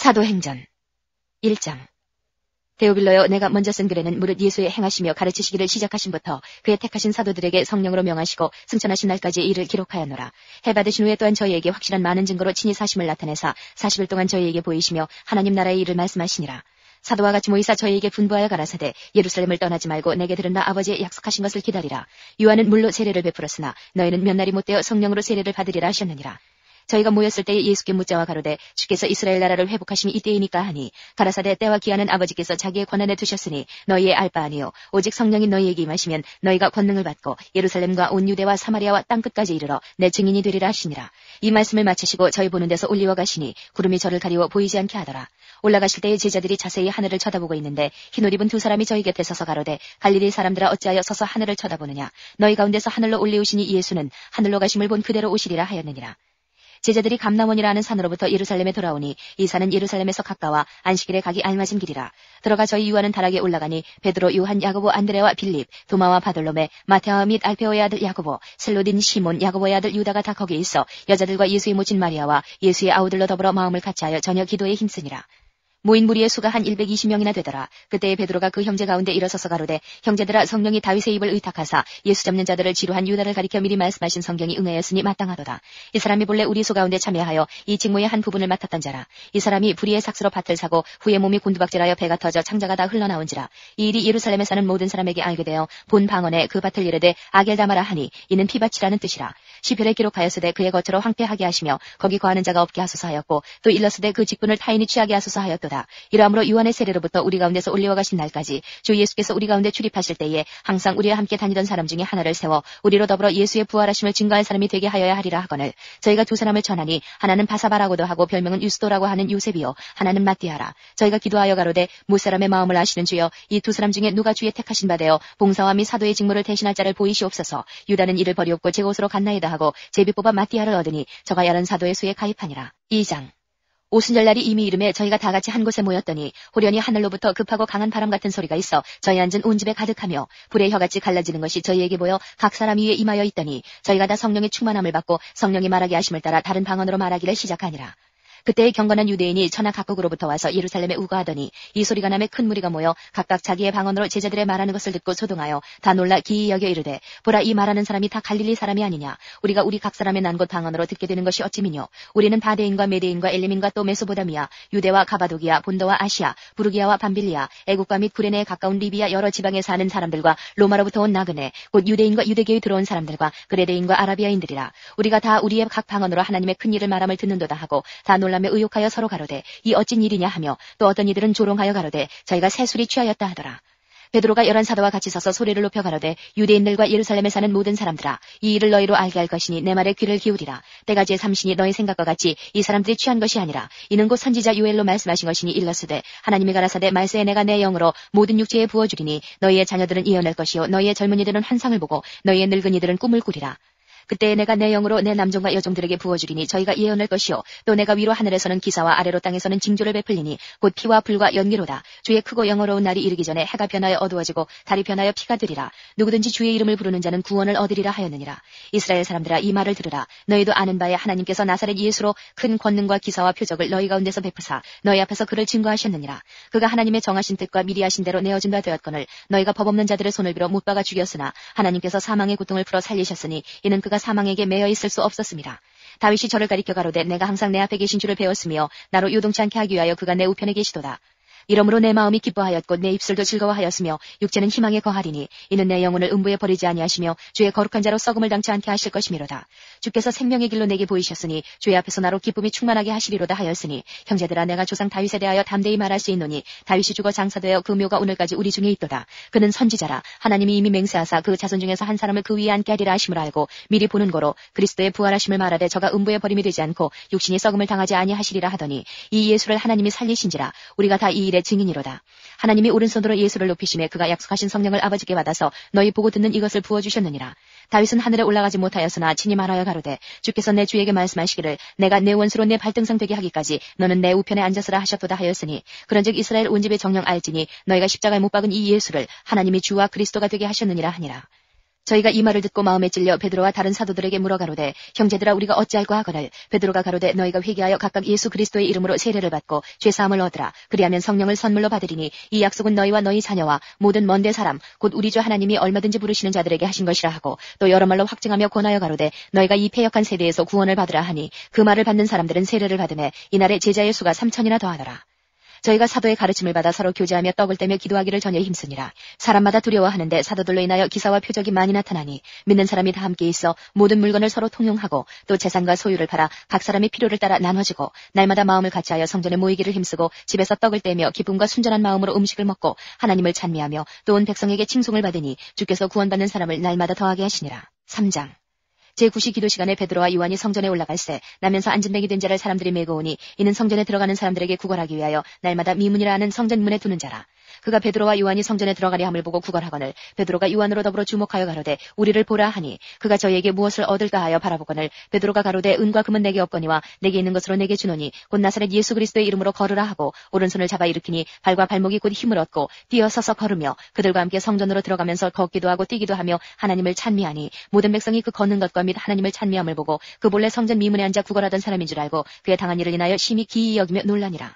사도행전 1장. 데오빌로여, 내가 먼저 쓴 글에는 무릇 예수의 행하시며 가르치시기를 시작하신부터 그의 택하신 사도들에게 성령으로 명하시고 승천하신 날까지의 일을 기록하였노라. 해받으신 후에 또한 저희에게 확실한 많은 증거로 친히 사심을 나타내사 40일 동안 저희에게 보이시며 하나님 나라의 일을 말씀하시니라. 사도와 같이 모이사 저희에게 분부하여 가라사대 예루살렘을 떠나지 말고 내게 들은다 아버지의 약속하신 것을 기다리라. 요한은 물로 세례를 베풀었으나 너희는 몇 날이 못되어 성령으로 세례를 받으리라 하셨느니라. 저희가 모였을 때에 예수께 묻자와 가로되 주께서 이스라엘 나라를 회복하심이 이때이니까 하니 가라사대 때와 기한은 아버지께서 자기의 권한에 두셨으니 너희의 알 바 아니요 오직 성령이 너희에게 임하시면 너희가 권능을 받고 예루살렘과 온 유대와 사마리아와 땅끝까지 이르러 내 증인이 되리라 하시니라. 이 말씀을 마치시고 저희 보는 데서 올리워 가시니 구름이 저를 가리워 보이지 않게 하더라. 올라가실 때에 제자들이 자세히 하늘을 쳐다보고 있는데 흰 옷 입은 두 사람이 저희 곁에 서서 가로되 갈릴리 사람들아 어찌하여 서서 하늘을 쳐다보느냐. 너희 가운데서 하늘로 올리우시니 예수는 하늘로 가심을 본 그대로 오시리라 하였느니라. 제자들이 감람원이라 하는 산으로부터 예루살렘에 돌아오니 이 산은 예루살렘에서 가까워 안식일에 가기 알맞은 길이라. 들어가 저희 유하는 다락에 올라가니 베드로, 요한, 야고보, 안드레와 빌립, 도마와 바돌로메, 마테아 및 알페오의 아들 야고보, 셀로딘, 시몬, 야고보의 아들 유다가 다 거기에 있어 여자들과 예수의 모친 마리아와 예수의 아우들로 더불어 마음을 같이하여 저녁 기도에 힘쓰니라. 모인 무리의 수가 한 120명이나 되더라. 그때에 베드로가 그 형제 가운데 일어서서 가로되 형제들아, 성령이 다윗의 입을 의탁하사 예수 잡는 자들을 지루한 유다를 가리켜 미리 말씀하신 성경이 응하였으니 마땅하도다. 이 사람이 본래 우리 수 가운데 참여하여 이 직무의 한 부분을 맡았던 자라. 이 사람이 불의의 삭스로 밭을 사고 후에 몸이 곤두박질하여 배가 터져 창자가 다 흘러나온지라. 이 일이 예루살렘에 사는 모든 사람에게 알게 되어 본 방언에 그 밭을 이르되 아겔다마라 하니 이는 피밭이라는 뜻이라. 시편에 기록하였으되 그의 거처로 황폐하게 하시며 거기 거하는 자가 없게 하소서 하였고 또 일렀으되 그 직분을 타인이 취하게 하소서 하였도다. 이러함으로 요한의 세례로부터 우리 가운데서 올리워 가신 날까지 주 예수께서 우리 가운데 출입하실 때에 항상 우리와 함께 다니던 사람 중에 하나를 세워 우리로 더불어 예수의 부활하심을 증거할 사람이 되게 하여야 하리라 하거늘 저희가 두 사람을 전하니 하나는 바사바라고도 하고 별명은 유스도라고 하는 요셉이요 하나는 마띠아라. 저희가 기도하여 가로되 무사람의 마음을 아시는 주여 이 두 사람 중에 누가 주의 택하신 바 되어 봉사와 및 사도의 직무를 대신할 자를 보이시옵소서. 유다는 이를 버리옵고 제 곳으로 갔나이다 하고 제비 뽑아 마띠아를 얻으니 저가 여러 사도의 수에 가입하니라. 2장. 오순절날이 이미 이름에 저희가 다 같이 한 곳에 모였더니 호련히 하늘로부터 급하고 강한 바람 같은 소리가 있어 저희 앉은 온 집에 가득하며 불의 혀같이 갈라지는 것이 저희에게 보여 각 사람 위에 임하여 있더니 저희가 다 성령의 충만함을 받고 성령이 말하게 하심을 따라 다른 방언으로 말하기를 시작하니라. 그때의 경건한 유대인이 천하 각국으로부터 와서 예루살렘에 우거하더니 이 소리가 남에 큰 무리가 모여 각각 자기의 방언으로 제자들의 말하는 것을 듣고 소동하여 다 놀라 기이 여겨 이르되 보라, 이 말하는 사람이 다 갈릴리 사람이 아니냐. 우리가 우리 각 사람의 난 곳 방언으로 듣게 되는 것이 어찌미뇨. 우리는 바데인과 메데인과 엘리민과 또 메소보다미아, 유대와 가바도기아, 본도와 아시아, 부르기아와 밤빌리아, 애국과 및 구레네에 가까운 리비아 여러 지방에 사는 사람들과 로마로부터 온 나그네 곧 유대인과 유대교에 들어온 사람들과 그레데인과 아라비아인들이라. 우리가 다 우리의 각 방언으로 하나님의 큰 일을 말함을 듣는도다 하고 다 놀라며 의욕하여 서로 가로되 이 어찐 일이냐 하며 또 어떤 이들은 조롱하여 가로되 저희가 새술이 취하였다 하더라. 베드로가 열한 사도와 같이 서서 소리를 높여 가로되 유대인들과 예루살렘에 사는 모든 사람들아, 이 일을 너희로 알게 할 것이니 내 말에 귀를 기울이라. 때가 제 삼신이 너희 생각과 같이 이 사람들이 취한 것이 아니라 이는 곧 선지자 요엘로 말씀하신 것이니 일렀으되 하나님이 가라사대 말세에 내가 내 영으로 모든 육체에 부어주리니 너희의 자녀들은 예언할 것이요 너희의 젊은이들은 환상을 보고 너희의 늙은이들은 꿈을 꾸리라. 그때 내가 내 영으로 내 남종과 여종들에게 부어주리니 저희가 예언할 것이요 또 내가 위로 하늘에서는 기사와 아래로 땅에서는 징조를 베풀리니 곧 피와 불과 연기로다. 주의 크고 영어로운 날이 이르기 전에 해가 변하여 어두워지고 달이 변하여 피가 되리라. 누구든지 주의 이름을 부르는 자는 구원을 얻으리라 하였느니라. 이스라엘 사람들아, 이 말을 들으라. 너희도 아는 바에 하나님께서 나사렛 예수로 큰 권능과 기사와 표적을 너희 가운데서 베푸사 너희 앞에서 그를 증거하셨느니라. 그가 하나님의 정하신 뜻과 미리 하신 대로 내어준 바 되었거늘 너희가 법 없는 자들의 손을 빌어 못 박아 죽였으나 하나님께서 사망의 고통을 풀어 살리셨으니 이는 그가 사망에게 매여 있을 수 없었습니다. 다윗이 저를 가리켜 가로되 내가 항상 내 앞에 계신 주를 배웠으며 나로 요동치 않게 하기 위하여 그가 내 우편에 계시도다. 이러므로 내 마음이 기뻐하였고 내 입술도 즐거워하였으며 육체는 희망에 거하리니 이는 내 영혼을 음부에 버리지 아니하시며 주의 거룩한 자로 썩음을 당치 않게 하실 것이미로다. 주께서 생명의 길로 내게 보이셨으니 주의 앞에서 나로 기쁨이 충만하게 하시리로다 하였으니 형제들아, 내가 조상 다윗에 대하여 담대히 말할 수 있노니 다윗이 죽어 장사되어 그 묘가 오늘까지 우리 중에 있도다. 그는 선지자라. 하나님이 이미 맹세하사 그 자손 중에서 한 사람을 그 위에 앉게 하리라 하심을 알고 미리 보는 거로 그리스도의 부활하심을 말하되 저가 음부에 버림이 되지 않고 육신이 썩음을 당하지 아니하시리라 하더니 이 예수를 하나님이 살리신지라. 우리가 다 이 일의 증인이로다. 하나님이 오른손으로 예수를 높이심에 그가 약속하신 성령을 아버지께 받아서 너희 보고 듣는 이것을 부어주셨느니라. 다윗은 하늘에 올라가지 못하였으나 친히 말하여 가로되 주께서 내 주에게 말씀하시기를 내가 내 원수로 내 발등상 되게 하기까지 너는 내 우편에 앉았으라 하셨도다 하였으니 그런즉 이스라엘 온 집의 정령 알지니 너희가 십자가에 못 박은 이 예수를 하나님이 주와 그리스도가 되게 하셨느니라 하니라. 저희가 이 말을 듣고 마음에 찔려 베드로와 다른 사도들에게 물어가로되 형제들아 우리가 어찌할까 하거늘 베드로가 가로되 너희가 회개하여 각각 예수 그리스도의 이름으로 세례를 받고 죄사함을 얻으라. 그리하면 성령을 선물로 받으리니 이 약속은 너희와 너희 자녀와 모든 먼데 사람 곧 우리 주 하나님이 얼마든지 부르시는 자들에게 하신 것이라 하고 또 여러 말로 확증하며 권하여 가로되 너희가 이 패역한 세대에서 구원을 받으라 하니 그 말을 받는 사람들은 세례를 받으매 이날에 제자의 수가 3,000이나 더하더라. 저희가 사도의 가르침을 받아 서로 교제하며 떡을 떼며 기도하기를 전혀 힘쓰니라. 사람마다 두려워하는데 사도들로 인하여 기사와 표적이 많이 나타나니 믿는 사람이 다 함께 있어 모든 물건을 서로 통용하고 또 재산과 소유를 팔아 각 사람의 필요를 따라 나눠지고 날마다 마음을 같이하여 성전에 모이기를 힘쓰고 집에서 떡을 떼며 기쁨과 순전한 마음으로 음식을 먹고 하나님을 찬미하며 또 온 백성에게 칭송을 받으니 주께서 구원받는 사람을 날마다 더하게 하시니라. 3장 제9시 기도 시간에 베드로와 요한이 성전에 올라갈새 나면서 안진뱅이 된 자를 사람들이 메고 오니 이는 성전에 들어가는 사람들에게 구걸하기 위하여 날마다 미문이라 하는 성전문에 두는 자라. 그가 베드로와 요한이 성전에 들어가려 함을 보고 구걸하거늘 베드로가 요한으로 더불어 주목하여 가로되 우리를 보라 하니 그가 저희에게 무엇을 얻을까 하여 바라보거늘 베드로가 가로되 은과 금은 내게 없거니와 내게 있는 것으로 내게 주노니 곧 나사렛 예수 그리스도의 이름으로 걸으라 하고 오른손을 잡아 일으키니 발과 발목이 곧 힘을 얻고 뛰어서서 걸으며 그들과 함께 성전으로 들어가면서 걷기도 하고 뛰기도 하며 하나님을 찬미하니 모든 백성이 그 걷는 것과 및 하나님을 찬미함을 보고 그 본래 성전 미문에 앉아 구걸하던 사람인 줄 알고 그의 당한 일을 인하여 심히 기이 여기며 놀라니라.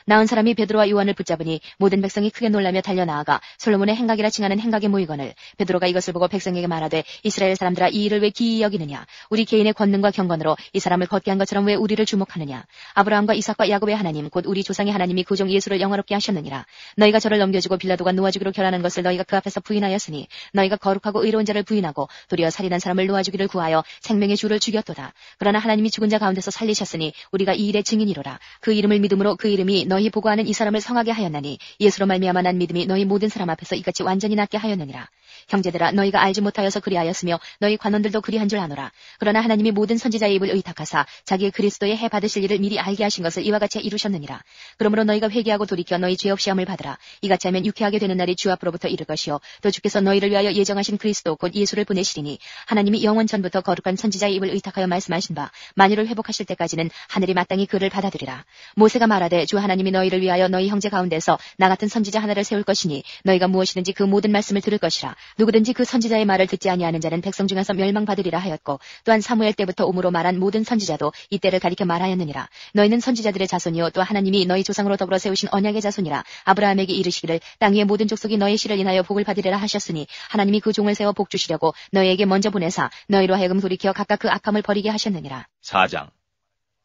나은 사람이 베드로와 요한을 붙잡으니 모든 백성이 크게 놀라며 달려나아가 솔로몬의 행각이라 칭하는 행각에 모이거늘 베드로가 이것을 보고 백성에게 말하되 이스라엘 사람들아 이 일을 왜 기이 여기느냐. 우리 개인의 권능과 경건으로 이 사람을 걷게 한 것처럼 왜 우리를 주목하느냐. 아브라함과 이삭과 야곱의 하나님 곧 우리 조상의 하나님이 그 종 예수를 영화롭게 하셨느니라. 너희가 저를 넘겨주고 빌라도가 놓아주기로 결하는 것을 너희가 그 앞에서 부인하였으니 너희가 거룩하고 의로운 자를 부인하고 도리어 살인한 사람을 놓아주기를 구하여 생명의 주를 죽였도다. 그러나 하나님이 죽은 자 가운데서 살리셨으니 우리가 이 일의 증인이로라. 그 이름을 믿음으로 그 이름이 너희 보고하는 이 사람을 성하게 하였나니 예수로 말미암아 난 믿음이 너희 모든 사람 앞에서 이같이 완전히 낫게 하였느니라. 형제들아 너희가 알지 못하여서 그리하였으며 너희 관원들도 그리한 줄 아노라. 그러나 하나님이 모든 선지자의 입을 의탁하사 자기의 그리스도의 해 받으실 일을 미리 알게 하신 것을 이와 같이 이루셨느니라. 그러므로 너희가 회개하고 돌이켜 너희 죄 없이 함을 받으라. 이같이 하면 유쾌하게 되는 날이 주 앞으로부터 이를 것이요 또 주께서 너희를 위하여 예정하신 그리스도 곧 예수를 보내시리니 하나님이 영원 전부터 거룩한 선지자의 입을 의탁하여 말씀하신 바 만유를 회복하실 때까지는 하늘이 마땅히 그를 받아들이라. 모세가 말하되 주 하나님이 너희를 위하여 너희 형제 가운데서 나 같은 선지자 하나를 세울 것이니 너희가 무엇이든지 그 모든 말씀을 들을 것이라. 누구든지 그 선지자의 말을 듣지 아니하는 자는 백성 중에서 멸망받으리라 하였고 또한 사무엘 때부터 오므로 말한 모든 선지자도 이때를 가리켜 말하였느니라. 너희는 선지자들의 자손이요 또 하나님이 너희 조상으로 더불어 세우신 언약의 자손이라. 아브라함에게 이르시기를 땅 위의 모든 족속이 너희 씨를 인하여 복을 받으리라 하셨으니 하나님이 그 종을 세워 복 주시려고 너희에게 먼저 보내사 너희로 하여금 돌이켜 각각 그 악함을 버리게 하셨느니라. 4장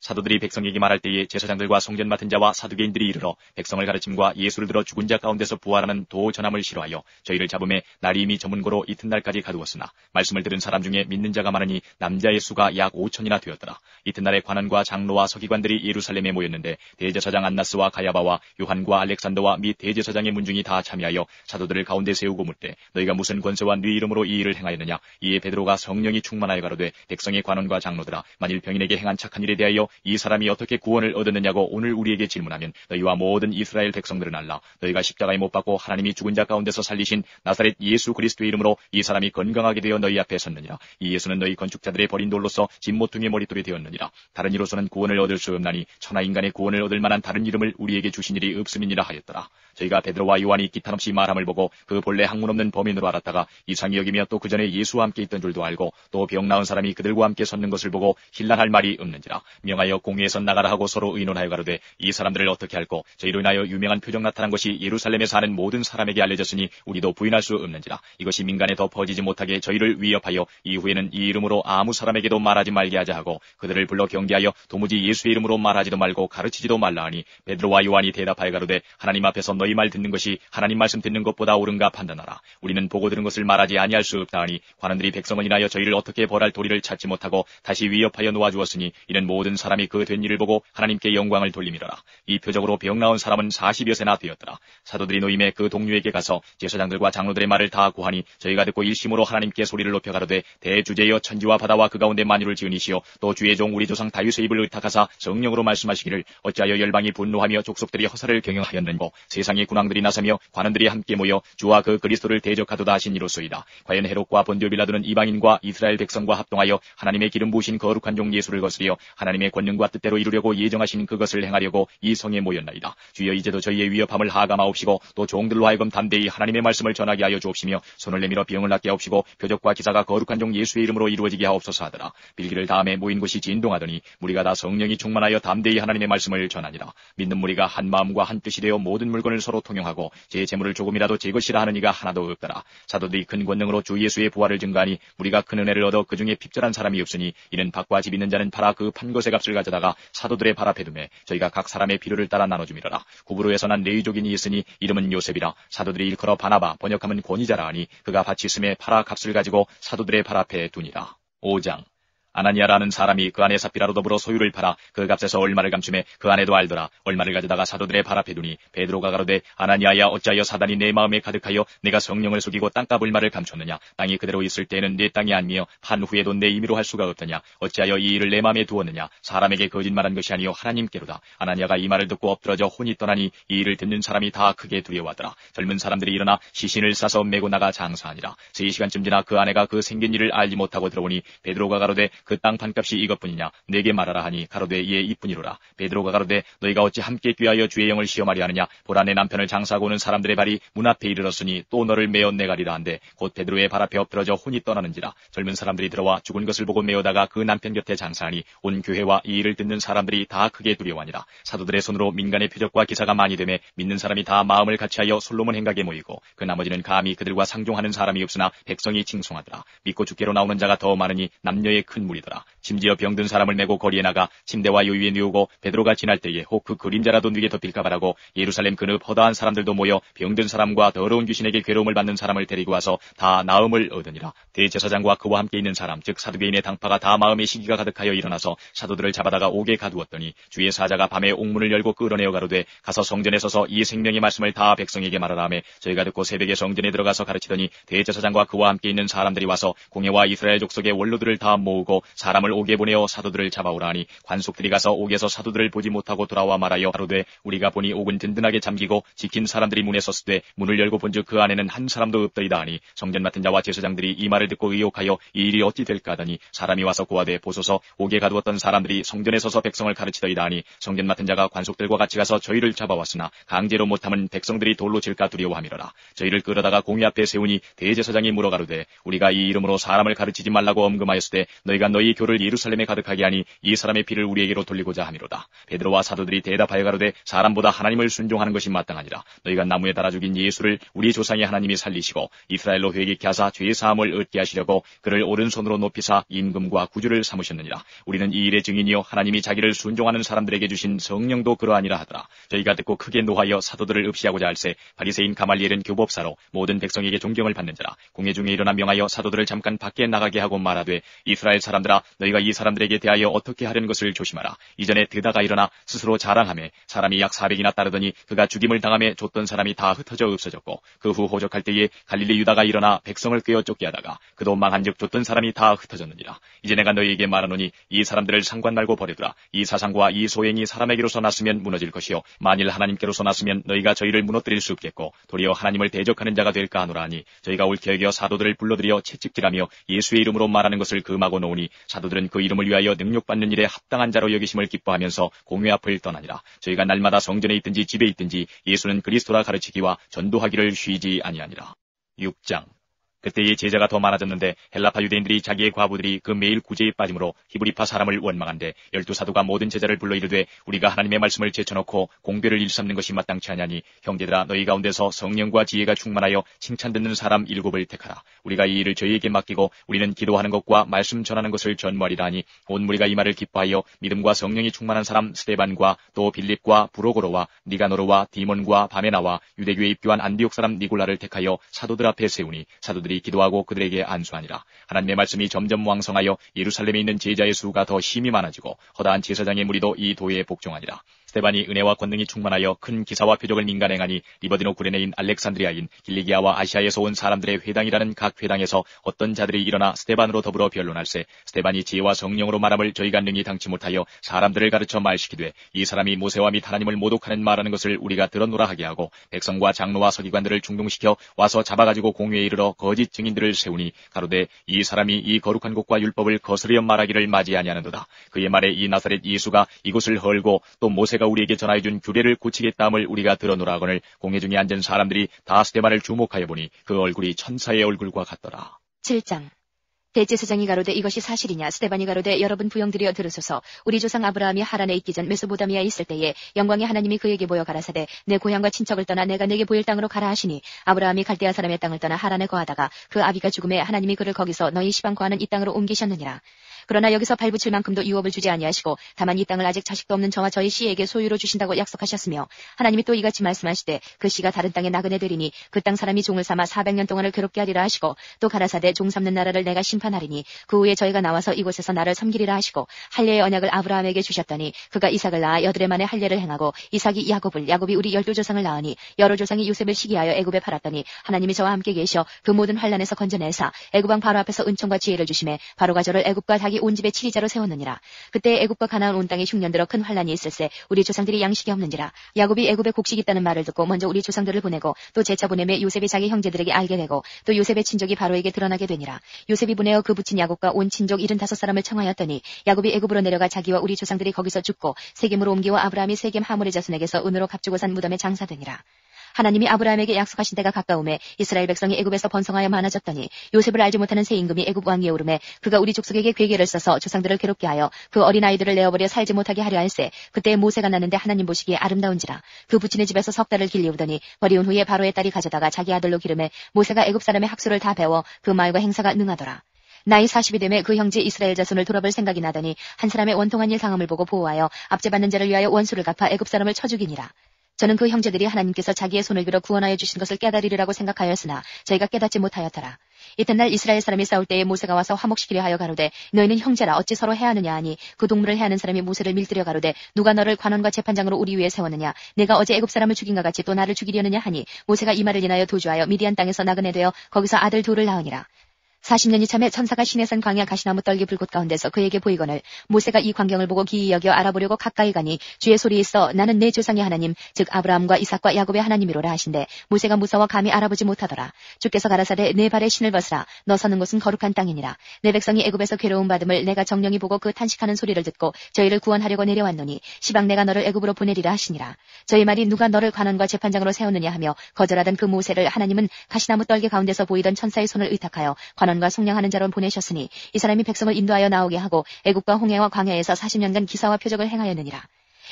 사도들이 백성에게 말할 때에 제사장들과 성전 맡은 자와 사두개인들이 이르러 백성을 가르침과 예수를 들어 죽은 자 가운데서 부활하는 도 전함을 싫어하여 저희를 잡음에 날이 이미 저문고로 이튿날까지 가두었으나 말씀을 들은 사람 중에 믿는 자가 많으니 남자의 수가 약 5,000이나 되었더라. 이튿날에 관원과 장로와 서기관들이 예루살렘에 모였는데 대제사장 안나스와 가야바와 요한과 알렉산더와 및 대제사장의 문중이 다 참여하여 사도들을 가운데 세우고 묻되 너희가 무슨 권세와 네 이름으로 이 일을 행하였느냐. 이에 베드로가 성령이 충만하여 가로되 백성의 관원과 장로들아 만일 병인에게 행한 착한 일에 대하여 이 사람이 어떻게 구원을 얻었느냐고 오늘 우리에게 질문하면 너희와 모든 이스라엘 백성들은 알라. 너희가 십자가에 못 박고 하나님이 죽은 자 가운데서 살리신 나사렛 예수 그리스도의 이름으로 이 사람이 건강하게 되어 너희 앞에 섰느니라. 이 예수는 너희 건축자들의 버린 돌로서 진모퉁이의 머릿돌이 되었느니라. 다른 이로서는 구원을 얻을 수 없나니 천하 인간의 구원을 얻을 만한 다른 이름을 우리에게 주신 일이 없음이니라 하였더라. 저희가 베드로와 요한이 기탄없이 말함을 보고 그 본래 학문 없는 범인으로 알았다가 이상히 여기며 또 그 전에 예수와 함께 있던 줄도 알고 또 병 나은 사람이 그들과 함께 섰는 것을 보고 힐난할 말이 없는지라. 명하여 공회에서 나가라 하고 서로 의논하여 가로되 이 사람들을 어떻게 할꼬. 저희로 인하여 유명한 표적 나타난 것이 예루살렘에 사는 모든 사람에게 알려졌으니 우리도 부인할 수 없는지라. 이것이 민간에 더 퍼지지 못하게 저희를 위협하여 이후에는 이 이름으로 아무 사람에게도 말하지 말게 하자 하고 그들을 불러 경계하여 도무지 예수의 이름으로 말하지도 말고 가르치지도 말라 하니 베드로와 요한이 대답하여 가로되 하나님 앞에서 너희 말 듣는 것이 하나님 말씀 듣는 것보다 옳은가 판단하라. 우리는 보고 들은 것을 말하지 아니할 수 없다 하니 관원들이 백성을 인하여 저희를 어떻게 벌할 도리를 찾지 못하고 다시 위협하여 놓아주었으니 이는 모든 사람이 그 된 일을 보고 하나님께 영광을 돌림이로라. 이 표적으로 병 나온 사람은 40여 세나 되었더라. 사도들이 노임에 그 동료에게 가서 제사장들과 장로들의 말을 다 고하니 저희가 듣고 일심으로 하나님께 소리를 높여 가로되 대주제여 천지와 바다와 그 가운데 만유를 지으니시오 또 주의 종 우리 조상 다윗의 입을 의탁하사 성령으로 말씀하시기를 어찌하여 열방이 분노하며 족속들이 허사를 경영하였는고 세상에 세상의 군왕들이 나서며 관원들이 함께 모여 주와 그 그리스도를 대적하도다 하신 이로소이다. 과연 헤롯과 본디오 빌라도는 이방인과 이스라엘 백성과 합동하여 하나님의 기름 부으신 거룩한 종 예수를 거스려 하나님의 권능과 뜻대로 이루려고 예정하신 그것을 행하려고 이 성에 모였나이다. 주여 이제도 저희의 위협함을 하감하옵시고 또 종들로 하여금 담대히 하나님의 말씀을 전하게 하여 주옵시며 손을 내밀어 병을 낫게 하옵시고 표적과 기사가 거룩한 종 예수의 이름으로 이루어지게 하옵소서 하더라. 빌기를 다음에 모인 곳이 진동하더니 무리가 다 성령이 충만하여 담대히 하나님의 말씀을 전하니라. 믿는 무리가 한 마음과 한 뜻이 되어 모든 물건을 서로 통용하고 제 재물을 조금이라도 제 것이라 하는 이가 하나도 없더라. 사도들이 큰 권능으로 주 예수의 부활을 증거하니 무리가 큰 은혜를 얻어 그 중에 핍절한 사람이 없으니 이는 밭과 집 있는 자는 팔아 그 판 것의 값을 가져다가 사도들의 발 앞에 두매 저희가 각 사람의 필요를 따라 나눠주미러라. 구브로에서 난 레위족인이 있으니 이름은 요셉이라. 사도들이 일컬어 바나바 번역하면 권위자라 하니 그가 밭이 있음에 팔아 값을 가지고 사도들의 발 앞에 두니라. 5장. 아나니아라는 사람이 그 안에 삽비라로 더불어 소유를 팔아 그 값에서 얼마를 감춤해 그 안에도 알더라. 얼마를 가져다가 사도들의 발 앞에 두니 베드로가 가로되 아나니아야 어찌하여 사단이 내 마음에 가득하여 내가 성령을 속이고 땅값 얼마를 감췄느냐. 땅이 그대로 있을 때에는 내 땅이 아니며 판 후에도 내 임의로 할 수가 없더냐. 어찌하여 이 일을 내 마음에 두었느냐. 사람에게 거짓말한 것이 아니요 하나님께로다. 아나니아가 이 말을 듣고 엎드러져 혼이 떠나니 이 일을 듣는 사람이 다 크게 두려워하더라. 젊은 사람들이 일어나 시신을 싸서 메고 나가 장사하니라. 3시간쯤 지나 그 아내가 그 생긴 일을 알지 못하고 들어오니 베드로가 가로되 그 땅 판값이 이것뿐이냐. 내게 말하라 하니 가로되 예 이뿐이로라. 베드로가 가로되 너희가 어찌 함께 귀하여 주의 영을 시험하려 하느냐. 보라 내 남편을 장사하고 오는 사람들의 발이 문 앞에 이르렀으니 또 너를 메어 내가리라 한데 곧 베드로의 발 앞에 엎드러져 혼이 떠나는지라. 젊은 사람들이 들어와 죽은 것을 보고 메어다가 그 남편 곁에 장사하니 온 교회와 이 일을 듣는 사람들이 다 크게 두려워하니라. 사도들의 손으로 민간의 표적과 기사가 많이 되매 믿는 사람이 다 마음을 같이하여 솔로몬 행각에 모이고 그 나머지는 감히 그들과 상종하는 사람이 없으나 백성이 칭송하더라. 믿고 주께로 나오는 자가 더 많으니 남녀의 큰 무리더라. 심지어 병든 사람을 메고 거리에 나가 침대와 요위에 누우고 베드로가 지날 때에 혹 그 그림자라도 누게 덮일까 바라고 예루살렘 그느 허다한 사람들도 모여 병든 사람과 더러운 귀신에게 괴로움을 받는 사람을 데리고 와서 다 나음을 얻으니라. 대제사장과 그와 함께 있는 사람 즉 사두개인의 당파가 다 마음의 시기가 가득하여 일어나서 사도들을 잡아다가 옥에 가두었더니 주의 사자가 밤에 옥문을 열고 끌어내어 가로되 가서 성전에 서서 이 생명의 말씀을 다 백성에게 말하라 하매 저희가 듣고 새벽에 성전에 들어가서 가르치더니 대제사장과 그와 함께 있는 사람들이 와서 공회와 이스라엘 족속의 원로들을 다 모으고 사람을 옥에 보내어 사도들을 잡아오라 하니 관속들이 가서 옥에서 사도들을 보지 못하고 돌아와 말하여 가로되 우리가 보니 옥은 든든하게 잠기고 지킨 사람들이 문에 섰으되 문을 열고 본즉 그 안에는 한 사람도 없더이다 하니 성전 맡은 자와 제사장들이 이 말을 듣고 의혹하여 이 일이 어찌 될까 하더니 사람이 와서 고하되 보소서 옥에 가두었던 사람들이 성전에 서서 백성을 가르치더이다 하니 성전 맡은 자가 관속들과 같이 가서 저희를 잡아왔으나 강제로 못하면 백성들이 돌로 칠까 두려워함이로라. 저희를 끌어다가 공회 앞에 세우니 대제사장이 물어 가로되 우리가 이 이름으로 사람을 가르치지 말라고 엄금하였으되 너희가 너희 교를 예루살렘에 가득하게 하니 이 사람의 피를 우리에게로 돌리고자 함이로다. 베드로와 사도들이 대답하여 가로되 사람보다 하나님을 순종하는 것이 마땅하니라. 너희가 나무에 달아 죽인 예수를 우리 조상의 하나님이 살리시고 이스라엘로 회개케 하사 죄 사함을 얻게 하시려고 그를 오른손으로 높이사 임금과 구주를 삼으셨느니라. 우리는 이 일의 증인이요 하나님이 자기를 순종하는 사람들에게 주신 성령도 그러하니라 하더라. 저희가 듣고 크게 노하여 사도들을 읍시하고자 할세 바리새인 가말리엘은 교법사로 모든 백성에게 존경을 받는 자라. 공회 중에 일어나 명하여 사도들을 잠깐 밖에 나가게 하고 말하되 이스라엘 사람들아 너희가 이 사람들에게 대하여 어떻게 하려는 것을 조심하라. 이전에 드다가 일어나 스스로 자랑하며 사람이 약 400이나 따르더니 그가 죽임을 당하며 쫓던 사람이 다 흩어져 없어졌고 그 후 호적할 때에 갈릴리 유다가 일어나 백성을 꿰어 쫓게 하다가 그도 망한즉 쫓던 사람이 다 흩어졌느니라. 이제 내가 너희에게 말하노니 이 사람들을 상관 말고 버리더라. 이 사상과 이 소행이 사람에게로서 났으면 무너질 것이요 만일 하나님께로서 났으면 너희가 저희를 무너뜨릴 수 없겠고 도리어 하나님을 대적하는 자가 될까 하노라 하니 저희가 옳게 여겨 사도들을 불러들여 채찍질하며 예수의 이름으로 말하는 것을 금하고 놓으니 사도들은 그 이름을 위하여 능력받는 일에 합당한 자로 여기심을 기뻐하면서 공회 앞을 떠나니라. 저희가 날마다 성전에 있든지 집에 있든지 예수는 그리스도라 가르치기와 전도하기를 쉬지 아니하니라. 6장. 그때의 제자가 더 많아졌는데 헬라파 유대인들이 자기의 과부들이 그 매일 구제에 빠짐으로 히브리파 사람을 원망한데 12사도가 모든 제자를 불러 이르되 우리가 하나님의 말씀을 제쳐놓고 공배를 일삼는 것이 마땅치 아니하니 형제들아 너희 가운데서 성령과 지혜가 충만하여 칭찬 듣는 사람 7을 택하라. 우리가 이 일을 저희에게 맡기고 우리는 기도하는 것과 말씀 전하는 것을 전무하리라 하니 온 무리가 이 말을 기뻐하여 믿음과 성령이 충만한 사람 스데반과 또 빌립과 브로고로와 니가노르와 디몬과 바메나와 유대교에 입교한 안디옥 사람 니골라를 택하여 사도들 앞에 세우니 사도들이 기도하고 그들에게 안수하니라. 하나님의 말씀이 점점 왕성하여 예루살렘에 있는 제자의 수가 더 힘이 많아지고 허다한 제사장의 무리도 이 도에 복종하니라. 스데반이 은혜와 권능이 충만하여 큰 기사와 표적을 민간행하니 리버디노 구레네인 알렉산드리아인 길리기아와 아시아에서 온 사람들의 회당이라는 각 회당에서 어떤 자들이 일어나 스데반으로 더불어 변론할세 스데반이 지혜와 성령으로 말함을 저희가 능히 당치 못하여 사람들을 가르쳐 말시키되 이 사람이 모세와 및 하나님을 모독하는 말하는 것을 우리가 들었노라 하게 하고 백성과 장로와 서기관들을 중동시켜 와서 잡아가지고 공회에 이르러 거짓 증인들을 세우니 가로되 이 사람이 이 거룩한 곳과 율법을 거스르려 말하기를 맞이 아니하는도다. 그의 말에 이 나사렛 예수가 이곳을 헐고 또 모세가 우리에게 전하여준 규례를 고치겠다 함을 우리가 들어노라 하거늘 공회 중에 앉은 사람들이 다 스데반을 주목하여 보니 그 얼굴이 천사의 얼굴과 같더라. 7장. 대제사장이 가로되 이것이 사실이냐? 스데반이 가로되 여러분 부영들이여 들으소서. 우리 조상 아브라함이 하란에 있기 전 메소포타미아에 있을 때에 영광의 하나님이 그에게 보여 가라사대 내 고향과 친척을 떠나 내가 내게 보일 땅으로 가라 하시니 아브라함이 갈대아 사람의 땅을 떠나 하란에 거하다가 그 아비가 죽음에 하나님이 그를 거기서 너희 시방 거하는 이 땅으로 옮기셨느니라. 그러나 여기서 발붙일 만큼도 유업을 주지 아니하시고 다만 이 땅을 아직 자식도 없는 저와 저희 씨에게 소유로 주신다고 약속하셨으며 하나님이 또 이같이 말씀하시되 그 씨가 다른 땅에 나그네 되리니 그 땅 사람이 종을 삼아 400년 동안을 괴롭게 하리라 하시고 또 가라사대 종 삼는 나라를 내가 심판하리니 그 후에 저희가 나와서 이곳에서 나를 섬기리라 하시고 할례의 언약을 아브라함에게 주셨더니 그가 이삭을 낳아 여드레 만에 할례를 행하고 이삭이 야곱을 야곱이 우리 12조상을 낳으니 여러 조상이 요셉을 시기하여 애굽에 팔았더니 하나님이 저와 함께 계셔 그 모든 환난에서 건져내사 애굽 왕 바로 앞에서 은총과 지혜를 주심에 바로가 저를 애굽과 닭이 온 집의 치리자로 세웠느니라. 그때 애굽과 가나안 온 땅에 흉년 들어 큰 환난이 있을세 우리 조상들이 양식이 없는지라. 야곱이 애굽에 곡식이 있다는 말을 듣고 먼저 우리 조상들을 보내고 또 제차 보내매 요셉이 자기 형제들에게 알게 되고 또 요셉의 친족이 바로에게 드러나게 되니라. 요셉이 보내어 그 붙인 야곱과 온 친족 75사람을 청하였더니 야곱이 애굽으로 내려가 자기와 우리 조상들이 거기서 죽고 세겜으로 옮기와 아브라함이 세겜 하물의 자손에게서 은으로 값주고 산 무덤에 장사되니라. 하나님이 아브라함에게 약속하신 때가 가까움에 이스라엘 백성이 애굽에서 번성하여 많아졌더니 요셉을 알지 못하는 새 임금이 애굽 왕위에 오르매 그가 우리 족속에게 괴계를 써서 조상들을 괴롭게 하여 그 어린아이들을 내어버려 살지 못하게 하려 할세 그때 모세가 났는데 하나님 보시기에 아름다운지라. 그 부친의 집에서 석 달을 길리우더니 버리운 후에 바로의 딸이 가져다가 자기 아들로 기르매 모세가 애굽 사람의 학수를 다 배워 그 말과 행사가 능하더라. 나이 40이 되매 그 형제 이스라엘 자손을 돌아볼 생각이 나더니 한 사람의 원통한 일 상함을 보고 보호하여 압제받는 자를 위하여 원수를 갚아 애굽 사람을 쳐 죽이니라. 저는 그 형제들이 하나님께서 자기의 손을 빌어 구원하여 주신 것을 깨달으리라고 생각하였으나 저희가 깨닫지 못하였더라. 이튿날 이스라엘 사람이 싸울 때에 모세가 와서 화목시키려 하여 가로되 너희는 형제라 어찌 서로 해하느냐 하니 그 동물을 해하는 사람이 모세를 밀들여 가로되 누가 너를 관원과 재판장으로 우리 위에 세웠느냐 내가 어제 애굽 사람을 죽인과 같이 또 나를 죽이려느냐 하니 모세가 이 말을 인하여 도주하여 미디안 땅에서 나그네 되어 거기서 아들 둘을 낳으니라. 40년이 참에 천사가 시내산 광야 가시나무 떨기 불꽃 가운데서 그에게 보이거늘 모세가 이 광경을 보고 기이 여겨 알아보려고 가까이 가니 주의 소리 있어 나는 내 조상의 하나님 즉 아브라함과 이삭과 야곱의 하나님이로라 하신대 모세가 무서워 감히 알아보지 못하더라. 주께서 가라사대 내 발에 신을 벗으라 너 서는 곳은 거룩한 땅이니라. 내 백성이 애굽에서 괴로움 받음을 내가 정령이 보고 그 탄식하는 소리를 듣고 저희를 구원하려고 내려왔노니 시방 내가 너를 애굽으로 보내리라 하시니라. 저희 말이 누가 너를 관원과 재판장으로 세웠느냐 하며 거절하던 그 모세를 하나님은 가시나무 떨기 가운데서 보이던 천사의 손을 의탁하여 관원과 속량하는 자로 보내셨으니 이 사람이 백성을 인도하여 나오게 하고 애굽과 홍해와 광야에서 40년간 기사와 표적을 행하였느니라.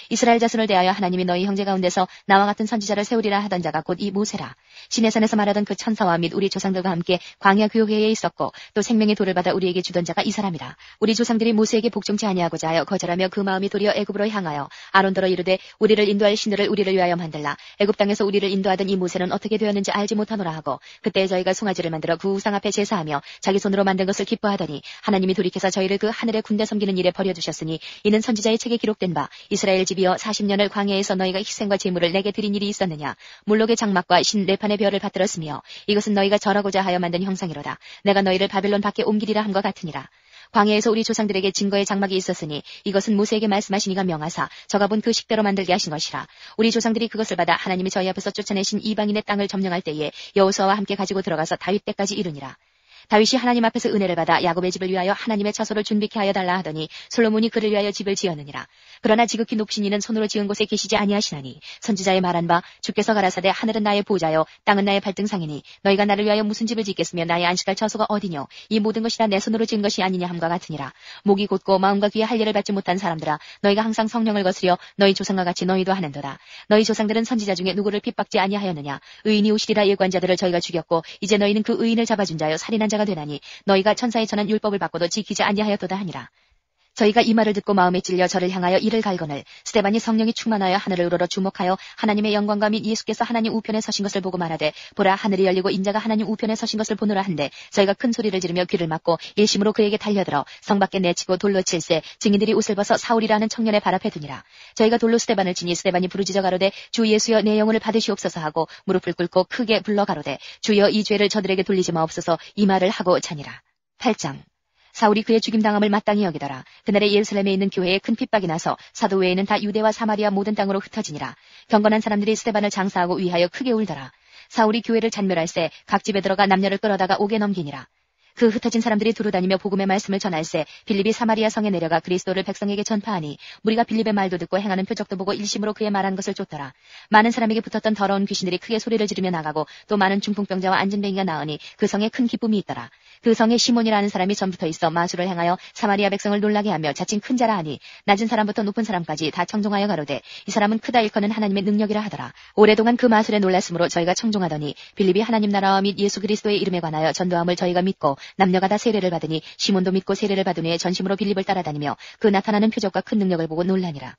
이스라엘 자손을 대하여 하나님이 너희 형제 가운데서 나와 같은 선지자를 세우리라 하던 자가 곧 이 모세라. 시내산에서 말하던 그 천사와 및 우리 조상들과 함께 광야 교회에 있었고 또 생명의 돌을 받아 우리에게 주던 자가 이 사람이라. 우리 조상들이 모세에게 복종치 아니하고자 하여 거절하며 그 마음이 도리어 애굽으로 향하여 아론더러 이르되 우리를 인도할 신들을 우리를 위하여 만들라. 애굽 땅에서 우리를 인도하던 이 모세는 어떻게 되었는지 알지 못하노라 하고 그때 저희가 송아지를 만들어 그 우상 앞에 제사하며 자기 손으로 만든 것을 기뻐하더니 하나님이 돌이켜서 저희를 그 하늘의 군대 섬기는 일에 버려두셨으니 이는 선지자의 책에 기록된 바 이스라엘 집이여 40년을 광야에서 너희가 희생과 제물을 내게 드린 일이 있었느냐. 몰록의 장막과 신 레판의 별을 받들었으며 이것은 너희가 절하고자 하여 만든 형상이로다. 내가 너희를 바벨론 밖에 옮기리라 함과 같으니라. 광야에서 우리 조상들에게 증거의 장막이 있었으니 이것은 모세에게 말씀하신 이가 명하사 저가 본 그 식대로 만들게 하신 것이라. 우리 조상들이 그것을 받아 하나님이 저희 앞에서 쫓아내신 이방인의 땅을 점령할 때에 여호수아와 함께 가지고 들어가서 다윗 때까지 이르니라. 다윗이 하나님 앞에서 은혜를 받아 야곱의 집을 위하여 하나님의 처소를 준비케 하여 달라 하더니 솔로몬이 그를 위하여 집을 지었느니라. 그러나 지극히 높으신 이는 손으로 지은 곳에 계시지 아니하시나니 선지자의 말한 바 주께서 가라사대 하늘은 나의 보좌요 땅은 나의 발등상이니 너희가 나를 위하여 무슨 집을 짓겠으며 나의 안식할 처소가 어디뇨. 이 모든 것이 다 내 손으로 지은 것이 아니냐 함과 같으니라. 목이 곧고 마음과 귀에 할례를 받지 못한 사람들아 너희가 항상 성령을 거스려 너희 조상과 같이 너희도 하는도다. 너희 조상들은 선지자 중에 누구를 핍박지 아니하였느냐. 의인이 오시리라 예고한자들을 저희가 죽였고 이제 너희는 그 의인을 잡아준 자여 살인한 자가 되나니 너희가 천사의 전한 율법을 받고도 지키지 아니하였도다 하니라. 저희가 이 말을 듣고 마음에 찔려 저를 향하여 이를 갈거늘 스데반이 성령이 충만하여 하늘을 우러러 주목하여 하나님의 영광과 및 예수께서 하나님 우편에 서신 것을 보고 말하되 보라 하늘이 열리고 인자가 하나님 우편에 서신 것을 보노라 한데 저희가 큰 소리를 지르며 귀를 막고 일심으로 그에게 달려들어 성 밖에 내치고 돌로 칠세 증인들이 옷을 벗어 사울이라는 청년의 발 앞에 두니라. 저희가 돌로 스데반을 치니 스데반이 부르짖어 가로되 주 예수여 내 영혼을 받으시옵소서 하고 무릎을 꿇고 크게 불러 가로되 주여 이 죄를 저들에게 돌리지 마옵소서 이 말을 하고 자니라. 8장 사울이 그의 죽임당함을 마땅히 여기더라. 그날에 예루살렘에 있는 교회에 큰 핍박이 나서 사도 외에는 다 유대와 사마리아 모든 땅으로 흩어지니라. 경건한 사람들이 스데반을 장사하고 위하여 크게 울더라. 사울이 교회를 잔멸할새 각 집에 들어가 남녀를 끌어다가 옥에 넘기니라. 그 흩어진 사람들이 두루다니며 복음의 말씀을 전할새 빌립이 사마리아 성에 내려가 그리스도를 백성에게 전파하니 무리가 빌립의 말도 듣고 행하는 표적도 보고 일심으로 그의 말한 것을 쫓더라. 많은 사람에게 붙었던 더러운 귀신들이 크게 소리를 지르며 나가고 또 많은 중풍병자와 안진뱅이가 나으니 그 성에 큰 기쁨이 있더라. 그 성에 시몬이라는 사람이 전부터 있어 마술을 행하여 사마리아 백성을 놀라게 하며 자칭 큰 자라 하니 낮은 사람부터 높은 사람까지 다 청종하여 가로되 이 사람은 크다 일컫는 하나님의 능력이라 하더라. 오래동안 그 마술에 놀랐으므로 저희가 청종하더니 빌립이 하나님 나라와 및 예수 그리스도의 이름에 관하여 전도함을 저희가 믿고 남녀가 다 세례를 받으니 시몬도 믿고 세례를 받은 후에 전심으로 빌립을 따라다니며 그 나타나는 표적과 큰 능력을 보고 놀라니라.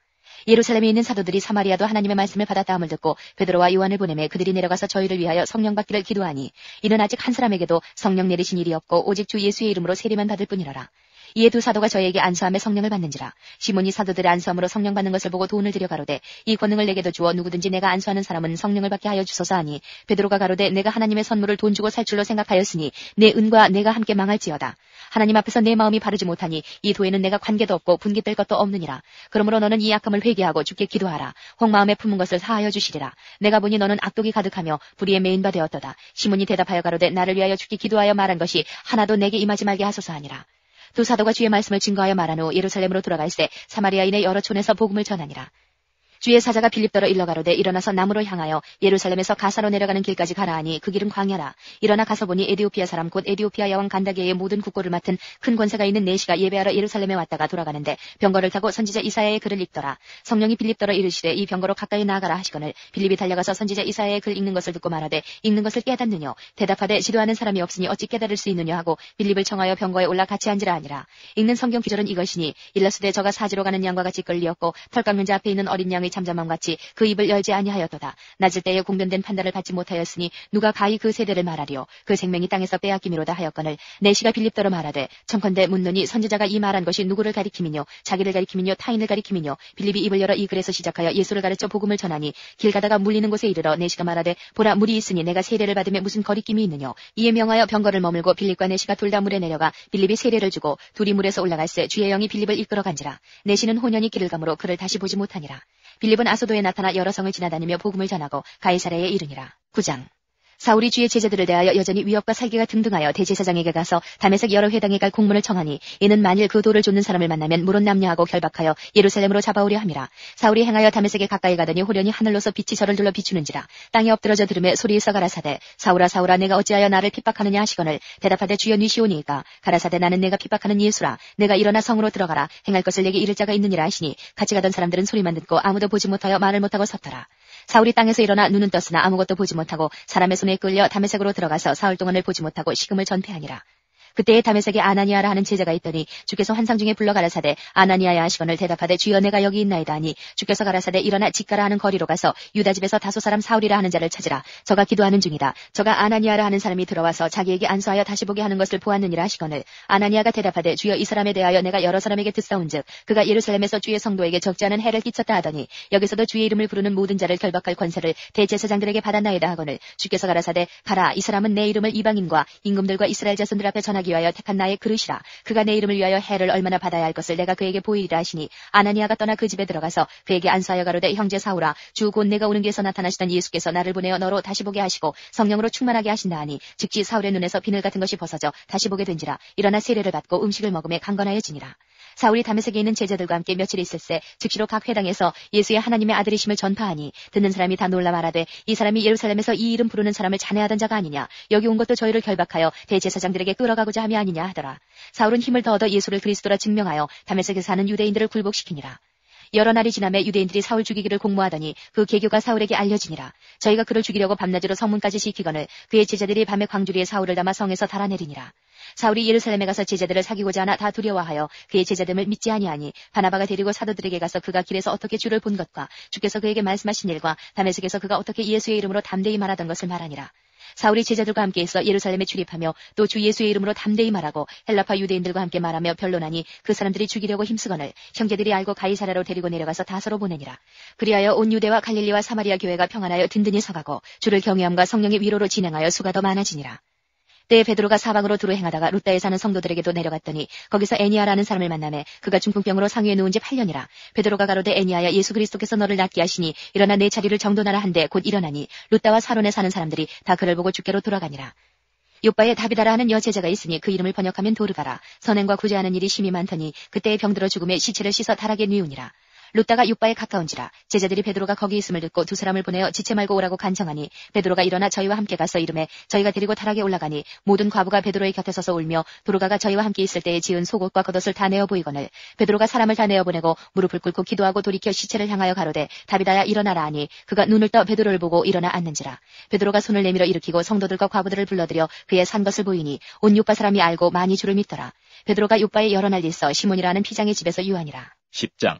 예루살렘에 있는 사도들이 사마리아도 하나님의 말씀을 받았다 함을 듣고 베드로와 요한을 보내매 그들이 내려가서 저희를 위하여 성령 받기를 기도하니 이는 아직 한 사람에게도 성령 내리신 일이 없고 오직 주 예수의 이름으로 세례만 받을 뿐이라라. 이에 두 사도가 저에게 안수함에 성령을 받는지라. 시몬이 사도들의 안수함으로 성령 받는 것을 보고 돈을 들여 가로되 이 권능을 내게도 주어 누구든지 내가 안수하는 사람은 성령을 받게 하여 주소서 하니 베드로가 가로되 내가 하나님의 선물을 돈 주고 살 줄로 생각하였으니 내 은과 내가 함께 망할지어다. 하나님 앞에서 내 마음이 바르지 못하니 이 도에는 내가 관계도 없고 분깃될 것도 없느니라. 그러므로 너는 이 약함을 회개하고 주께 기도하라. 혹마음에 품은 것을 사하여 주시리라. 내가 보니 너는 악독이 가득하며 불의에 메인 바 되었도다. 시몬이 대답하여 가로되 나를 위하여 주께 기도하여 말한 것이 하나도 내게 임하지 말게 하소서 하니라. 두 사도가 주의 말씀을 증거하여 말한 후 예루살렘으로 돌아갈새 사마리아인의 여러 촌에서 복음을 전하니라. 주의 사자가 빌립더러 일러 가로되 일어나서 남으로 향하여 예루살렘에서 가사로 내려가는 길까지 가라 하니 그 길은 광야라. 일어나 가서 보니 에디오피아 사람 곧 에디오피아 여왕 간다게의 모든 국고를 맡은 큰 권세가 있는 네시가 예배하러 예루살렘에 왔다가 돌아가는데 병거를 타고 선지자 이사야의 글을 읽더라. 성령이 빌립더러 이르시되 이 병거로 가까이 나아가라 하시거늘 빌립이 달려가서 선지자 이사야의 글 읽는 것을 듣고 말하되 읽는 것을 깨닫느뇨. 대답하되 지도하는 사람이 없으니 어찌 깨달을 수 있느냐 하고 빌립을 청하여 병거에 올라 같이 앉으라 하니라. 읽는 성경 기절은 이것이니 일러스되 저가 사지로 가는 양과 같이 끌리었고 털 깎는 자 앞에 있는 어린 양의 잠잠함 같이 그 입을 열지 아니하였도다. 낮을 때에 공변된 판단을 받지 못하였으니 누가 가히 그 세대를 말하리요. 그 생명이 땅에서 빼앗김이로다 하였거늘 내시가 빌립더러 말하되 청컨대 묻노니 선지자가 이 말한 것이 누구를 가리킴이뇨 자기를 가리킴이뇨 타인을 가리킴이뇨. 빌립이 입을 열어 이 글에서 시작하여 예수를 가르쳐 복음을 전하니 길 가다가 물리는 곳에 이르러 내시가 말하되 보라 물이 있으니 내가 세례를 받으며 무슨 거리낌이 있느뇨. 이에 명하여 병거를 머물고 빌립과 내시가 둘 다 물에 내려가 빌립이 세례를 주고 둘이 물에서 올라갈새 주의 영이 빌립을 이끌어 간지라. 내시는 혼연히 길을 가므로 그를 다시 보지 못하니라. 빌립은 아소도에 나타나 여러 성을 지나다니며 복음을 전하고 가이사랴에 이르니라. 9장 사울이 주의 제자들을 대하여 여전히 위협과 살기가 등등하여 대제사장에게 가서 다메섹 여러 회당에 갈 공문을 청하니 이는 만일 그 돌을 좇는 사람을 만나면 물은 남녀하고 결박하여 예루살렘으로 잡아오려 함이라. 사울이 행하여 다메섹에 가까이 가더니 호련히 하늘로서 빛이 저를 둘러 비추는지라. 땅에 엎드러져 들으며 소리에서 가라사대 사울아 사울아 내가 어찌하여 나를 핍박하느냐 하시거늘 대답하되 주여 니시오니이까. 가라사대 나는 내가 핍박하는 예수라. 내가 일어나 성으로 들어가라. 행할 것을 내게 이를 자가 있느니라 하시니 같이 가던 사람들은 소리만 듣고 아무도 보지 못하여 말을 못하고 섰더라. 사울이 땅에서 일어나 눈은 떴으나 아무것도 보지 못하고 사람의 손에 끌려 다메섹으로 들어가서 사흘 동안을 보지 못하고 식음을 전폐하니라. 그때에 다메섹에 아나니아라 하는 제자가 있더니 주께서 환상 중에 불러 가라사대 아나니아야 하시거늘 대답하되 주여 내가 여기 있나이다 하니 주께서 가라사대 일어나 직가라 하는 거리로 가서 유다 집에서 다소 사람 사울이라 하는 자를 찾으라. 저가 기도하는 중이다. 저가 아나니아라 하는 사람이 들어와서 자기에게 안수하여 다시 보게 하는 것을 보았느니라 하시거늘 아나니아가 대답하되 주여 이 사람에 대하여 내가 여러 사람에게 듣사온즉 그가 예루살렘에서 주의 성도에게 적지 않은 해를 끼쳤다 하더니 여기서도 주의 이름을 부르는 모든 자를 결박할 권세를 대제사장들에게 받았나이다 하거늘 주께서 가라사대 가라 이 사람은 내 이름을 이방인과 임금들과 이스라엘 자손들 앞에 전하기 위하여 택한 나의 그릇이라. 그가 내 이름을 위하여 해를 얼마나 받아야 할 것을 내가 그에게 보이리라 하시니 아나니아가 떠나 그 집에 들어가서 그에게 안수하여 가로되 형제 사울아 주 곧 내가 오는 길에서 나타나시던 예수께서 나를 보내어 너로 다시 보게 하시고 성령으로 충만하게 하신다 하니 즉시 사울의 눈에서 비늘 같은 것이 벗어져 다시 보게 된지라. 일어나 세례를 받고 음식을 먹음에 강건하여지니라. 사울이 다메섹에 있는 제자들과 함께 며칠 있을새 즉시로 각 회당에서 예수의 하나님의 아들이심을 전파하니 듣는 사람이 다 놀라 말하되 이 사람이 예루살렘에서 이 이름 부르는 사람을 찬해하던 자가 아니냐. 여기 온 것도 저희를 결박하여 대제사장들에게 끌어가고자 함이 아니냐 하더라. 사울은 힘을 더 얻어 예수를 그리스도라 증명하여 다메섹에 사는 유대인들을 굴복시키니라. 여러 날이 지나매 유대인들이 사울 죽이기를 공모하더니 그 계교가 사울에게 알려지니라. 저희가 그를 죽이려고 밤낮으로 성문까지 지키거늘 그의 제자들이 밤에 광주리에 사울을 담아 성에서 달아내리니라. 사울이 예루살렘에 가서 제자들을 사귀고자 하나 다 두려워하여 그의 제자됨을 믿지 아니하니 바나바가 데리고 사도들에게 가서 그가 길에서 어떻게 주를 본 것과 주께서 그에게 말씀하신 일과 다메섹에서 그가 어떻게 예수의 이름으로 담대히 말하던 것을 말하니라. 사울이 제자들과 함께 있어 예루살렘에 출입하며 또 주 예수의 이름으로 담대히 말하고 헬라파 유대인들과 함께 말하며 변론하니 그 사람들이 죽이려고 힘쓰거늘 형제들이 알고 가이사랴로 데리고 내려가서 다소로 보내니라. 그리하여 온 유대와 갈릴리와 사마리아 교회가 평안하여 든든히 서가고 주를 경외함과 성령의 위로로 진행하여 수가 더 많아지니라. 때에 베드로가 사방으로 두루 행하다가 루다에 사는 성도들에게도 내려갔더니 거기서 애니아라는 사람을 만나매 그가 중풍병으로 상유에 누운 지 8년이라. 베드로가 가로되 애니아야 예수 그리스도께서 너를 낫게 하시니 일어나 내 자리를 정돈하라 한데 곧 일어나니 루다와 사론에 사는 사람들이 다 그를 보고 주께로 돌아가니라. 요바에 다비다라 하는 여제자가 있으니 그 이름을 번역하면 도르가라. 선행과 구제하는 일이 심히 많더니 그때에 병들어 죽음에 시체를 씻어 다락에 뉘우니라. 루다가 요바에 가까운지라. 제자들이 베드로가 거기 있음을 듣고 두 사람을 보내어 지체 말고 오라고 간청하니 베드로가 일어나 저희와 함께 가서 이르매 저희가 데리고 다락에 올라가니 모든 과부가 베드로의 곁에 서서 울며 도르가가 저희와 함께 있을 때에 지은 속옷과 겉옷을 다 내어 보이거늘 베드로가 사람을 다 내어 보내고 무릎을 꿇고 기도하고 돌이켜 시체를 향하여 가로되 다비다야 일어나라 하니 그가 눈을 떠 베드로를 보고 일어나 앉는지라. 베드로가 손을 내밀어 일으키고 성도들과 과부들을 불러들여 그의 산 것을 보이니 온 요빠 사람이 알고 많이 주를 믿더라. 베드로가 요빠에 여러 날 있어 시몬이라는 피장의 집에서 유하니라. 10장.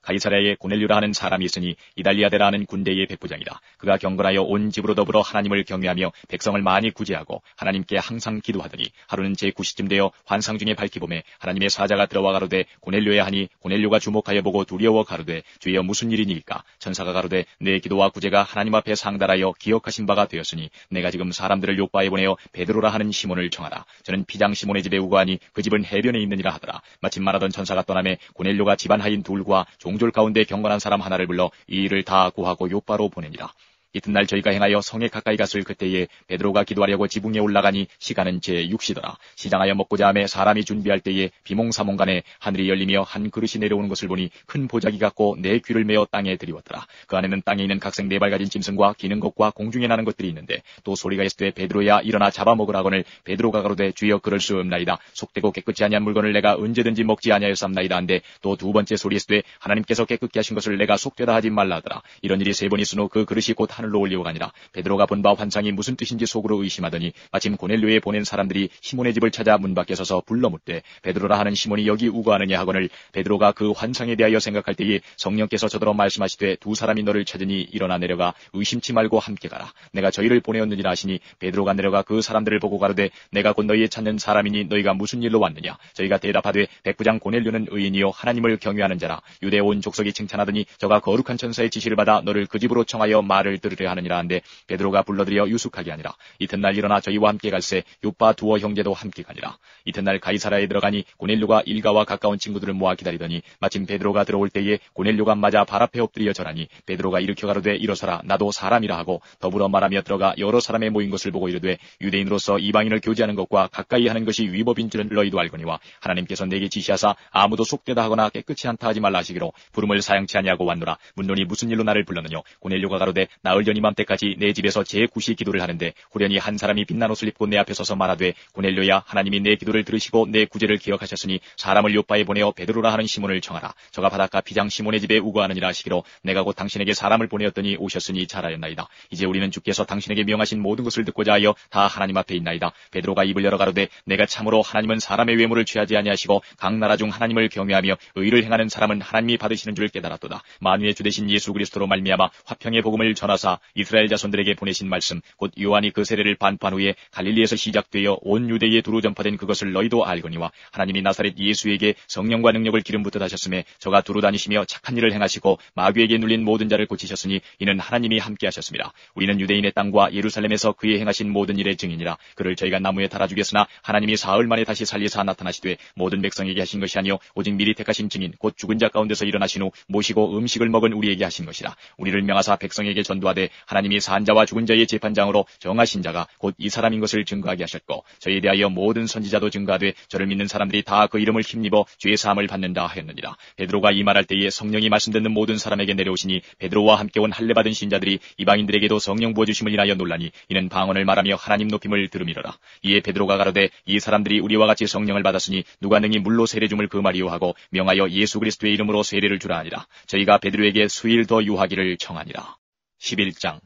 가이사랴에 고넬료라 하는 사람이 있으니 이달리아데라 하는 군대의 백부장이라. 그가 경건하여 온 집으로 더불어 하나님을 경외하며 백성을 많이 구제하고 하나님께 항상 기도하더니 하루는 제9시쯤 되어 환상 중에 밝히보매 하나님의 사자가 들어와 가로되 고넬료야 하니 고넬료가 주목하여 보고 두려워 가로되 주여 무슨 일이니까. 천사가 가로되 내 기도와 구제가 하나님 앞에 상달하여 기억하신 바가 되었으니 내가 지금 사람들을 요바에 보내어 베드로라 하는 시몬을 청하라. 저는 피장 시몬의 집에 우거하니 그 집은 해변에 있느니라 하더라. 마침 말하던 천사가 떠나매 고넬료가 집안 하인 둘과 종졸 가운데 경건한 사람 하나를 불러 이 일을 다 구하고 요바로 보내니라. 이튿날 저희가 행하여 성에 가까이 갔을 그때에 베드로가 기도하려고 지붕에 올라가니 시간은 제6시더라. 시장하여 먹고자 하며 사람이 준비할 때에 비몽사몽간에 하늘이 열리며 한 그릇이 내려오는 것을 보니 큰 보자기 같고 내 귀를 메어 땅에 들이웠더라. 그 안에는 땅에 있는 각색 4발 가진 짐승과 기는 것과 공중에 나는 것들이 있는데 또 소리가 있으되 베드로야 일어나 잡아먹으라거늘 베드로가 가로되 주여 그럴 수 없나이다. 속되고 깨끗지 아니한 물건을 내가 언제든지 먹지 아니하였삼나이다 한데 또 두 번째 소리 있으되 하나님께서 깨끗게 하신 것을 내가 속되다 하지 말라더라. 이런 일이 3번 있으므로 그 그릇이 곧 하늘로 올려가니라. 베드로가 본 바 환상이 무슨 뜻인지 속으로 의심하더니 마침 고넬료에 보낸 사람들이 시몬의 집을 찾아 문 밖에 서서 불러 묻되 베드로라 하는 시몬이 여기 우거하느냐 하거늘 베드로가 그 환상에 대하여 생각할 때에 성령께서 저더러 말씀하시되 두 사람이 너를 찾으니 일어나 내려가 의심치 말고 함께 가라. 내가 저희를 보내었느니라 하시니 베드로가 내려가 그 사람들을 보고 가로되 내가 곧 너희의 찾는 사람이니 너희가 무슨 일로 왔느냐. 저희가 대답하되 백부장 고넬료는 의인이요 하나님을 경외하는 자라. 유대 온 족속이 칭찬하더니 저가 거룩한 천사의 지시를 받아 너를 그 집으로 청하여 말을 들으려 하느니라 한데 베드로가 불러들여 유숙하게 하니라. 이튿날 일어나 저희와 함께 갈새 요빠 두어 형제도 함께 가니라. 이튿날 가이사랴에 들어가니 고넬료가 일가와 가까운 친구들을 모아 기다리더니 마침 베드로가 들어올 때에 고넬료가 맞아 발 앞에 엎드려 절하니 베드로가 일으켜 가로되 일어서라 나도 사람이라 하고 더불어 말하며 들어가 여러 사람의 모인 것을 보고 이르되 유대인으로서 이방인을 교제하는 것과 가까이 하는 것이 위법인 줄은 너희도 알거니와 하나님께서 내게 지시하사 아무도 속되다 하거나 깨끗이 않다 하지 말라 하시기로 부름을 사양치 아니하고 왔노라. 문노니 무슨 일로 나를 불렀느냐. 고넬료가 가로되 나흘 이맘때까지 내 집에서 제9시 기도를 하는데 후련히 한 사람이 빛난 옷을 입고 내 앞에 서서 말하되 고넬료야 하나님이 내 기도를 들으시고 내 구제를 기억하셨으니 사람을 요바에 보내어 베드로라 하는 시몬을 청하라. 저가 바닷가 피장 시몬의 집에 우거하느니라 하시기로 내가 곧 당신에게 사람을 보내었더니 오셨으니 잘하였나이다. 이제 우리는 주께서 당신에게 명하신 모든 것을 듣고자 하여 다 하나님 앞에 있나이다. 베드로가 입을 열어 가로되 내가 참으로 하나님은 사람의 외모를 취하지 아니하시고 각 나라 중 하나님을 경외하며 의를 행하는 사람은 하나님이 받으시는 줄 깨달았도다. 만유의 주 되신 예수 그리스도로 말미암아 화평의 복음을 전하사 이스라엘 자손들에게 보내신 말씀 곧 요한이 그 세례를 반포한 후에 갈릴리에서 시작되어 온 유대에 두루 전파된 그것을 너희도 알거니와 하나님이 나사렛 예수에게 성령과 능력을 기름 붓듯 하셨음에 저가 두루 다니시며 착한 일을 행하시고 마귀에게 눌린 모든 자를 고치셨으니 이는 하나님이 함께 하셨습니다. 우리는 유대인의 땅과 예루살렘에서 그의 행하신 모든 일의 증인이라. 그를 저희가 나무에 달아 죽였으나 하나님이 사흘 만에 다시 살리사 나타나시되 모든 백성에게 하신 것이 아니요 오직 미리 택하신 증인 곧 죽은 자 가운데서 일어나신 후 모시고 음식을 먹은 우리에게 하신 것이라. 우리를 명하사 백성에게 전도하되 말하되 하나님이 산자와 죽은 자의 재판장으로 정하신 자가 곧 이 사람인 것을 증거하게 하셨고 저에 대하여 모든 선지자도 증거하되 저를 믿는 사람들이 다 그 이름을 힘입어 죄 사함을 받는다 하였느니라. 베드로가 이 말할 때에 성령이 말씀 듣는 모든 사람에게 내려오시니 베드로와 함께 온 할례 받은 신자들이 이방인들에게도 성령 부어주심을 인하여 놀라니 이는 방언을 말하며 하나님 높임을 들음이로라. 이에 베드로가 가로되 이 사람들이 우리와 같이 성령을 받았으니 누가 능히 물로 세례 줌을 금하리요 하고 명하여 예수 그리스도의 이름으로 세례를 주라 하니라. 저희가 베드로에게 수일 더 유하기를 청하니라. 11장.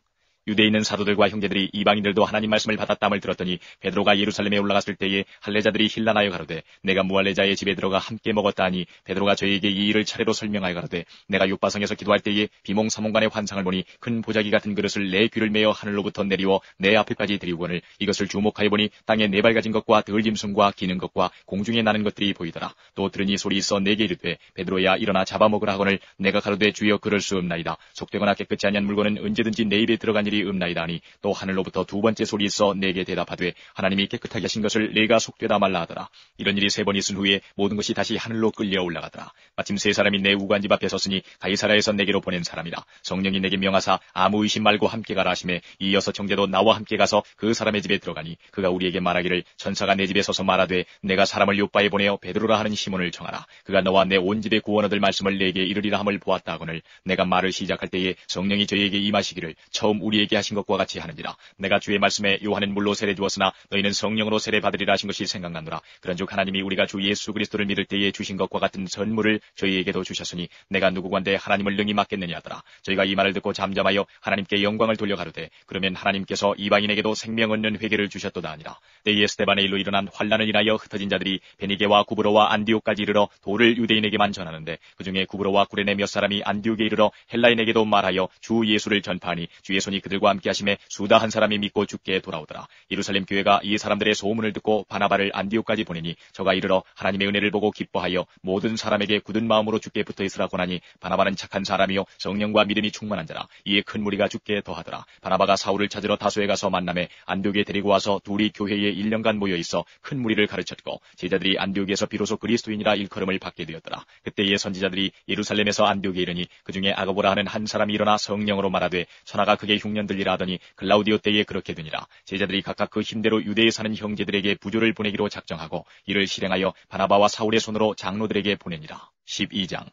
유대에 있는 사도들과 형제들이 이방인들도 하나님 말씀을 받았다함을 들었더니 베드로가 예루살렘에 올라갔을 때에 할례자들이 힐난하여 가로되 내가 무할례자의 집에 들어가 함께 먹었다 하니 베드로가 저희에게 이 일을 차례로 설명하여 가로되 내가 욥바성에서 기도할 때에 비몽사몽간의 환상을 보니 큰 보자기 같은 그릇을 내 귀를 메어 하늘로부터 내리워 내 앞에까지 드리우거늘 이것을 주목하여 보니 땅에 네 발 가진 것과 들짐승과 기는 것과 공중에 나는 것들이 보이더라. 또 들으니 소리 있어 내게 이르되 베드로야 일어나 잡아먹으라 하거늘 내가 가로되 주여 그럴 수 없나이다. 속되거나 깨끗지 아니한 물건은 언제든지 내 입에 들어간 일이 없나이다 하니 또 하늘로부터 두 번째 소리 있어 내게 대답하되 하나님이 깨끗하게 하신 것을 내가 속되다 말라 하더라. 이런 일이 세 번 있은 후에 모든 것이 다시 하늘로 끌려 올라가더라. 마침 세 사람이 내 우관집 앞에 섰으니 가이사라에서 내게로 보낸 사람이라. 성령이 내게 명하사 아무 의심 말고 함께 가라 하시매 이 여섯 형제도 나와 함께 가서 그 사람의 집에 들어가니 그가 우리에게 말하기를 천사가 내 집에 서서 말하되 내가 사람을 요바에 보내어 베드로라 하는 시몬을 청하라. 그가 너와 내 온 집에 구원 얻을 말씀을 내게 이르리라 함을 보았다 하거늘 내가 말을 시작할 때에 성령이 저희에게 임하시기를 처음 우리에게 하신 것과 같이 하느니라. 내가 주의 말씀에 요한은 물로 세례 주었으나 너희는 성령으로 세례 받으리라 하신 것이 생각나노라. 그런즉 하나님이 우리가 주 예수 그리스도를 믿을 때에 주신 것과 같은 선물을 저희에게도 주셨으니 내가 누구관대 하나님을 능히 맡겠느냐 하더라. 저희가 이 말을 듣고 잠잠하여 하나님께 영광을 돌려 가로되 그러면 하나님께서 이방인에게도 생명 얻는 회개를 주셨도다 하니라. 때에 스데반의 일로 일어난 환난을 인하여 흩어진 자들이 베니게와 구브로와 안디옥까지 이르러 도를 유대인에게만 전하는데 그중에 구브로와 구레네 몇 사람이 안디옥에 이르러 헬라인에게도 말하여 주 예수를 전파하니 주의 손이 그들과 함께 하심에 수다 한 사람이 믿고 죽게 돌아오더라. 예루살렘 교회가 이 사람들의 소문을 듣고 바나바를 안디옥까지 보내니 저가 이르러 하나님의 은혜를 보고 기뻐하여 모든 사람에게 굳은 마음으로 주께 붙어 있으라 권하니 바나바는 착한 사람이요 성령과 믿음이 충만한 자라. 이에 큰 무리가 죽게 더하더라. 바나바가 사울을 찾으러 다소에 가서 만남에 안디옥에 데리고 와서 둘이 교회에 1년간 모여 있어 큰 무리를 가르쳤고 제자들이 안디옥에서 비로소 그리스도인이라 일컬음을 받게 되었더라. 그때의 선지자들이 예루살렘에서 안디옥에 이르니 그중에 아가보라 하는 한 사람이 일어나 성령으로 말하되 천하가 그게 흉년 들리라 하더니 글라우디오 때에 그렇게 되니라. 제자들이 각각 그 힘대로 유대에 사는 형제들에게 부조를 보내기로 작정하고 이를 실행하여 바나바와 사울의 손으로 장로들에게 보내니라. 12장.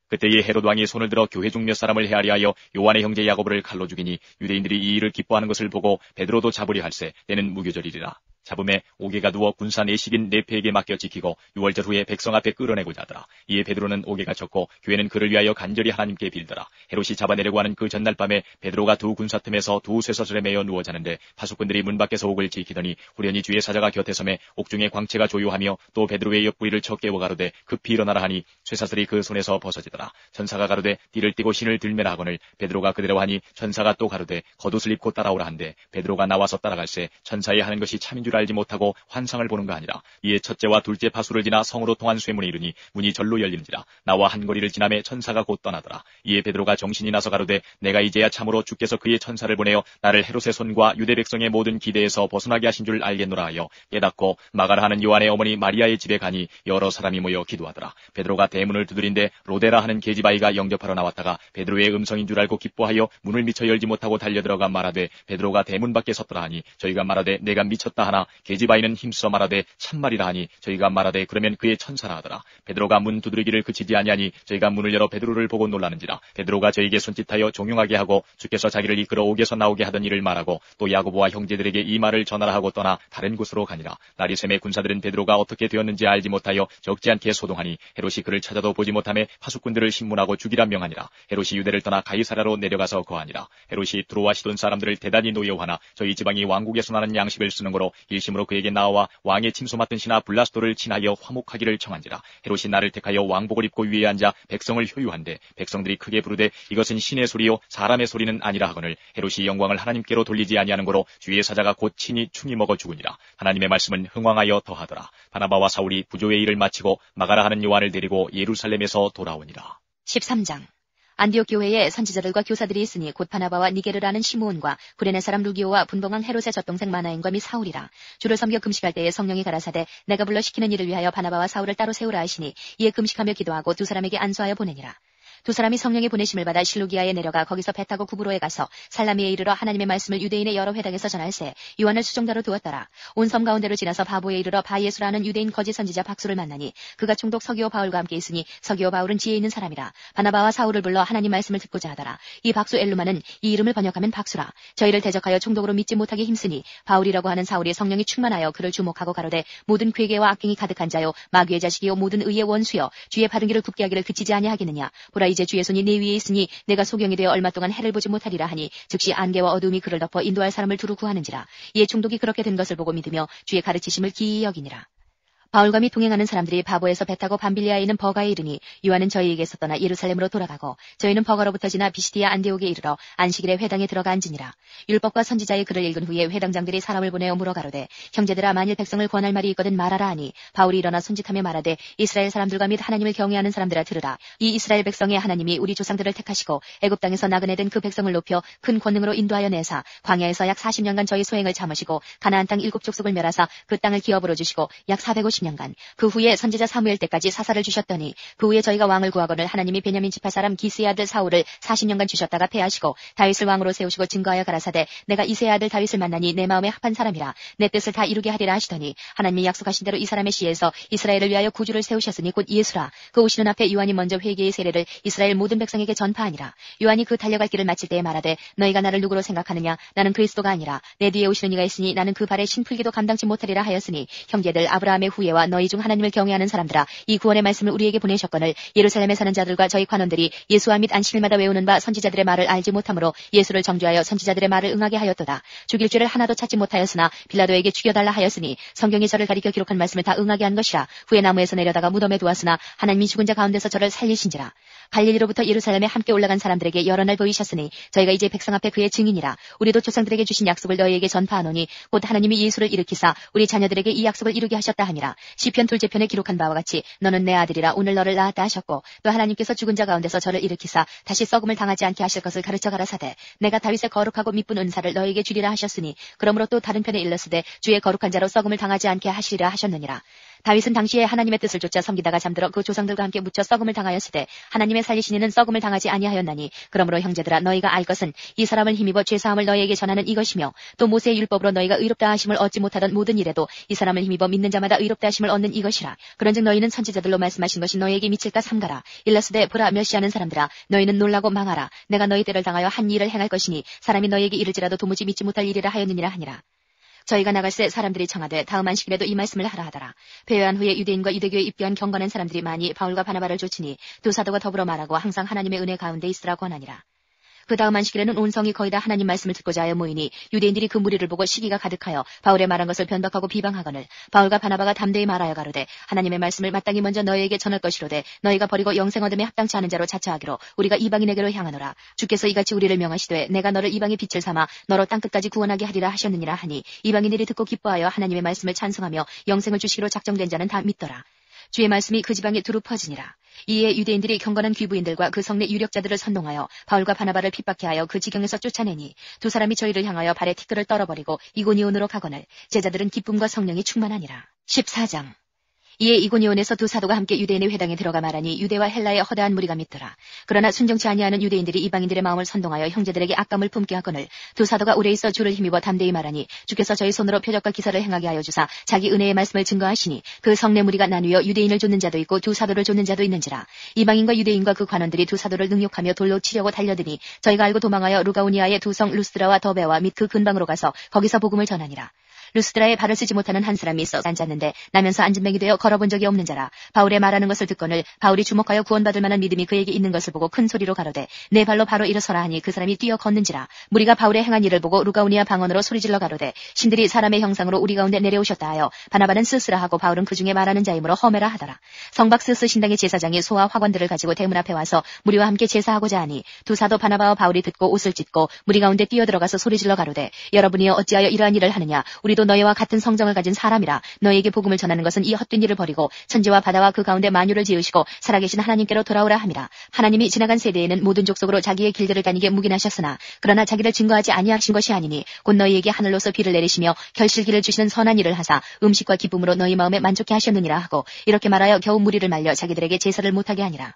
그때에 헤롯 왕이 손을 들어 교회 중 몇 사람을 헤아려 하여 요한의 형제 야고보를 칼로 죽이니 유대인들이 이 일을 기뻐하는 것을 보고 베드로도 잡으려 할세 때는 무교절이리라. 잡음에 오게가 누워 군사 내식인 네페에게 맡겨 지키고 6월절 후에 백성 앞에 끌어내고자 하더라. 이에 베드로는 오게가 쳤고 교회는 그를 위하여 간절히 하나님께 빌더라. 헤롯이 잡아내려고 하는 그 전날 밤에 베드로가 두 군사 틈에서 두 쇠사슬에 매여 누워 자는데 파수꾼들이 문 밖에서 옥을 지키더니 후련히 주의 사자가 곁에 서매 옥중에 광채가 조요하며 또 베드로의 옆구리를 쳐 깨워 가로되 급히 일어나라 하니 쇠사슬이 그 손에서 벗어지더라. 천사가 가로되 띠를 띠고 신을 들매라 하거늘 베드로가 그대로 하니 천사가 또 가로되 겉옷을 입고 따라오라 한데 베드로가 나와서 따라갈새 천사의 하는 것이 참인 줄 알지 못하고 환상을 보는 거 아니라. 이에 첫째와 둘째 파수를 지나 성으로 통한 쇠문에 이르니 문이 절로 열리는지라. 나와 한 거리를 지나매 천사가 곧 떠나더라. 이에 베드로가 정신이 나서 가로되 내가 이제야 참으로 주께서 그의 천사를 보내어 나를 헤롯의 손과 유대 백성의 모든 기대에서 벗어나게 하신 줄 알겠노라 하여 깨닫고 마가라 하는 요한의 어머니 마리아의 집에 가니 여러 사람이 모여 기도하더라. 베드로가 대문을 두드린데 로데라 하는 계집아이가 영접하러 나왔다가 베드로의 음성인 줄 알고 기뻐하여 문을 미처 열지 못하고 달려들어가 말하되 베드로가 대문 밖에 섰더라 하니 저희가 말하되 내가 미쳤다 하나 계집아이는 힘써 말하되 참말이라 하니 저희가 말하되 그러면 그의 천사라 하더라. 베드로가 문 두드리기를 그치지 아니하니 저희가 문을 열어 베드로를 보고 놀라는지라. 베드로가 저에게 손짓하여 종용하게 하고 주께서 자기를 이끌어 옥에서 나오게 하던 일을 말하고 또 야고보와 형제들에게 이 말을 전하라 하고 떠나 다른 곳으로 가니라. 날이 새매 군사들은 베드로가 어떻게 되었는지 알지 못하여 적지 않게 소동하니 헤롯이 그를 찾아도 보지 못하며 파수꾼들을 신문하고 죽이라 명하니라. 헤롯이 유대를 떠나 가이사랴로 내려가서 거하니라. 헤롯이 두로와 시돈 사람들을 대단히 노여워하나 저희 지방이 왕국에서 나는 양식을 쓰는 거로 일심으로 그에게 나와 왕의 침소 맡은 신하 블라스도를 친하여 화목하기를 청한지라. 헤롯이 나를 택하여 왕복을 입고 위에 앉아 백성을 효유한데 백성들이 크게 부르되 이것은 신의 소리요 사람의 소리는 아니라 하거늘 헤롯이 영광을 하나님께로 돌리지 아니하는 거로 주의 사자가 곧 친히 충이 먹어 죽으니라. 하나님의 말씀은 흥왕하여 더하더라. 바나바와 사울이 부조의 일을 마치고 마가라 하는 요한을 데리고 예루살렘에서 돌아오니라. 13장. 안디옥 교회에 선지자들과 교사들이 있으니 곧 바나바와 니게르라는 시므온과 구레네 사람 루기오와 분봉왕 헤롯의 젖동생 마나엔과 및 사울이라. 주를 섬겨 금식할 때에 성령이 가라사대 내가 불러 시키는 일을 위하여 바나바와 사울을 따로 세우라 하시니 이에 금식하며 기도하고 두 사람에게 안수하여 보내니라. 두 사람이 성령의 보내심을 받아 실루기아에 내려가 거기서 배 타고 구브로에 가서 살라미에 이르러 하나님의 말씀을 유대인의 여러 회당에서 전할세 요한을 수종자로 두었더라. 온 섬 가운데로 지나서 바보에 이르러 바예수라는 유대인 거짓 선지자 박수를 만나니 그가 총독 서기오 바울과 함께 있으니 서기오 바울은 지혜 있는 사람이라. 바나바와 사울을 불러 하나님 말씀을 듣고자 하더라. 이 박수 엘루마는 이 이름을 번역하면 박수라. 저희를 대적하여 총독으로 믿지 못하게 힘쓰니 바울이라고 하는 사울이 성령이 충만하여 그를 주목하고 가로되 모든 괴계와 악행이 가득한 자요 마귀의 자식이요 모든 의의 원수여 주의 바른 길을 굽게 하기를 그치지 아니하겠느냐. 보라 이제 주의 손이 내 위에 있으니 내가 소경이 되어 얼마 동안 해를 보지 못하리라 하니 즉시 안개와 어두움이 그를 덮어 인도할 사람을 두루 구하는지라. 이에 총독이 그렇게 된 것을 보고 믿으며 주의 가르치심을 기이 여기니라. 바울과 및 동행하는 사람들이 바보에서 배 타고 밤빌리아에 있는 버가에 이르니 요한은 저희에게서 떠나 예루살렘으로 돌아가고 저희는 버가로부터 지나 비시디아 안디옥에 이르러 안식일에 회당에 들어가 앉으니라. 율법과 선지자의 글을 읽은 후에 회당장들이 사람을 보내어 물어가로되 형제들아 만일 백성을 권할 말이 있거든 말하라 하니 바울이 일어나 손짓하며 말하되 이스라엘 사람들과 및 하나님을 경외하는 사람들아 들으라. 이 이스라엘 백성의 하나님이 우리 조상들을 택하시고 애굽 땅에서 나그네 된 그 백성을 높여 큰 권능으로 인도하여 내사 광야에서 약 40년간 저희 소행을 참으시고 가나안 땅 7족속을 멸하사 그 땅을 기업으로 주시고 약 450년간 그 후에 선지자 사무엘 때까지 사사를 주셨더니 그 후에 저희가 왕을 구하거늘 하나님이 베냐민 지파 사람 기스의 아들 사울을 40년간 주셨다가 패하시고 다윗을 왕으로 세우시고 증거하여 가라사대 내가 이새의 아들 다윗을 만나니 내 마음에 합한 사람이라 내 뜻을 다 이루게 하리라 하시더니 하나님이 약속하신 대로 이 사람의 시에서 이스라엘을 위하여 구주를 세우셨으니 곧 예수라. 그 오시는 앞에 요한이 먼저 회개의 세례를 이스라엘 모든 백성에게 전파하니라. 요한이 그 달려갈 길을 마칠 때에 말하되 너희가 나를 누구로 생각하느냐 나는 그리스도가 아니라 내 뒤에 오시는 이가 있으니 나는 그 발에 신풀기도 감당치 못하리라 하였으니 형제들 아브라함의 후예와 너희 중 하나님을 경외하는 사람들아 이 구원의 말씀을 우리에게 보내셨거늘 예루살렘에 사는 자들과 저희 관원들이 예수와 및 안식일마다 외우는 바 선지자들의 말을 알지 못하므로 예수를 정죄하여 선지자들의 말을 응하게 하였도다. 죽일 죄를 하나도 찾지 못하였으나 빌라도에게 죽여달라 하였으니 성경이 저를 가리켜 기록한 말씀을 다 응하게 한 것이라. 후에 나무에서 내려다가 무덤에 두었으나 하나님이 죽은 자 가운데서 저를 살리신지라. 갈릴리로부터 예루살렘에 함께 올라간 사람들에게 여러 날 보이셨으니 저희가 이제 백성 앞에 그의 증인이라. 우리도 조상들에게 주신 약속을 너희에게 전파하노니 곧 하나님이 예수를 일으키사 우리 자녀들에게 이 약속을 이루게 하셨다 하니라. 시편 둘째편에 기록한 바와 같이 너는 내 아들이라 오늘 너를 낳았다 하셨고 또 하나님께서 죽은 자 가운데서 저를 일으키사 다시 썩음을 당하지 않게 하실 것을 가르쳐 가라사대 내가 다윗의 거룩하고 미쁜 은사를 너희에게 주리라 하셨으니 그러므로 또 다른 편에 일렀으되 주의 거룩한 자로 썩음을 당하지 않게 하시리라 하셨느니라. 다윗은 당시에 하나님의 뜻을 쫓아 섬기다가 잠들어 그 조상들과 함께 묻혀 썩음을 당하였으되 하나님의 살리신 이는 썩음을 당하지 아니하였나니 그러므로 형제들아 너희가 알 것은 이 사람을 힘입어 죄사함을 너희에게 전하는 이것이며 또 모세의 율법으로 너희가 의롭다 하심을 얻지 못하던 모든 일에도 이 사람을 힘입어 믿는 자마다 의롭다 하심을 얻는 이것이라. 그런즉 너희는 선지자들로 말씀하신 것이 너희에게 미칠까 삼가라. 일러스되 보라 멸시하는 사람들아 너희는 놀라고 망하라. 내가 너희 때를 당하여 한 일을 행할 것이니 사람이 너희에게 이를지라도 도무지 믿지 못할 일이라 하였느니라 하니라. 저희가 나갈새 사람들이 청하되 다음 안식일에도 이 말씀을 하라 하더라. 배회한 후에 유대인과 유대교에 입교한 경건한 사람들이 많이 바울과 바나바를 좇으니 두 사도가 더불어 말하고 항상 하나님의 은혜 가운데 있으라 권하니라. 그 다음 안식일에는 온 성이 거의 다 하나님 말씀을 듣고자 하여 모이니 유대인들이 그 무리를 보고 시기가 가득하여 바울의 말한 것을 변덕하고 비방하거늘 바울과 바나바가 담대히 말하여 가로되 하나님의 말씀을 마땅히 먼저 너희에게 전할 것이로되 너희가 버리고 영생 얻음에 합당치 않은 자로 자처하기로 우리가 이방인에게로 향하노라. 주께서 이같이 우리를 명하시되 내가 너를 이방의 빛을 삼아 너로 땅끝까지 구원하게 하리라 하셨느니라 하니 이방인들이 듣고 기뻐하여 하나님의 말씀을 찬송하며 영생을 주시기로 작정된 자는 다 믿더라. 주의 말씀이 그 지방에 두루 퍼지니라. 이에 유대인들이 경건한 귀부인들과 그 성내 유력자들을 선동하여 바울과 바나바를 핍박해 하여 그 지경에서 쫓아내니 두 사람이 저희를 향하여 발에 티끌을 떨어버리고 이고니온으로 가거늘 제자들은 기쁨과 성령이 충만하니라. 14장 이에 이고니온에서 두 사도가 함께 유대인의 회당에 들어가 말하니 유대와 헬라의 허다한 무리가 믿더라. 그러나 순종치 아니하는 유대인들이 이방인들의 마음을 선동하여 형제들에게 악감을 품게 하거늘 두 사도가 오래 있어 주를 힘입어 담대히 말하니 주께서 저희 손으로 표적과 기사를 행하게 하여 주사 자기 은혜의 말씀을 증거하시니 그 성내 무리가 나뉘어 유대인을 좇는 자도 있고 두 사도를 좇는 자도 있는지라. 이방인과 유대인과 그 관원들이 두 사도를 능욕하며 돌로 치려고 달려드니 저희가 알고 도망하여 루가오니아의 두 성 루스드라와 더베와 및 그 근방으로 가서 거기서 복음을 전하니라. 루스드라에 발을 쓰지 못하는 한 사람이 있어 앉았는데 나면서 앉은뱅이 되어 걸어본 적이 없는 자라. 바울의 말하는 것을 듣거늘 바울이 주목하여 구원받을 만한 믿음이 그에게 있는 것을 보고 큰 소리로 가로되 내 발로 바로 일어서라 하니 그 사람이 뛰어 걷는지라. 무리가 바울의 행한 일을 보고 루가오니아 방언으로 소리질러 가로되 신들이 사람의 형상으로 우리 가운데 내려오셨다 하여 바나바는 스스라 하고 바울은 그 중에 말하는 자이므로 허메라 하더라. 성박 스스 신당의 제사장이 소와 화관들을 가지고 대문 앞에 와서 무리와 함께 제사하고자 하니 두 사도 바나바와 바울이 듣고 옷을 찢고 무리 가운데 뛰어들어가서 소리질러 가로되 여러분이여 어찌하여 이러한 일을 하느냐. 우리도 너희와 같은 성정을 가진 사람이라. 너희에게 복음을 전하는 것은 이 헛된 일을 버리고 천지와 바다와 그 가운데 만유를 지으시고 살아계신 하나님께로 돌아오라 함이라. 하나님이 지나간 세대에는 모든 족속으로 자기의 길들을 다니게 묵인하셨으나 그러나 자기를 증거하지 아니하신 것이 아니니 곧 너희에게 하늘로서 비를 내리시며 결실기를 주시는 선한 일을 하사 음식과 기쁨으로 너희 마음에 만족해 하셨느니라 하고 이렇게 말하여 겨우 무리를 말려 자기들에게 제사를 못하게 하니라.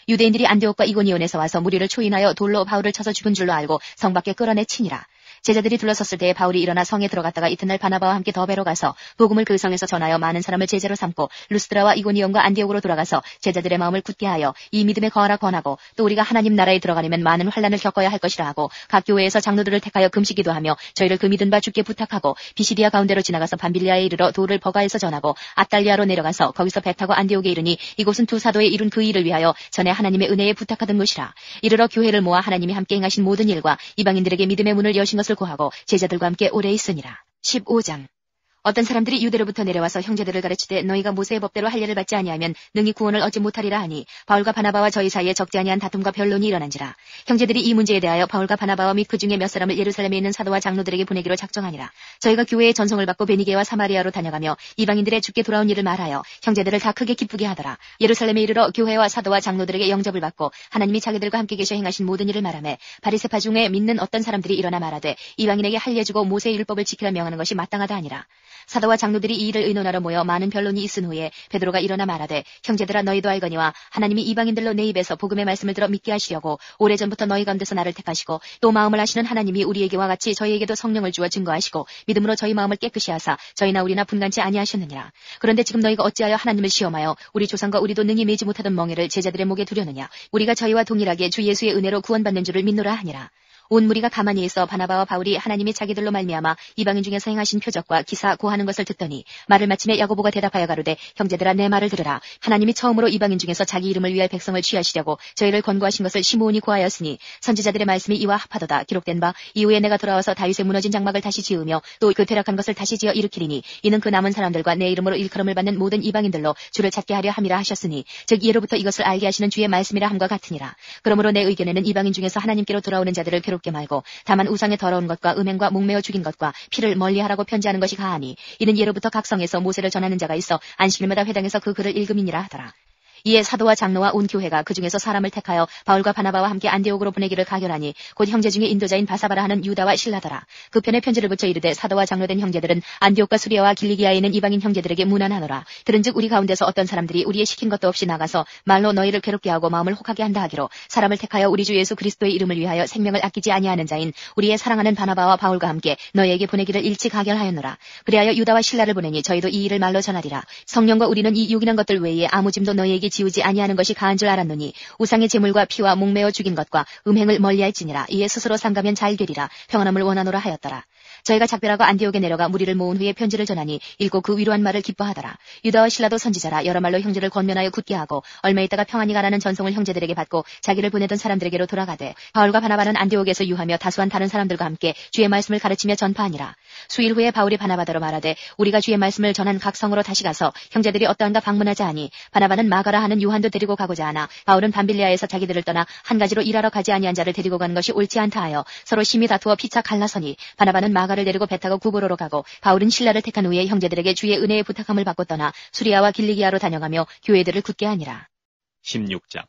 유대인들이 안디옥과 이고니온에서 와서 무리를 초인하여 돌로 바울을 쳐서 죽은 줄로 알고 성 밖에 끌어내치니라. 제자들이 둘러섰을 때에 바울이 일어나 성에 들어갔다가 이튿날 바나바와 함께 더베로 가서 복음을 그 성에서 전하여 많은 사람을 제자로 삼고 루스드라와 이고니온과 안디옥으로 돌아가서 제자들의 마음을 굳게 하여 이 믿음에 거하라 권하고 또 우리가 하나님 나라에 들어가려면 많은 환난을 겪어야 할 것이라 하고 각 교회에서 장로들을 택하여 금식기도 하며 저희를 그 믿은 바 주께 부탁하고 비시디아 가운데로 지나가서 밤빌리아에 이르러 돌을 버가에서 전하고 압달리아로 내려가서 거기서 배 타고 안디옥에 이르니 이곳은 두 사도의 이룬 그 일을 위하여 전에 하나님의 은혜에 부탁하던 곳이라. 이르러 교회를 모아 하나님이 함께 행하신 모든 일과 이방인들에게 믿음의 문을 여신 것을 고하고 제자들과 함께 오래 있으니라. 15장. 어떤 사람들이 유대로부터 내려와서 형제들을 가르치되 너희가 모세의 법대로 할례를 받지 아니하면 능히 구원을 얻지 못하리라 하니 바울과 바나바와 저희 사이에 적지 아니한 다툼과 변론이 일어난지라. 형제들이 이 문제에 대하여 바울과 바나바와 및 그 중에 몇 사람을 예루살렘에 있는 사도와 장로들에게 보내기로 작정하니라. 저희가 교회의 전송을 받고 베니게와 사마리아로 다녀가며 이방인들의 주께 돌아온 일을 말하여 형제들을 다 크게 기쁘게 하더라. 예루살렘에 이르러 교회와 사도와 장로들에게 영접을 받고 하나님이 자기들과 함께 계셔 행하신 모든 일을 말하며 바리새파 중에 믿는 어떤 사람들이 일어나 말하되 이방인에게 할례 주고 모세의 율법을 지키라 명하는 것이 마땅하다 하니라. 사도와 장로들이 이 일을 의논하러 모여 많은 변론이 있은 후에 베드로가 일어나 말하되 형제들아 너희도 알거니와 하나님이 이방인들로 내 입에서 복음의 말씀을 들어 믿게 하시려고 오래전부터 너희 가운데서 나를 택하시고 또 마음을 하시는 하나님이 우리에게와 같이 저희에게도 성령을 주어 증거하시고 믿음으로 저희 마음을 깨끗이 하사 저희나 우리나 분간치 아니하셨느니라. 그런데 지금 너희가 어찌하여 하나님을 시험하여 우리 조상과 우리도 능히 매지 못하던 멍에를 제자들의 목에 두려느냐. 우리가 저희와 동일하게 주 예수의 은혜로 구원받는 줄을 믿노라 하니라. 온 무리가 가만히 있어 바나바와 바울이 하나님이 자기들로 말미암아 이방인 중에서 행하신 표적과 기사 고하는 것을 듣더니 말을 마침에 야고보가 대답하여 가로되 형제들아 내 말을 들으라. 하나님이 처음으로 이방인 중에서 자기 이름을 위할 백성을 취하시려고 저희를 권고하신 것을 시므온이 고하였으니 선지자들의 말씀이 이와 합하도다. 기록된 바 이후에 내가 돌아와서 다윗의 무너진 장막을 다시 지으며 또 그 퇴락한 것을 다시 지어 일으키리니 이는 그 남은 사람들과 내 이름으로 일컬음을 받는 모든 이방인들로 주를 찾게 하려 함이라 하셨으니 즉 예로부터 이것을 알게 하시는 주의 말씀이라 함과 같으니라. 그러므로 내 의견에는 이방인 중에서 하나님께로 돌아오는 자들을 괴롭게 말고 다만 우상의 더러운 것과 음행과 목매어 죽인 것과 피를 멀리하라고 편지하는 것이 가하니 이는 예로부터 각 성에서 모세를 전하는 자가 있어 안식일마다 회당에서 그 글을 읽음이니라 하더라. 이에 사도와 장로와 온 교회가 그 중에서 사람을 택하여 바울과 바나바와 함께 안디옥으로 보내기를 가결하니 곧 형제 중에 인도자인 바사바라 하는 유다와 실라더라. 그 편에 편지를 붙여 이르되 사도와 장로된 형제들은 안디옥과 수리아와 길리기아에 있는 이방인 형제들에게 문안하노라. 들은즉 우리 가운데서 어떤 사람들이 우리의 시킨 것도 없이 나가서 말로 너희를 괴롭게 하고 마음을 혹하게 한다 하기로 사람을 택하여 우리 주 예수 그리스도의 이름을 위하여 생명을 아끼지 아니하는 자인 우리의 사랑하는 바나바와 바울과 함께 너희에게 보내기를 일치 가결하였노라. 그리하여 유다와 실라를 보내니 저희도 이 일을 말로 전하리라. 성령과 우리는 이 유기난 것들 외에 아무 짐도 너희에게 지우지 아니하는 것이 가한 줄 알았노니 우상의 제물과 피와 목매어 죽인 것과 음행을 멀리할지니라. 이에 스스로 삼가면 잘 되리라. 평안함을 원하노라 하였더라. 저희가 작별하고 안디옥에 내려가 무리를 모은 후에 편지를 전하니 읽고 그 위로한 말을 기뻐하더라. 유다와 실라도 선지자라 여러 말로 형제를 권면하여 굳게 하고 얼마 있다가 평안히 가라는 전송을 형제들에게 받고 자기를 보내던 사람들에게로 돌아가되 바울과 바나바는 안디옥에서 유하며 다수한 다른 사람들과 함께 주의 말씀을 가르치며 전파하니라. 수일 후에 바울이 바나바더러 말하되 우리가 주의 말씀을 전한 각 성으로 다시 가서 형제들이 어떠한가 방문하자 하니 바나바는 마가라 하는 요한도 데리고 가고자 하나 바울은 밤빌리아에서 자기들을 떠나 한 가지로 일하러 가지 아니한 자를 데리고 가는 것이 옳지 않다 하여 서로 심히 다투어 피차 갈라서니 바나바는 마가를 데리고 배 타고 구브로로 가고 바울은 실라를 택한 후에 형제들에게 주의 은혜의 부탁함을 받고 떠나 수리아와 길리기아로 다녀가며 교회들을 굳게 하니라. 16장.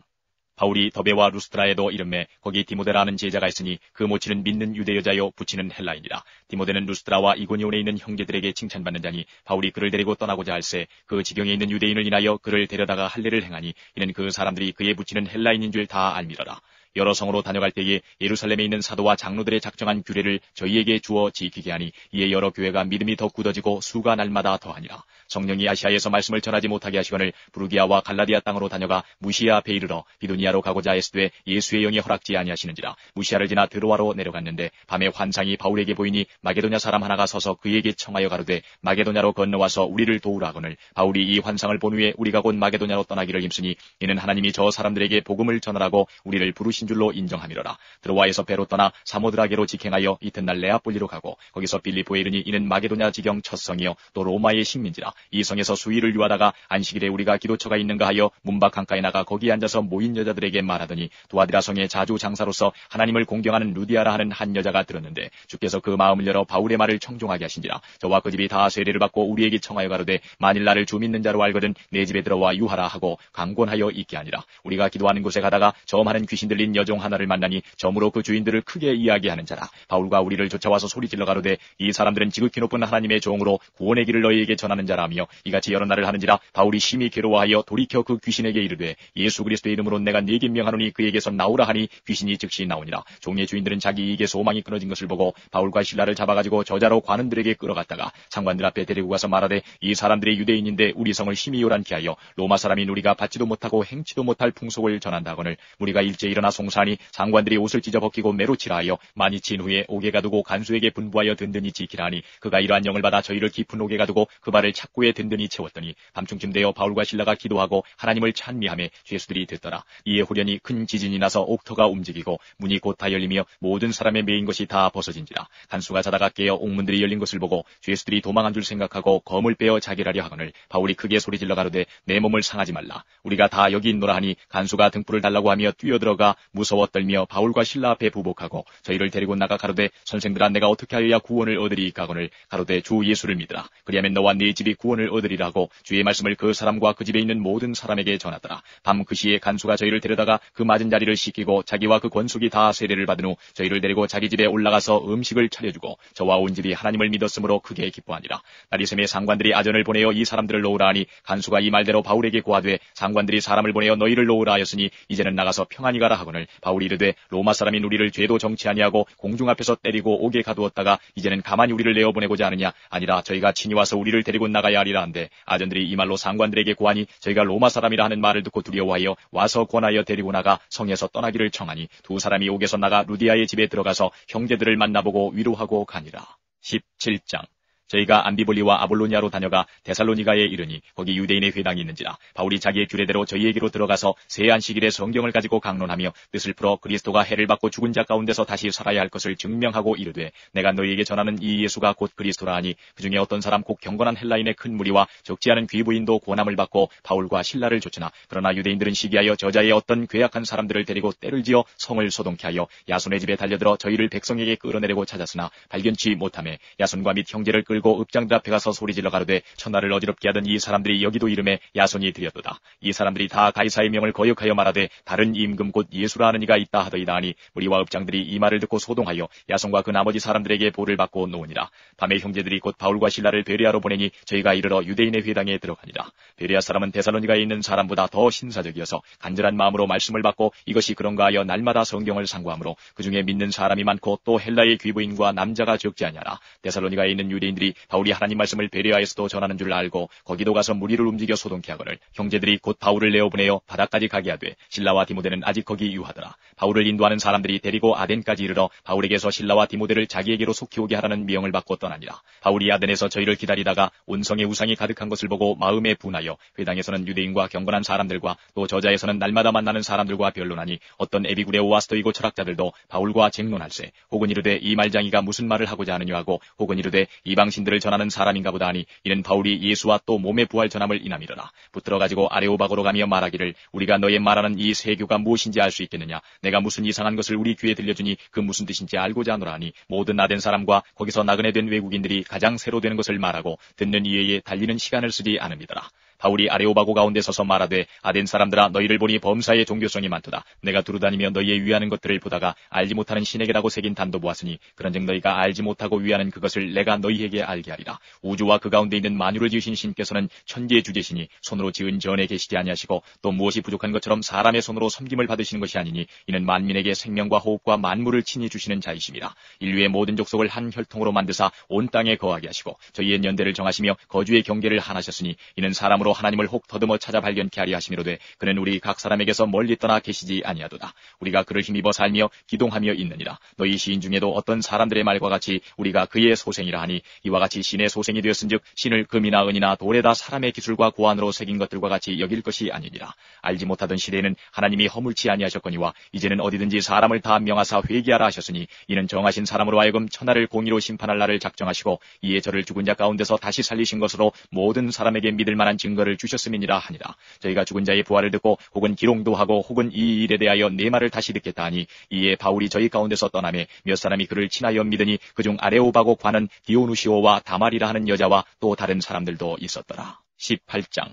바울이 더베와 루스트라에도 이름에 거기 디모데라는 제자가 있으니 그 모치는 믿는 유대 여자요 부치는 헬라인이라. 디모데는 루스트라와 이고니온에 있는 형제들에게 칭찬받는 자니 바울이 그를 데리고 떠나고자 할새 그 지경에 있는 유대인을 인하여 그를 데려다가 할례를 행하니 이는 그 사람들이 그의 부치는 헬라인인 줄 다 알미러라. 여러 성으로 다녀갈 때에 예루살렘에 있는 사도와 장로들의 작정한 규례를 저희에게 주어 지키게 하니 이에 여러 교회가 믿음이 더 굳어지고 수가 날마다 더하니라. 성령이 아시아에서 말씀을 전하지 못하게 하시거늘 부르기아와 갈라디아 땅으로 다녀가 무시아 앞에 이르러 비두니아로 가고자 했으되 예수의 영이 허락지 아니하시는지라. 무시아를 지나 드로아로 내려갔는데 밤에 환상이 바울에게 보이니 마게도냐 사람 하나가 서서 그에게 청하여 가로되 마게도냐로 건너와서 우리를 도우라 하거늘 바울이 이 환상을 본 후에 우리가 곧 마게도냐로 떠나기를 힘쓰니 이는 하나님이 저 사람들에게 복음을 전하라고 우리를 부르신 줄로 인정함이로라. 드로아에서 배로 떠나 사모드라게로 직행하여 이튿날 레아폴리로 가고 거기서 빌립보에 이르니 이는 마게도냐 지경 첫 성이요 또 로마의 식민지라. 이 성에서 수일을 유하다가 안식일에 우리가 기도처가 있는가 하여 문밖 강가에 나가 거기 앉아서 모인 여자들에게 말하더니 두아디라 성의 자주 장사로서 하나님을 공경하는 루디아라 하는 한 여자가 들었는데 주께서 그 마음을 열어 바울의 말을 청종하게 하신지라. 저와 그 집이 다 세례를 받고 우리에게 청하여 가로되 만일 나를 주 믿는 자로 알거든 내 집에 들어와 유하라 하고 강권하여 있게 하니라. 우리가 기도하는 곳에 가다가 저음하는 귀신 들린 있는 여종 하나를 만나니 점으로 그 주인들을 크게 이야기하는 자라. 바울과 우리를 쫓아와서 소리질러 가로되 이 사람들은 지극히 높은 하나님의 종으로 구원의 길을 너희에게 전하는 자라며 이같이 여러 날을 하는지라. 바울이 심히 괴로워하여 돌이켜 그 귀신에게 이르되 예수 그리스도의 이름으로 내가 네게 명하노니 그에게서 나오라 하니 귀신이 즉시 나오니라. 종의 주인들은 자기 이익에 소망이 끊어진 것을 보고 바울과 실라를 잡아가지고 저자로 관원들에게 끌어갔다가 상관들 앞에 데리고 가서 말하되 이 사람들이 유대인인데 우리 성을 심히 요란케 하여 로마 사람인 우리가 받지도 못하고 행치도 못할 풍속을 전한다거늘 우리가 일제 일어나 송사하니 상관들이 옷을 찢어 벗기고 매로 치라 하여 많이 친 후에 옥에 가두고 간수에게 분부하여 든든히 지키라 하니 그가 이러한 영을 받아 저희를 깊은 옥에 가두고 그 발을 착고에 든든히 채웠더니 밤중쯤 되어 바울과 실라가 기도하고 하나님을 찬미하며 죄수들이 듣더라. 이에 후련히 큰 지진이 나서 옥터가 움직이고 문이 곧 다 열리며 모든 사람의 매인 것이 다 벗어진지라. 간수가 자다가 깨어 옥문들이 열린 것을 보고 죄수들이 도망한 줄 생각하고 검을 빼어 자결하려 하거늘 바울이 크게 소리질러 가로되 내 몸을 상하지 말라. 우리가 다 여기 있노라 하니 간수가 등불을 달라고 하며 뛰어들어가 무서워 떨며 바울과 실라 앞에 부복하고 저희를 데리고 나가 가로되 선생들아 내가 어떻게 하여야 구원을 얻으리이까 하거늘 가로되 주 예수를 믿으라. 그리하면 너와 네 집이 구원을 얻으리라 하고 주의 말씀을 그 사람과 그 집에 있는 모든 사람에게 전하더라. 밤 그 시에 간수가 저희를 데려다가 그 맞은 자리를 씻기고 자기와 그 권속이 다 세례를 받은 후 저희를 데리고 자기 집에 올라가서 음식을 차려주고 저와 온 집이 하나님을 믿었으므로 크게 기뻐하니라. 나리샘의 상관들이 아전을 보내어 이 사람들을 놓으라 하니 간수가 이 말대로 바울에게 고하되 상관들이 사람을 보내어 너희를 놓으라 하였으니 이제는 나가서 평안히 가라 하거늘 바울이 이르되 로마 사람인 우리를 죄도 정치 아니하고 공중 앞에서 때리고 옥에 가두었다가 이제는 가만히 우리를 내어보내고자 하느냐. 아니라 저희가 친히 와서 우리를 데리고 나가야 하리라 한데 아전들이 이 말로 상관들에게 고하니 저희가 로마 사람이라 하는 말을 듣고 두려워하여 와서 권하여 데리고 나가 성에서 떠나기를 청하니 두 사람이 옥에서 나가 루디아의 집에 들어가서 형제들을 만나보고 위로하고 가니라. 17장. 저희가 암비볼리와 아볼로니아로 다녀가 데살로니가에 이르니 거기 유대인의 회당이 있는지라. 바울이 자기의 규례대로 저희에게로 들어가서 새 안식일에 성경을 가지고 강론하며 뜻을 풀어 그리스도가 해를 받고 죽은 자 가운데서 다시 살아야 할 것을 증명하고 이르되 내가 너희에게 전하는 이 예수가 곧 그리스도라 하니 그중에 어떤 사람 곧 경건한 헬라인의 큰 무리와 적지 않은 귀부인도 고난을 받고 바울과 실라를 쫓으나 그러나 유대인들은 시기하여 저자의 어떤 괴악한 사람들을 데리고 때를 지어 성을 소동케 하여 야손의 집에 달려들어 저희를 백성에게 끌어내려고 찾았으나 발견치 못하매 야손과 및 형제를 끌고 읍장들 앞에 가서 소리질러 가로되 천하를 어지럽게 하던 이 사람들이 여기도 이름에 야손이 들였도다. 이 사람들이 다 가이사의 명을 거역하여 말하되 다른 임금 곧 예수라 하는 이가 있다 하더이다 하니 우리와 읍장들이 이 말을 듣고 소동하여 야손과 그 나머지 사람들에게 볼을 받고 놓으니라. 밤에 형제들이 곧 바울과 실라를 베레아로 보내니 저희가 이르러 유대인의 회당에 들어가니라. 베레아 사람은 데살로니가에 있는 사람보다 더 신사적이어서 간절한 마음으로 말씀을 받고 이것이 그런가 하여 날마다 성경을 상고하므로 그중에 믿는 사람이 많고 또 헬라의 귀부인과 남자가 적지 아니하라. 데살로니가에 있는 유대인들이 바울이 하나님 말씀을 베레아에서도 전하는 줄 알고 거기도 가서 무리를 움직여 소동케 하거늘 형제들이 곧 바울을 내어보내어 바다까지 가게 하되 실라와 디모데는 아직 거기 유하더라. 바울을 인도하는 사람들이 데리고 아덴까지 이르러 바울에게서 실라와 디모데를 자기에게로 속히 오게 하라는 명을 받고 떠나니라. 바울이 아덴에서 저희를 기다리다가 온성의 우상이 가득한 것을 보고 마음에 분하여 회당에서는 유대인과 경건한 사람들과 또 저자에서는 날마다 만나는 사람들과 변론하니 어떤 에비구레오와 스토이고 철학자들도 바울과 쟁론할세 혹은 이르되 이 말장이가 무슨 말을 하고자 하느냐 하고 혹은 이르되 이방신들을 전하는 사람인가 보다 하니 이는 바울이 예수와 또 몸의 부활 전함을 인함이로라. 붙들어가지고 아레오바고로 가며 말하기를 우리가 너의 말하는 이 세교가 무엇인지 알 수 있겠느냐. 내가 무슨 이상한 것을 우리 귀에 들려주니 그 무슨 뜻인지 알고자 하노라 하니 모든 아덴 사람과 거기서 나그네 된 외국인들이 가장 새로 되는 것을 말하고 듣는 이에게 달리는 시간을 쓰지 않음이더라. 바울이 아레오바고 가운데 서서 말하되 아덴 사람들아 너희를 보니 범사의 종교성이 많도다. 내가 두루다니며 너희의 위하는 것들을 보다가 알지 못하는 신에게라고 새긴 단도 보았으니 그런즉 너희가 알지 못하고 위하는 그것을 내가 너희에게 알게 하리라. 우주와 그 가운데 있는 만유를 지으신 신께서는 천지의 주제시니 손으로 지은 전에 계시지 아니하시고 또 무엇이 부족한 것처럼 사람의 손으로 섬김을 받으시는 것이 아니니 이는 만민에게 생명과 호흡과 만물을 친히 주시는 자이심이라. 인류의 모든 족속을 한 혈통으로 만드사 온 땅에 거하게 하시고 저희의 연대를 정하시며 거주의 경계를 하나셨으니 이는 사람으로 하나님을 혹 더듬어 찾아 발견케 하리 하심이로되 그는 우리 각 사람에게서 멀리 떠나 계시지 아니하도다. 우리가 그를 힘입어 살며 기동하며 있느니라. 너희 시인 중에도 어떤 사람들의 말과 같이 우리가 그의 소생이라 하니 이와 같이 신의 소생이 되었은즉 신을 금이나 은이나 돌에다 사람의 기술과 고안으로 새긴 것들과 같이 여길 것이 아니니라. 알지 못하던 시대에는 하나님이 허물치 아니하셨거니와 이제는 어디든지 사람을 다 명하사 회개하라 하셨으니 이는 정하신 사람으로 하여금 천하를 공의로 심판할 날을 작정하시고 이에 저를 죽은 자 가운데서 다시 살리신 것으로 모든 사람에게 믿을 만한 증거를 주셨음이니라 하니라. 저희가 죽은 자의 부활을 듣고 혹은 기롱도 하고 혹은 이 일에 대하여 내 말을 다시 듣겠다 하니 이에 바울이 저희 가운데서 떠나매 몇 사람이 그를 친하여 믿으니 그중 아레오바고 관은 디오누시오와 다말이라 하는 여자와 또 다른 사람들도 있었더라. 18장.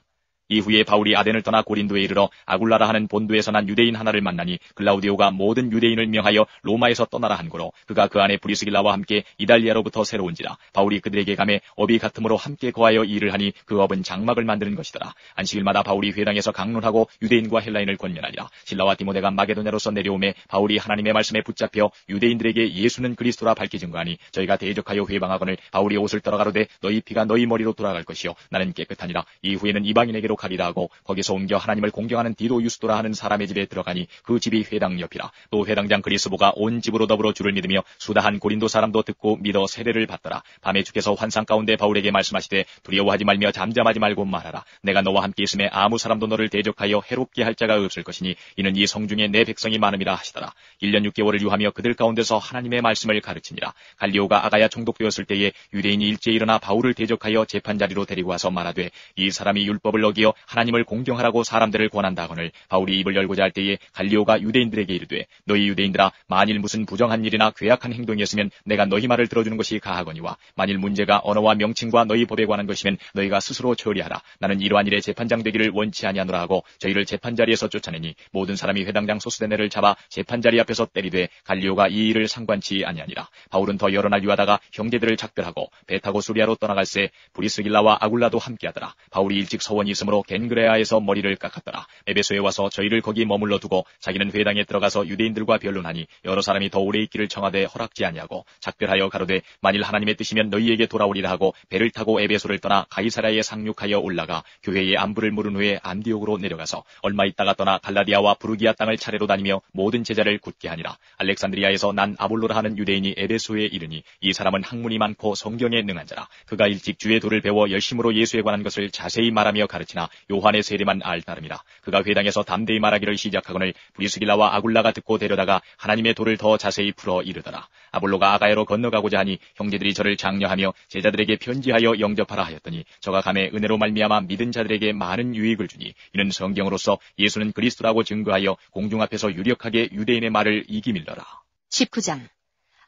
이후에 바울이 아덴을 떠나 고린도에 이르러 아굴라라 하는 본도에서 난 유대인 하나를 만나니 글라우디오가 모든 유대인을 명하여 로마에서 떠나라 한 거로 그가 그 안에 브리스길라와 함께 이달리아로부터 새로운지라. 바울이 그들에게 가매 업이 같음으로 함께 거하여 일을 하니 그 업은 장막을 만드는 것이더라. 안식일마다 바울이 회당에서 강론하고 유대인과 헬라인을 권면하니라. 실라와 디모데가 마게도냐로서 내려오매 바울이 하나님의 말씀에 붙잡혀 유대인들에게 예수는 그리스도라 밝히 증거하니 저희가 대적하여 회방하거늘 바울이 옷을 떨어가로되 너희 피가 너희 머리로 돌아갈 것이요 나는 깨끗하니라. 이후에는 이방인에게로 가리라 하고 거기서 옮겨 하나님을 공경하는 디도 유스도라 하는 사람의 집에 들어가니 그 집이 회당 옆이라. 또 회당장 그리스보가 온 집으로 더불어 주를 믿으며 수다한 고린도 사람도 듣고 믿어 세례를 받더라. 밤에 주께서 환상 가운데 바울에게 말씀하시되 두려워하지 말며 잠잠하지 말고 말하라. 내가 너와 함께 있음에 아무 사람도 너를 대적하여 해롭게 할 자가 없을 것이니 이는 이 성중에 내 백성이 많음이라 하시더라. 1년 6개월을 유하며 그들 가운데서 하나님의 말씀을 가르치니라. 갈리오가 아가야 총독되었을 때에 유대인이 일제히 일어나 바울을 대적하여 재판자리로 데리고 와서 말하되 이 사람이 율법을 어기어 하나님을 공경하라고 사람들을 권한다 하거늘 바울이 입을 열고자 할 때에 갈리오가 유대인들에게 이르되 너희 유대인들아 만일 무슨 부정한 일이나 괴악한 행동이었으면 내가 너희 말을 들어주는 것이 가하거니와 만일 문제가 언어와 명칭과 너희 법에 관한 것이면 너희가 스스로 처리하라. 나는 이러한 일에 재판장 되기를 원치 아니하노라 하고 저희를 재판자리에서 쫓아내니 모든 사람이 회당장 소스데네를 잡아 재판자리 앞에서 때리되 갈리오가 이 일을 상관치 아니하니라. 바울은 더 여러 날 유하다가 형제들을 작별하고 배 타고 수리아로 떠나갈새 브리스길라와 아굴라도 함께하더라. 바울이 일찍 서원이 있으므로 겐그레아에서 머리를 깎았더라. 에베소에 와서 저희를 거기 머물러 두고 자기는 회당에 들어가서 유대인들과 변론하니 여러 사람이 더 오래 있기를 청하되 허락지 아니하고 작별하여 가로되 만일 하나님의 뜻이면 너희에게 돌아오리라 하고 배를 타고 에베소를 떠나 가이사랴에 상륙하여 올라가 교회의 안부를 물은 후에 안디옥으로 내려가서 얼마 있다가 떠나 갈라디아와 부르기아 땅을 차례로 다니며 모든 제자를 굳게 하니라. 알렉산드리아에서 난 아볼로라 하는 유대인이 에베소에 이르니 이 사람은 학문이 많고 성경에 능한 자라. 그가 일찍 주의 도를 배워 열심으로 예수에 관한 것을 자세히 말하며 가르치나 요한의 세례만 알 따름이라. 그가 회당에서 담대히 말하기를 시작하거늘 브리스길라와 아굴라가 듣고 데려다가 하나님의 도를 더 자세히 풀어 이르더라. 아볼로가 아가야로 건너가고자 하니 형제들이 저를 장려하며 제자들에게 편지하여 영접하라 하였더니 저가 감에 은혜로 말미암아 믿은 자들에게 많은 유익을 주니 이는 성경으로서 예수는 그리스도라고 증거하여 공중 앞에서 유력하게 유대인의 말을 이기밀러라. 19장.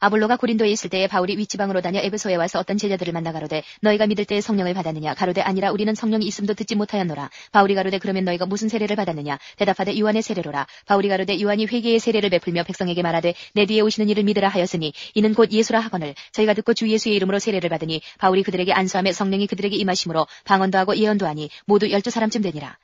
아볼로가 고린도에 있을 때에 바울이 윗지방으로 다녀 에베소에 와서 어떤 제자들을 만나 가로되 너희가 믿을 때에 성령을 받았느냐 가로되 아니라 우리는 성령이 있음도 듣지 못하였노라. 바울이 가로되 그러면 너희가 무슨 세례를 받았느냐 대답하되 요한의 세례로라. 바울이 가로되 요한이 회개의 세례를 베풀며 백성에게 말하되 내 뒤에 오시는 이를 믿으라 하였으니 이는 곧 예수라 하거늘 저희가 듣고 주 예수의 이름으로 세례를 받으니 바울이 그들에게 안수하며 성령이 그들에게 임하심으로 방언도 하고 예언도 하니 모두 12사람쯤 되니라.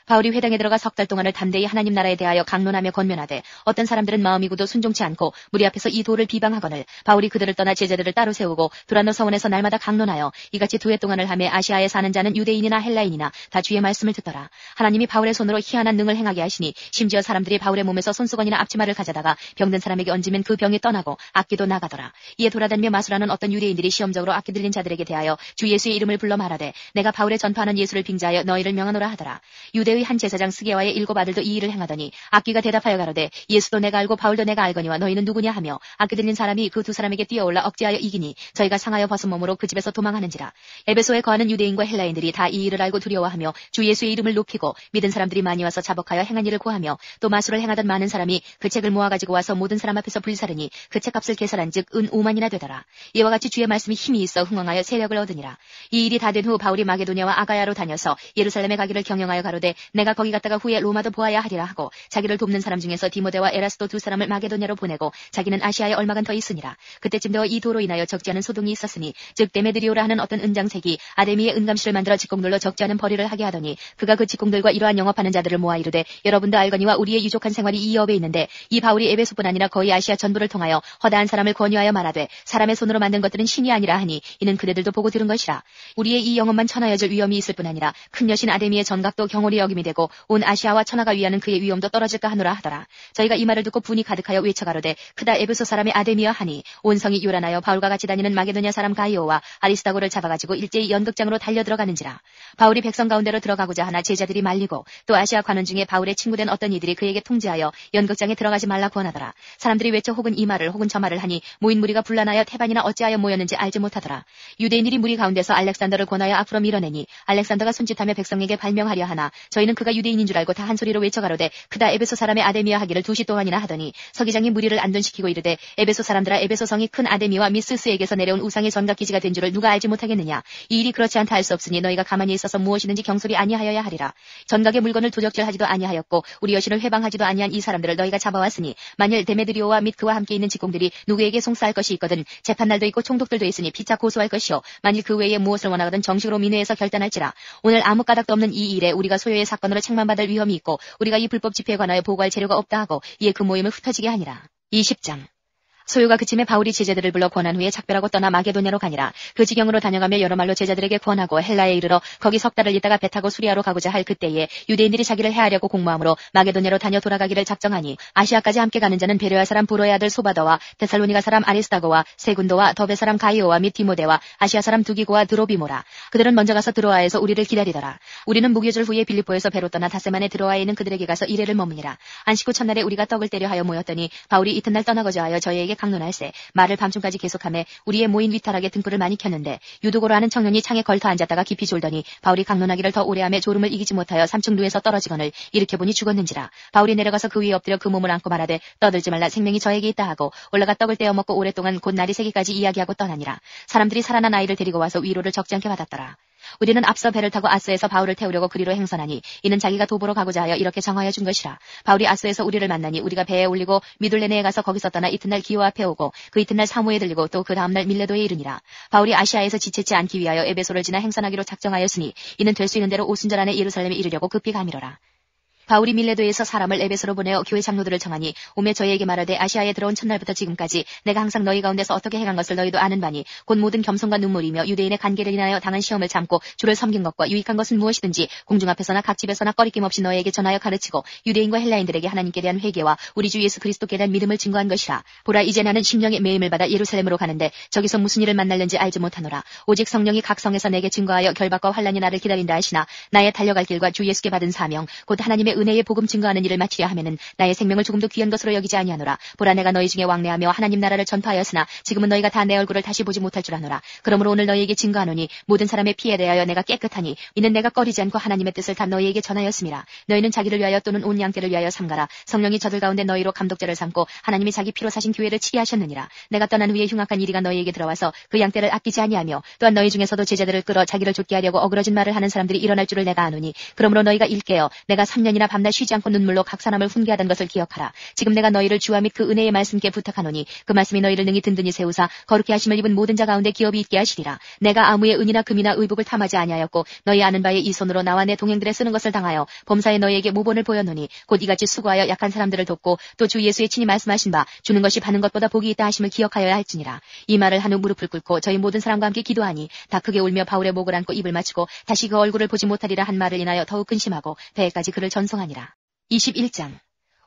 바울이 회당에 들어가 3달 동안을 담대히 하나님 나라에 대하여 강론하며 권면하되 어떤 사람들은 마음이 굳어 순종치 않고 무리 앞에서 이 도를 비방하거늘 바울이 그들을 떠나 제자들을 따로 세우고 두란노 서원에서 날마다 강론하여 이같이 2해 동안을 하며 아시아에 사는 자는 유대인이나 헬라인이나 다 주의 말씀을 듣더라. 하나님이 바울의 손으로 희한한 능을 행하게 하시니 심지어 사람들이 바울의 몸에서 손수건이나 앞치마를 가져다가 병든 사람에게 얹으면 그 병이 떠나고 악기도 나가더라. 이에 돌아다니며 마술하는 어떤 유대인들이 시험적으로 악기 들린 자들에게 대하여 주 예수의 이름을 불러 말하되 내가 바울의 전파하는 예수를 빙자하여 너희를 명하노라 하더라. 유대의 한 제사장 스게와의 7 아들도 이 일을 행하더니 악기가 대답하여 가로되 예수도 내가 알고 바울도 내가 알거니와 너희는 누구냐 하며 악기 들린 사람이 그 2 사람에게 뛰어올라 억제하여 이기니 저희가 상하여 벗은 몸으로 그 집에서 도망하는지라. 에베소에 거하는 유대인과 헬라인들이 다 이 일을 알고 두려워하며 주 예수의 이름을 높이고 믿은 사람들이 많이 와서 자복하여 행한 일을 고하며 또 마술을 행하던 많은 사람이 그 책을 모아가지고 와서 모든 사람 앞에서 불사르니 그 책값을 계산한 즉 은 5만이나 되더라. 이와 같이 주의 말씀이 힘이 있어 흥왕하여 세력을 얻으니라. 이 일이 다 된 후 바울이 마게도냐와 아가야로 다녀서 예루살렘에 가기를 경영하여 가로되 내가 거기 갔다가 후에 로마도 보아야 하리라 하고 자기를 돕는 사람 중에서 디모데와 에라스도 2 사람을 마게도냐로 보내고 자기는 아시아에 얼마간 더 있으니라. 그때쯤 되어 이 도로 인하여 적지 않은 소동이 있었으니 즉 데메드리오라 하는 어떤 은장색이 아데미의 은감실을 만들어 직공들로 적지 않은 벌이를 하게 하더니 그가 그 직공들과 이러한 영업하는 자들을 모아 이르되 여러분도 알거니와 우리의 유족한 생활이 이 업에 있는데 이 바울이 에베소뿐 아니라 거의 아시아 전부를 통하여 허다한 사람을 권유하여 말하되 사람의 손으로 만든 것들은 신이 아니라 하니 이는 그대들도 보고 들은 것이라. 우리의 이 영업만 천하여질 위험이 있을 뿐 아니라 큰 여신 아데미의 전각도 경홀히 여김이 되고 온 아시아와 천하가 위하는 그의 위엄도 떨어질까 하노라 하더라. 저희가 이 말을 듣고 분이 가득하여 외쳐가로되 크다 에베소 사람의 아데미여 하니 온 성이 요란하여 바울과 같이 다니는 마게도냐 사람 가이오와 아리스다고를 잡아가지고 일제히 연극장으로 달려들어가는지라. 바울이 백성 가운데로 들어가고자 하나 제자들이 말리고 또 아시아 관원 중에 바울의 친구된 어떤 이들이 그에게 통지하여 연극장에 들어가지 말라 권하더라. 사람들이 외쳐 혹은 이 말을 혹은 저 말을 하니 모인 무리가 분란하여 태반이나 어찌하여 모였는지 알지 못하더라. 유대인들이 무리 가운데서 알렉산더를 권하여 앞으로 밀어내니 알렉산더가 손짓하며 백성에게 발명하려 하나 저희는 저희는 그가 유대인인 줄 알고 다 한 소리로 외쳐가로되 크다 에베소 사람의 아데미와 하기를 2시 동안이나 하더니 서기장이 무리를 안둔시키고 이르되 에베소 사람들아 에베소 성이 큰 아데미와 미스스에게서 내려온 우상의 전각기지가 된 줄을 누가 알지 못하겠느냐. 이 일이 그렇지 않다 할 수 없으니 너희가 가만히 있어서 무엇이든지 경솔이 아니하여야 하리라. 전각의 물건을 도적질하지도 아니하였고 우리 여신을 회방하지도 아니한 이 사람들을 너희가 잡아왔으니 만일 데메드리오와 및 그와 함께 있는 직공들이 누구에게 송사할 것이 있거든 재판날도 있고 총독들도 있으니 피차 고소할 것이요 만일 그 외에 무엇을 원하거든 정식으로 민회에서 결단할지라. 오늘 아무 까닭도 없는 이 일에 우리가 소요의 사건으로 책망받을 위험이 있고 우리가 이 불법 집회에 관하여 보고할 재료가 없다 하고 이에 그 모임을 흩어지게 하니라. 20장 소요가 그침에 바울이 제자들을 불러 권한 후에 작별하고 떠나 마게도냐로 가니라. 그 지경으로 다녀가며 여러 말로 제자들에게 권하고 헬라에 이르러 거기 석 달을 있다가 배 타고 수리아로 가고자 할 그때에 유대인들이 자기를 해하려고 공모함으로 마게도냐로 다녀 돌아가기를 작정하니 아시아까지 함께 가는 자는 베레아 사람 브로의 아들 소바더와 데살로니가 사람 아리스다고와 세군도와 더베 사람 가이오와 및 디모데와 아시아 사람 두기고와 드로비모라. 그들은 먼저 가서 드로아에서 우리를 기다리더라. 우리는 무교절 후에 빌립보에서 배로 떠나 닷새만에 드로아에 있는 그들에게 가서 이래를 머무니라. 안식 후 첫날에 우리가 떡을 때려 하여 모였더니 바울이 이튿날 떠나고자 하여 저희에게 강론할세 말을 밤중까지 계속하며 우리의 모인 위탈하게 등불을 많이 켰는데 유도고로 하는 청년이 창에 걸터 앉았다가 깊이 졸더니 바울이 강론하기를 더 오래하며 졸음을 이기지 못하여 3층 누에서 떨어지거늘 일으켜보니 죽었는지라. 바울이 내려가서 그 위에 엎드려 그 몸을 안고 말하되 떠들지 말라 생명이 저에게 있다 하고 올라가 떡을 떼어 먹고 오랫동안 곧 날이 새기까지 이야기하고 떠나니라. 사람들이 살아난 아이를 데리고 와서 위로를 적지 않게 받았더라. 우리는 앞서 배를 타고 아스에서 바울을 태우려고 그리로 행선하니 이는 자기가 도보로 가고자 하여 이렇게 정하여 준 것이라. 바울이 아스에서 우리를 만나니 우리가 배에 올리고 미둘레네에 가서 거기서 떠나 이튿날 기호 앞에 오고 그 이튿날 사무에 들리고 또 그 다음날 밀레도에 이르니라. 바울이 아시아에서 지체치 않기 위하여 에베소를 지나 행선하기로 작정하였으니 이는 될 수 있는 대로 오순절 안에 예루살렘에 이르려고 급히 가미로라. 바울이 밀레도에서 사람을 에베소로 보내어 교회 장로들을 청하니 오매 저희에게 말하되 아시아에 들어온 첫날부터 지금까지 내가 항상 너희 가운데서 어떻게 행한 것을 너희도 아는 바니 곧 모든 겸손과 눈물이며 유대인의 관계를 인하여 당한 시험을 참고 주를 섬긴 것과 유익한 것은 무엇이든지 공중 앞에서나 각 집에서나 꺼리낌 없이 너희에게 전하여 가르치고 유대인과 헬라인들에게 하나님께 대한 회개와 우리 주 예수 그리스도께 대한 믿음을 증거한 것이라. 보라 이제 나는 심령의 매임을 받아 예루살렘으로 가는데 저기서 무슨 일을 만날는지 알지 못하노라. 오직 성령이 각 성에서 내게 증거하여 결박과 환난이 나를 기다린다 하시나 나의 달려갈 길과 주 예수께 받은 사명 곧 하나님의 은혜의 복음 증거하는 일을 마치려 하면은 나의 생명을 조금도 귀한 것으로 여기지 아니하노라. 보라 내가 너희 중에 왕래하며 하나님 나라를 전파하였으나 지금은 너희가 다 내 얼굴을 다시 보지 못할 줄 아노라. 그러므로 오늘 너희에게 증거하노니 모든 사람의 피에 대하여 내가 깨끗하니 이는 내가 꺼리지 않고 하나님의 뜻을 다 너희에게 전하였음이라. 너희는 자기를 위하여 또는 온 양떼를 위하여 삼가라. 성령이 저들 가운데 너희로 감독자를 삼고 하나님이 자기 피로 사신 교회를 치게 하셨느니라. 내가 떠난 후에 흉악한 이리가 너희에게 들어와서 그 양떼를 아끼지 아니하며 또한 너희 중에서도 제자들을 끌어 자기를 좇게 하려고 어그러진 말을 하는 사람들이 일어날 줄을 내가 아노니 그러므로 너희가 일깨어 내가 3년이나 밤낮 쉬지 않고 눈물로 각 사람을 훈계하던 것을 기억하라. 지금 내가 너희를 주와 및 그 은혜의 말씀께 부탁하노니 그 말씀이 너희를 능히 든든히 세우사 거룩히 하심을 입은 모든 자 가운데 기업이 있게 하시리라. 내가 아무의 은이나 금이나 의복을 탐하지 아니하였고 너희 아는 바에 이 손으로 나와 내 동행들에 쓰는 것을 당하여 범사에 너희에게 모본을 보였노니 곧 이같이 수고하여 약한 사람들을 돕고 또 주 예수의 친히 말씀하신 바 주는 것이 받는 것보다 복이 있다 하심을 기억하여야 할지니라. 이 말을 한 후 무릎을 꿇고 저희 모든 사람과 함께 기도하니 다 크게 울며 바울의 목을 안고 입을 맞추고 다시 그 얼굴을 보지 못하리라 한 말을 인하여 더욱 근심하고 배에까지 그를 전송하니라. 21장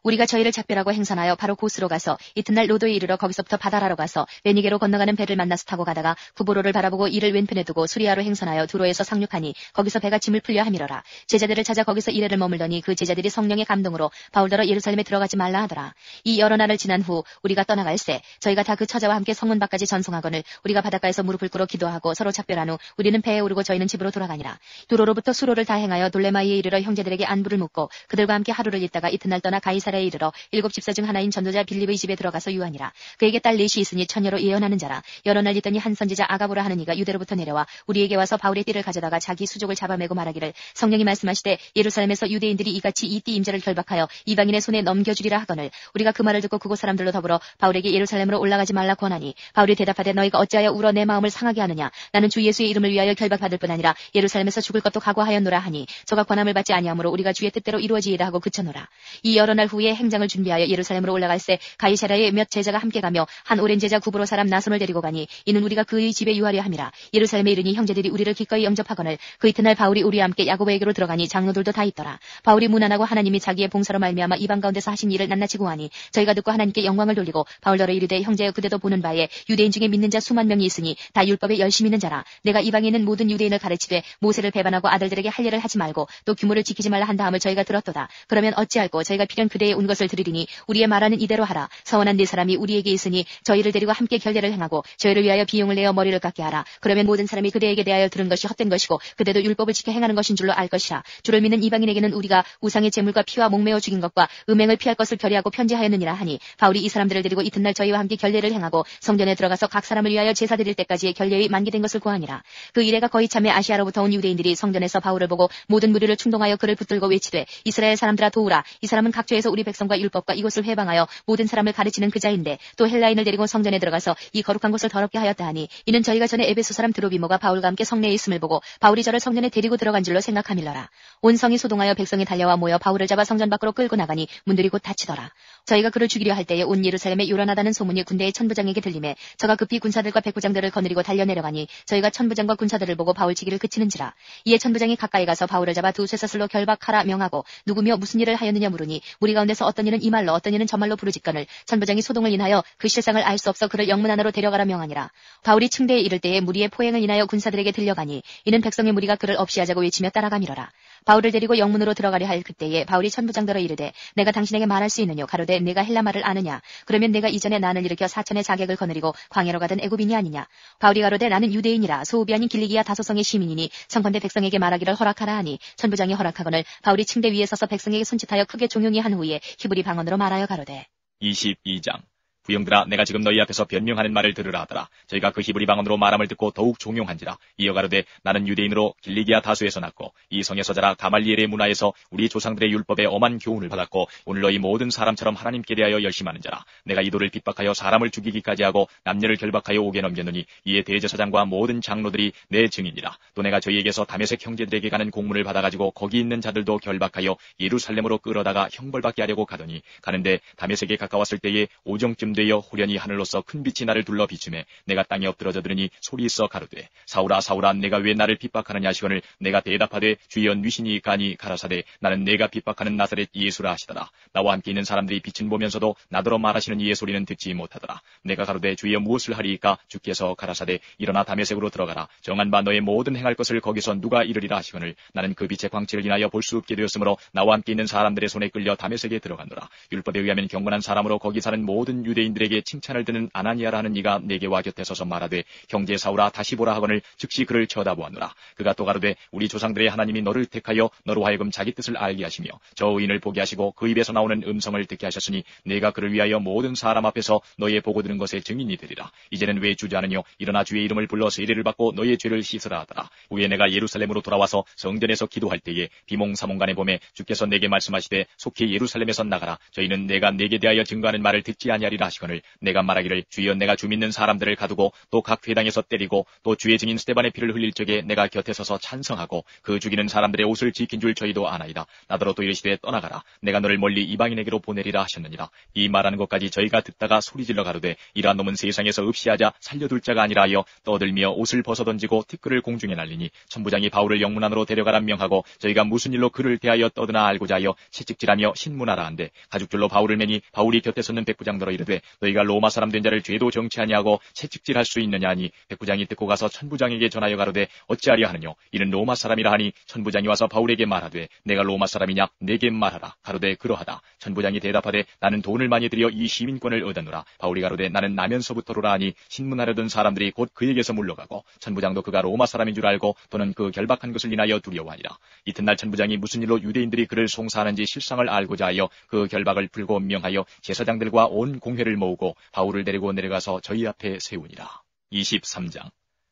우리가 저희를 작별하고 행선하여 바로 고스로 가서 이튿날 로도에 이르러 거기서부터 바다라로 가서 베니게로 건너가는 배를 만나서 타고 가다가 구보로를 바라보고 이를 왼편에 두고 수리아로 행선하여 두로에서 상륙하니 거기서 배가 짐을 풀려 함이러라. 제자들을 찾아 거기서 이래를 머물더니 그 제자들이 성령의 감동으로 바울더러 예루살렘에 들어가지 말라 하더라. 이 여러 날을 지난 후 우리가 떠나갈새 저희가 다 그 처자와 함께 성문 밖까지 전송하거늘 우리가 바닷가에서 무릎을 꿇어 기도하고 서로 작별한 후 우리는 배에 오르고 저희는 집으로 돌아가니라. 두로로부터 수로를 다 행하여 돌레마이에 이르러 형제들에게 안부를 묻고 그들과 함께 하루를 있다가 이튿날 떠나 가이사랴에 이르러 7 집사 중 하나인 전도자 빌립의 집에 들어가서 유하니라. 그에게 딸 넷이 있으니 처녀로 예언하는 자라. 여러 날 있더니 한 선지자 아가보라 하는 이가 유대로부터 내려와 우리에게 와서 바울의 띠를 가져다가 자기 수족을 잡아매고 말하기를 성령이 말씀하시되 예루살렘에서 유대인들이 이같이 이 띠 임자를 결박하여 이방인의 손에 넘겨주리라 하거늘 우리가 그 말을 듣고 그곳 사람들로 더불어 바울에게 예루살렘으로 올라가지 말라 권하니 바울이 대답하되 너희가 어찌하여 울어 내 마음을 상하게 하느냐. 나는 주 예수의 이름을 위하여 결박받을 뿐 아니라 예루살렘에서 죽을 것도 각오하였노라 하니 저가 권함을 받지 아니하므로 우리가 주의 뜻대로 이루어지이다 하고 그쳐노라. 이 여러 날 후에 행장을 준비하여 예루살렘으로 올라갈새 가이사랴에 몇 제자가 함께 가며 한 오랜 제자 구브로 사람 나손을 데리고 가니 이는 우리가 그의 집에 유하려 함이라. 예루살렘에 이르니 형제들이 우리를 기꺼이 영접하거늘 그 이튿날 바울이 우리와 함께 야고보에게로 들어가니 장로들도 다 있더라. 바울이 문안하고 하나님이 자기의 봉사로 말미암아 이방 가운데서 하신 일을 낱낱이 고하니 저희가 듣고 하나님께 영광을 돌리고 바울더러 이르되 형제여 그대도 보는 바에 유대인 중에 믿는 자 수만 명이 있으니 다 율법에 열심히 있는 자라. 내가 이방에 있는 모든 유대인을 가르치되 모세를 배반하고 아들들에게 할 일을 하지 말고 또 규모를 지키지 말라 한 다음을 저희가 들었도다. 그러면 어찌할꼬 저희가 필연 그대의 때에 온 것을 드리리니 우리의 말하는 이대로 하라. 서원한 네 사람이 우리에게 있으니 저희를 데리고 함께 결례를 행하고 저희를 위하여 비용을 내어 머리를 깎게 하라. 그러면 모든 사람이 그대에게 대하여 들은 것이 헛된 것이고 그대도 율법을 지켜 행하는 것인 줄로 알 것이라. 주를 믿는 이방인에게는 우리가 우상의 제물과 피와 목매어 죽인 것과 음행을 피할 것을 결의하고 편지하였느니라 하니 바울이 이 사람들을 데리고 이튿날 저희와 함께 결례를 행하고 성전에 들어가서 각 사람을 위하여 제사 드릴 때까지의 결례의 만기된 것을 고하니라. 그 이래가 거의 참에 아시아로부터 온 유대인들이 성전에서 바울을 보고 모든 무리를 충동하여 그를 붙들고 외치되 이스라엘 사람들아 도우라. 이 사람은 각처에서 우리 백성과 율법과 이곳을 회방하여 모든 사람을 가르치는 그자인데 또 헬라인을 데리고 성전에 들어가서 이 거룩한 곳을 더럽게 하였다 하니 이는 저희가 전에 에베소 사람 드로비모가 바울과 함께 성내에 있음을 보고 바울이 저를 성전에 데리고 들어간 줄로 생각함일러라. 온 성이 소동하여 백성이 달려와 모여 바울을 잡아 성전 밖으로 끌고 나가니 문들이 곧 닫히더라. 저희가 그를 죽이려 할 때에 온 예루살렘에 요란하다는 소문이 군대의 천부장에게 들리매 저가 급히 군사들과 백부장들을 거느리고 달려내려가니 저희가 천부장과 군사들을 보고 바울 치기를 그치는지라. 이에 천부장이 가까이 가서 바울을 잡아 두 쇠사슬로 결박하라 명하고 누구며 무슨 일을 하였느냐 물으니 우리 가운데서 어떤 이는 이 말로 어떤 이는 저 말로 부르짖거늘 천부장이 소동을 인하여 그 실상을 알 수 없어 그를 영문 안으로 데려가라 명하니라. 바울이 층대에 이를 때에 무리의 포행을 인하여 군사들에게 들려가니 이는 백성의 무리가 그를 없이하자고 외치며 따라가미러라. 바울을 데리고 영문으로 들어가려 할 그때에 바울이 천부장더러 이르되 내가 당신에게 말할 수 있느뇨. 가로되 내가 헬라 말을 아느냐. 그러면 내가 이전에 난을 일으켜 4천의 자객을 거느리고 광야로 가던 애굽인이 아니냐. 바울이 가로되 나는 유대인이라 소읍이 아닌 길리기아 다소성의 시민이니 청컨대 백성에게 말하기를 허락하라 하니 천부장이 허락하거늘 바울이 층대 위에 서서 백성에게 손짓하여 크게 종용이 한 후에 히브리 방언으로 말하여 가로되 22장 부형들아 내가 지금 너희 앞에서 변명하는 말을 들으라 하더라. 저희가 그 히브리 방언으로 말함을 듣고 더욱 종용한지라. 이어 가로되 나는 유대인으로 길리기아 다수에서 났고 이 성에서 자라 가말리엘의 문화에서 우리 조상들의 율법에 엄한 교훈을 받았고 오늘 너희 모든 사람처럼 하나님께 대하여 열심하는 자라. 내가 이도를 핍박하여 사람을 죽이기까지 하고 남녀를 결박하여 옥에 넘겼느니 이에 대제사장과 모든 장로들이 내 증인이라. 또 내가 저희에게서 다메섹 형제들에게 가는 공문을 받아가지고 거기 있는 자들도 결박하여 예루살렘으로 끌어다가 형벌받게 하려고 가더니 가는데 다메섹에 가까웠을 때에 오정쯤 되어 호련히 하늘로서 큰 빛이 나를 둘러 비추매 내가 땅에 엎드러져 들으니 소리 있어 가로되 사울아 사울아 내가 왜 나를 핍박하느냐 하시거늘 내가 대답하되 주여 누시니까 하니 가라사대 나는 내가 핍박하는 나사렛 예수라 하시더라. 나와 함께 있는 사람들이 빛은 보면서도 나더러 말하시는 이의 소리는 듣지 못하더라. 내가 가로되 주여 무엇을 하리이까. 주께서 가라사대 일어나 다메섹으로 들어가라. 정한 바 너의 모든 행할 것을 거기서 누가 이르리라 하시거늘 나는 그 빛의 광채를 인하여 볼 수 없게 되었으므로 나와 함께 있는 사람들의 손에 끌려 다메섹에 들어가노라. 율법에 의하면 경건한 사람으로 거기 사는 모든 유대인들에게 칭찬을 듣는 아나니아라는 이가 내게 와 곁에 서서 말하되 형제 사울아 다시 보라 하거늘 즉시 그를 쳐다보았노라. 그가 또 가로되 우리 조상들의 하나님이 너를 택하여 너로 하여금 자기 뜻을 알게 하시며 저 의인을 보게 하시고 그 입에서 나오는 음성을 듣게 하셨으니 내가 그를 위하여 모든 사람 앞에서 너의 보고 들은 것의 증인이 되리라. 이제는 왜 주저하느뇨. 일어나 주의 이름을 불러 세례를 받고 너의 죄를 씻으라 하더라. 후에 내가 예루살렘으로 돌아와서 성전에서 기도할 때에 비몽사몽간에 보매 주께서 내게 말씀하시되 속히 예루살렘에서 나가라. 저희는 내가 내게 대하여 증거하는 말을 듣지 아니하리라 하시거늘 내가 말하기를 주여 내가 주 믿는 사람들을 가두고 또 각 회당에서 때리고 또 주의 증인 스데반의 피를 흘릴 적에 내가 곁에 서서 찬성하고 그 죽이는 사람들의 옷을 지킨 줄 저희도 아나이다. 나더러 또 이르시되 떠나가라. 내가 너를 멀리 이방인에게로 보내리라 하셨느니라. 이 말하는 것까지 저희가 듣다가 소리질러 가로되 이러한 놈은 세상에서 없이하자 살려둘 자가 아니라 하여 떠들며 옷을 벗어던지고 티끌을 공중에 날리니 천부장이 바울을 영문 안으로 데려가라 명하고 저희가 무슨 일로 그를 대하여 떠드나 알고자 하여 채찍질하며 신문하라 한데 가죽줄로 바울을 매니 바울이 곁에 섰는 백부장더러 이르되 너희가 로마 사람 된 자를 죄도 정치하냐고 채찍질할 수 있느냐 하니 백부장이 듣고 가서 천부장에게 전하여 가로되 어찌하려 하느뇨. 이는 로마 사람이라 하니 천부장이 와서 바울에게 말하되 내가 로마 사람이냐 내게 말하라. 가로되 그러하다. 천부장이 대답하되 나는 돈을 많이 들여 이 시민권을 얻었노라. 바울이 가로되 나는 나면서부터로라 하니 신문하려던 사람들이 곧 그에게서 물러가고 천부장도 그가 로마 사람인 줄 알고 또는 그 결박한 것을 인하여 두려워하니라. 이튿날 천부장이 무슨 일로 유대인들이 그를 송사하는지 실상을 알고자 하여 그 결박을 풀고 명하여 제사장들과 온 공회를 모으고 바울을 데리고 내려가서 저희 앞에 세우니라. 23장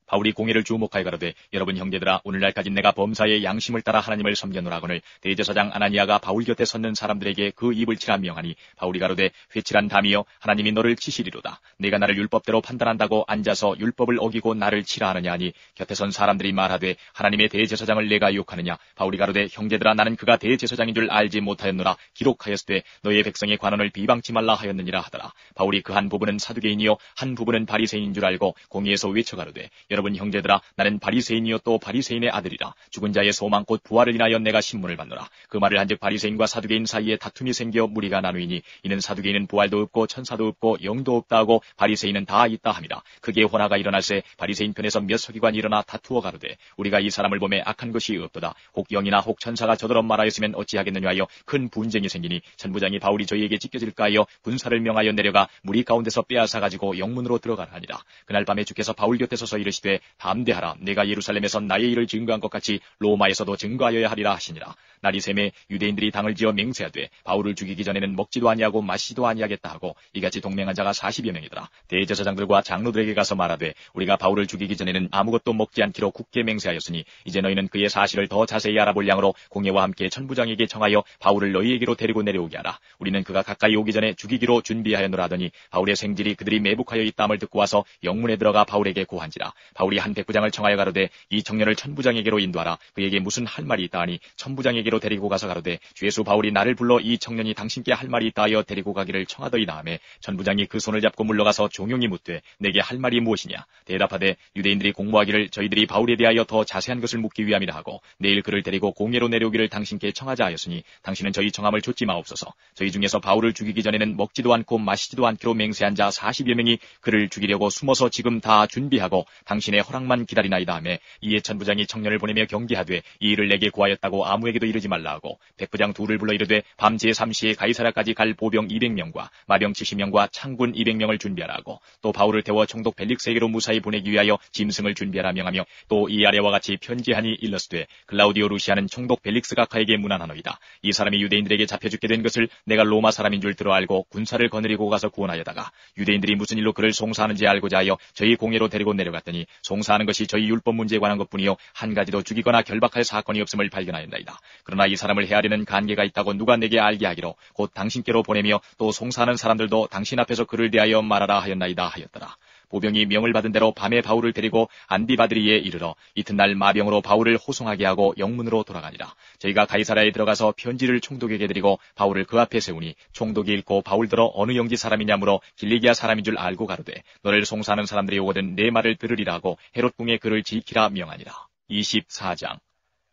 바울이 공회를 주목하여 가로되 여러분 형제들아 오늘날까지 내가 범사의 양심을 따라 하나님을 섬겼노라거늘 대제사장 아나니아가 바울 곁에 섰는 사람들에게 그 입을 치라 명하니 바울이 가로되 회칠한 담이여 하나님이 너를 치시리로다. 내가 나를 율법대로 판단한다고 앉아서 율법을 어기고 나를 치라 하느냐 하니 곁에 선 사람들이 말하되 하나님의 대제사장을 내가 욕하느냐. 바울이 가로되 형제들아 나는 그가 대제사장인 줄 알지 못하였노라. 기록하였으되 너의 백성의 관원을 비방치 말라 하였느니라 하더라. 바울이 그 한 부분은 사두개인이요 한 부분은 바리새인인 줄 알고 공회에서 외쳐 가로되 여러분 형제들아, 나는 바리새인이요 또 바리새인의 아들이라. 죽은 자의 소망 곧 부활을 인하여 내가 신문을 받노라. 그 말을 한즉 바리새인과 사두개인 사이에 다툼이 생겨 무리가 나누이니, 이는 사두개인은 부활도 없고 천사도 없고 영도 없다 하고 바리새인은 다 있다 함이라. 크게 혼화가 일어날새 바리새인 편에서 몇 서기관이 일어나 다투어 가로되, 우리가 이 사람을 보매 악한 것이 없도다. 혹 영이나 혹 천사가 저더러 말하였으면 어찌하겠느냐 하여 큰 분쟁이 생기니, 천부장이 바울이 저희에게 찢겨질까 하여 군사를 명하여 내려가 무리 가운데서 빼앗아 가지고 영문으로 들어가라 하니라. 그날 밤에 주께서 바울 곁에 서서 이르시되, 담대하라. 내가 예루살렘에서 나의 일을 증거한 것 같이 로마에서도 증거하여야 하리라 하시니라. 날이 새매 유대인들이 당을 지어 맹세하되, 바울을 죽이기 전에는 먹지도 아니하고 마시지도 아니하겠다 하고 이같이 동맹한 자가 40여 명이더라. 대제사장들과 장로들에게 가서 말하되, 우리가 바울을 죽이기 전에는 아무것도 먹지 않기로 굳게 맹세하였으니 이제 너희는 그의 사실을 더 자세히 알아볼 양으로 공예와 함께 천부장에게 청하여 바울을 너희에게로 데리고 내려오게 하라. 우리는 그가 가까이 오기 전에 죽이기로 준비하였노라 하더니, 바울의 생질이 그들이 매복하여 있다함을 듣고 와서 영문에 들어가 바울에게 고한지라. 바울이 한 백부장을 청하여 가로되, 이 청년을 천부장에게로 인도하라. 그에게 무슨 할 말이 있다 하니, 천부장에게로 데리고 가서 가로되, 주 예수 바울이 나를 불러 이 청년이 당신께 할 말이 있다 하여 데리고 가기를 청하더이다 하매, 천부장이 그 손을 잡고 물러가서 종용이 묻되, 내게 할 말이 무엇이냐? 대답하되, 유대인들이 공모하기를 저희들이 바울에 대하여 더 자세한 것을 묻기 위함이라 하고, 내일 그를 데리고 공예로 내려오기를 당신께 청하자 하였으니, 당신은 저희 청함을 좇지 마옵소서. 저희 중에서 바울을 죽이기 전에는 먹지도 않고 마시지도 않기로 맹세한 자 40여 명이 그를 죽이려고 숨어서 지금 다 준비하고 당신의 허락만 기다리나이다 하매, 이에 천부장이 청년을 보내며 경계하되, 이 일을 내게 구하였다고 아무에게도 이르지 말라 하고, 백부장 둘을 불러 이르되, 밤 제3시에 가이사랴까지 갈 보병 200명과 마병 70명과 창군 200명을 준비하라 하고, 또 바울을 태워 총독 벨릭스에게로 무사히 보내기 위하여 짐승을 준비하라 명하며, 또 이 아래와 같이 편지하니 일렀으되, 클라우디오 루시아는 총독 벨릭스가카에게 문안하노이다. 이 사람이 유대인들에게 잡혀 죽게 된 것을 내가 로마 사람인 줄 들어 알고 군사를 거느리고 가서 구원하여다가, 유대인들이 무슨 일로 그를 송사하는지 알고자 하여 저희 공예로 데리고 내려갔더니, 송사하는 것이 저희 율법 문제에 관한 것뿐이요 한 가지도 죽이거나 결박할 사건이 없음을 발견하였나이다. 그러나 이 사람을 헤아리는 관계가 있다고 누가 내게 알게 하기로 곧 당신께로 보내며, 또 송사하는 사람들도 당신 앞에서 그를 대하여 말하라 하였나이다 하였더라. 보병이 명을 받은 대로 밤에 바울을 데리고 안디바드리에 이르러 이튿날 마병으로 바울을 호송하게 하고 영문으로 돌아가니라. 저희가 가이사랴에 들어가서 편지를 총독에게 드리고 바울을 그 앞에 세우니, 총독이 읽고 바울더러 어느 영지 사람이냐므로 길리기아 사람인 줄 알고 가로되, 너를 송사하는 사람들이 오거든 내 말을 들으리라 하고 헤롯궁에 그를 지키라 명하니라. 24장.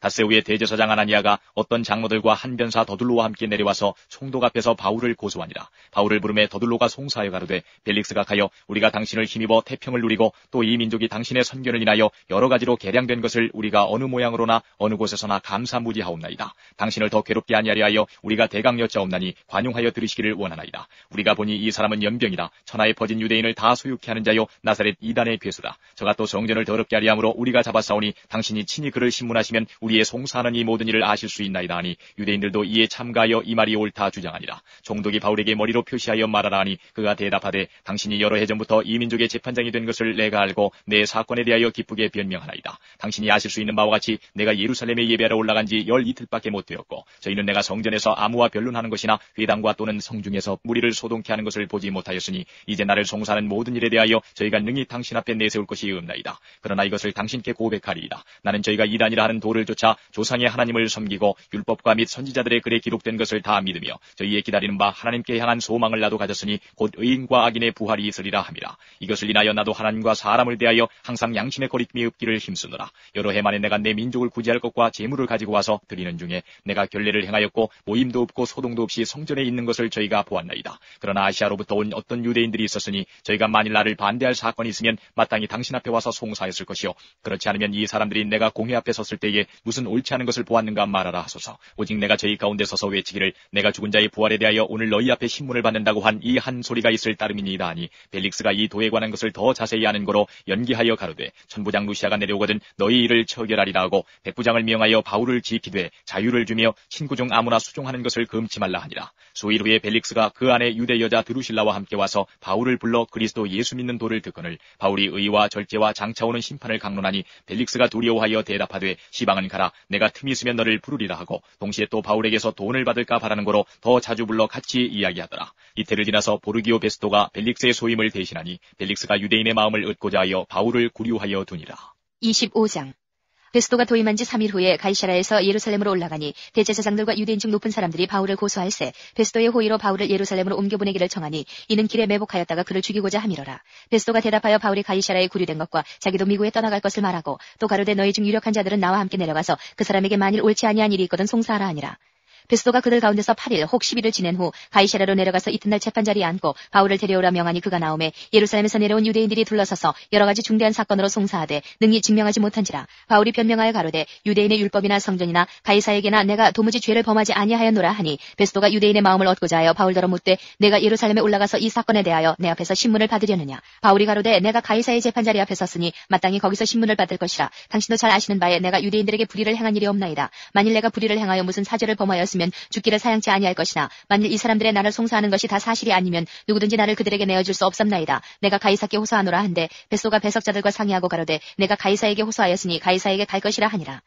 닷새 후에 대제사장 아나니아가 어떤 장로들과 한 변사 더둘로와 함께 내려와서 총독 앞에서 바울을 고소하니라. 바울을 부르매 더둘로가 송사하여 가로되, 벨릭스가 가여 우리가 당신을 힘입어 태평을 누리고 또 이 민족이 당신의 선견을 인하여 여러 가지로 개량된 것을 우리가 어느 모양으로나 어느 곳에서나 감사무지하옵나이다. 당신을 더 괴롭게 아니하려 하여 우리가 대강 여짜옵나니 관용하여 들으시기를 원하나이다. 우리가 보니 이 사람은 연병이라. 천하에 퍼진 유대인을 다 소유케 하는 자요 나사렛 이단의 괴수다. 저가 또 성전을 더럽게 하리 함으로 우리가 잡아싸우니, 당신이 친히 그를 신문하시면 우리의 송사하는 이 모든 일을 아실 수 있나이다 하니, 유대인들도 이에 참가하여 이 말이 옳다 주장하니라. 총독이 바울에게 머리로 표시하여 말하라 하니, 그가 대답하되, 당신이 여러 해 전부터 이 민족의 재판장이 된 것을 내가 알고 내 사건에 대하여 기쁘게 변명하나이다. 당신이 아실 수 있는 바와 같이 내가 예루살렘에 예배하러 올라간 지 12이틀밖에 못 되었고, 저희는 내가 성전에서 아무와 변론하는 것이나 회당과 또는 성중에서 무리를 소동케 하는 것을 보지 못하였으니, 이제 나를 송사하는 모든 일에 대하여 저희가 능히 당신 앞에 내세울 것이 없나이다. 그러나 이것을 당신께 고백하리이다. 나는 저희가 이단이라 하는 도를 쫓아 조상의 하나님을 섬기고 율법과 및 선지자들의 글에 기록된 것을 다 믿으며 저희의 기다리는 바 하나님께 향한 소망을 나도 가졌으니 곧 의인과 악인의 부활이 있으리라 함이라. 이것을 인하여 나도 하나님과 사람을 대하여 항상 양심의 거리낌이 없기를 힘쓰노라. 여러 해 만에 내가 내 민족을 구제할 것과 재물을 가지고 와서 드리는 중에 내가 결례를 행하였고 모임도 없고 소동도 없이 성전에 있는 것을 저희가 보았나이다. 그러나 아시아로부터 온 어떤 유대인들이 있었으니 저희가 만일 나를 반대할 사건이 있으면 마땅히 당신 앞에 와서 송사했을 것이요, 그렇지 않으면 이 사람들이 내가 공회 앞에 섰을 때에 무슨 옳지 않은 것을 보았는가 말하라 하소서. 오직 내가 저희 가운데 서서 외치기를, 내가 죽은 자의 부활에 대하여 오늘 너희 앞에 신문을 받는다고 한 이 한 소리가 있을 따름이니이다 하니, 벨릭스가 이 도에 관한 것을 더 자세히 아는 거로 연기하여 가로되, 천부장 루시아가 내려오거든 너희 일을 처결하리라 하고 백부장을 명하여 바울을 지키되 자유를 주며 친구 중 아무나 수종하는 것을 금치 말라 하니라. 수일 후에 벨릭스가 그 안에 유대 여자 드루실라와 함께 와서 바울을 불러 그리스도 예수 믿는 도를 듣거늘, 바울이 의와 절제와 장차 오는 심판을 강론하니, 벨릭스가 두려워하여 대답하되, 시방은 가라. 내가 틈이 있으면 너를 부르리라 하고, 동시에 또 바울에게서 돈을 받을까 바라는 거로 더 자주 불러 같이 이야기하더라. 이태를 지나서 보르기오 베스토가 벨릭스의 소임을 대신하니, 벨릭스가 유대인의 마음을 얻고자 하여 바울을 구류하여 두니라. 25장. 베스도가 도임한 지 3일 후에 가이사랴에서 예루살렘으로 올라가니 대제사장들과 유대인 중 높은 사람들이 바울을 고소할세 베스도의 호의로 바울을 예루살렘으로 옮겨보내기를 청하니 이는 길에 매복하였다가 그를 죽이고자 함이로라. 베스도가 대답하여 바울이 가이사랴에 구류된 것과 자기도 미국에 떠나갈 것을 말하고 또 가로되 너희 중 유력한 자들은 나와 함께 내려가서 그 사람에게 만일 옳지 아니한 일이 있거든 송사하라 하니라. 베스도가 그들 가운데서 8일 혹 10일을 지낸 후 가이사랴로 내려가서 이튿날 재판자리에 앉고 바울을 데려오라 명하니 그가 나오매 예루살렘에서 내려온 유대인들이 둘러서서 여러 가지 중대한 사건으로 송사하되 능히 증명하지 못한지라. 바울이 변명하여 가로되 유대인의 율법이나 성전이나 가이사에게나 내가 도무지 죄를 범하지 아니하였노라 하니 베스도가 유대인의 마음을 얻고자 하여 바울더러 묻되 내가 예루살렘에 올라가서 이 사건에 대하여 내 앞에서 신문을 받으려느냐. 바울이 가로되 내가 가이사의 재판자리 앞에 섰으니 마땅히 거기서 신문을 받을 것이라. 당신도 잘 아시는 바에 내가 유대인들에게 불의를 행한 일이 없나이다. 만일 내가 불의를 행하여 무슨 사죄를 범하였으면 죽기를 사양치 아니할 것이나 만일 이 사람들의 나를 송사하는 것이 다 사실이 아니면 누구든지 나를 그들에게 내어줄 수 없삼나이다. 내가 가이사께 호소하노라 한데 베스도가 배석자들과 상의하고 가로되 내가 가이사에게 호소하였으니 가이사에게 갈 것이라 하니라.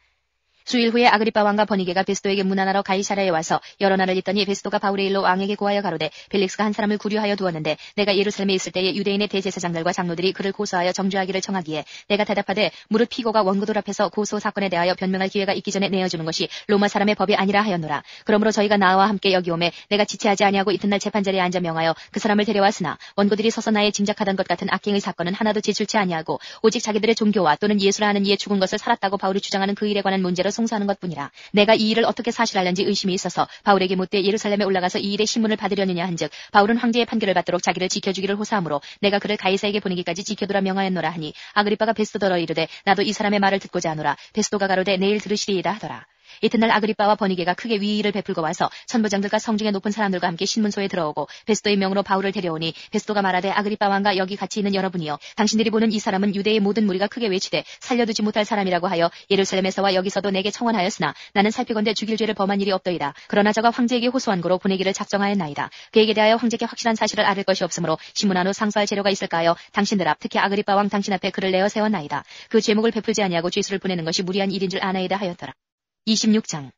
수일 후에 아그리빠 왕과 버니게가 베스도에게 문안하러 가이사랴에 와서 여러 날을 있더니 베스도가 바울의 일로 왕에게 고하여 가로되 벨릭스가 한 사람을 구류하여 두었는데 내가 예루살렘에 있을 때에 유대인의 대제사장들과 장로들이 그를 고소하여 정죄하기를 청하기에 내가 대답하되 무릇 피고가 원고들 앞에서 고소 사건에 대하여 변명할 기회가 있기 전에 내어주는 것이 로마 사람의 법이 아니라 하였노라. 그러므로 저희가 나와 함께 여기 오매 내가 지체하지 아니하고 이튿날 재판자리에 앉아 명하여 그 사람을 데려왔으나 원고들이 서서 나의 짐작하던 것 같은 악행의 사건은 하나도 제출치 아니하고 오직 자기들의 종교와 또는 예수라 하는 이에 죽은 것을 살았다고 바울이 주장하는 그 일에 관한 문제로 송사하는 것뿐이라. 내가 이 일을 어떻게 사실할는지 의심이 있어서 바울에게 묻되 예루살렘에 올라가서 이 일의 신문을 받으려느냐 한즉 바울은 황제의 판결을 받도록 자기를 지켜주기를 호소하므로 내가 그를 가이사에게 보내기까지 지켜두라 명하였노라 하니 아그리빠가 베스도더러 이르되 나도 이 사람의 말을 듣고자 하노라. 베스도가 가로되 내일 들으시리이다 하더라. 이튿날 아그리빠와 버니게가 크게 위의를 베풀고 와서 천부장들과 성중의 높은 사람들과 함께 신문소에 들어오고 베스도의 명으로 바울을 데려오니 베스도가 말하되 아그리빠 왕과 여기 같이 있는 여러분이여 당신들이 보는 이 사람은 유대의 모든 무리가 크게 외치되 살려두지 못할 사람이라고 하여 예루살렘에서와 여기서도 내게 청원하였으나 나는 살피건대 죽일 죄를 범한 일이 없더이다. 그러나 저가 황제에게 호소한 거로 보내기를 작정하였나이다. 그에게 대하여 황제께 확실한 사실을 알릴 것이 없으므로 신문한 후 상소할 재료가 있을까 하여 당신들 앞 특히 아그리빠 왕 당신 앞에 그를 내어 세웠나이다. 그 죄목을 베풀지 아니하고 죄수를 보내는 것이 무리한 일인 줄 아나이다 하였더라. 26장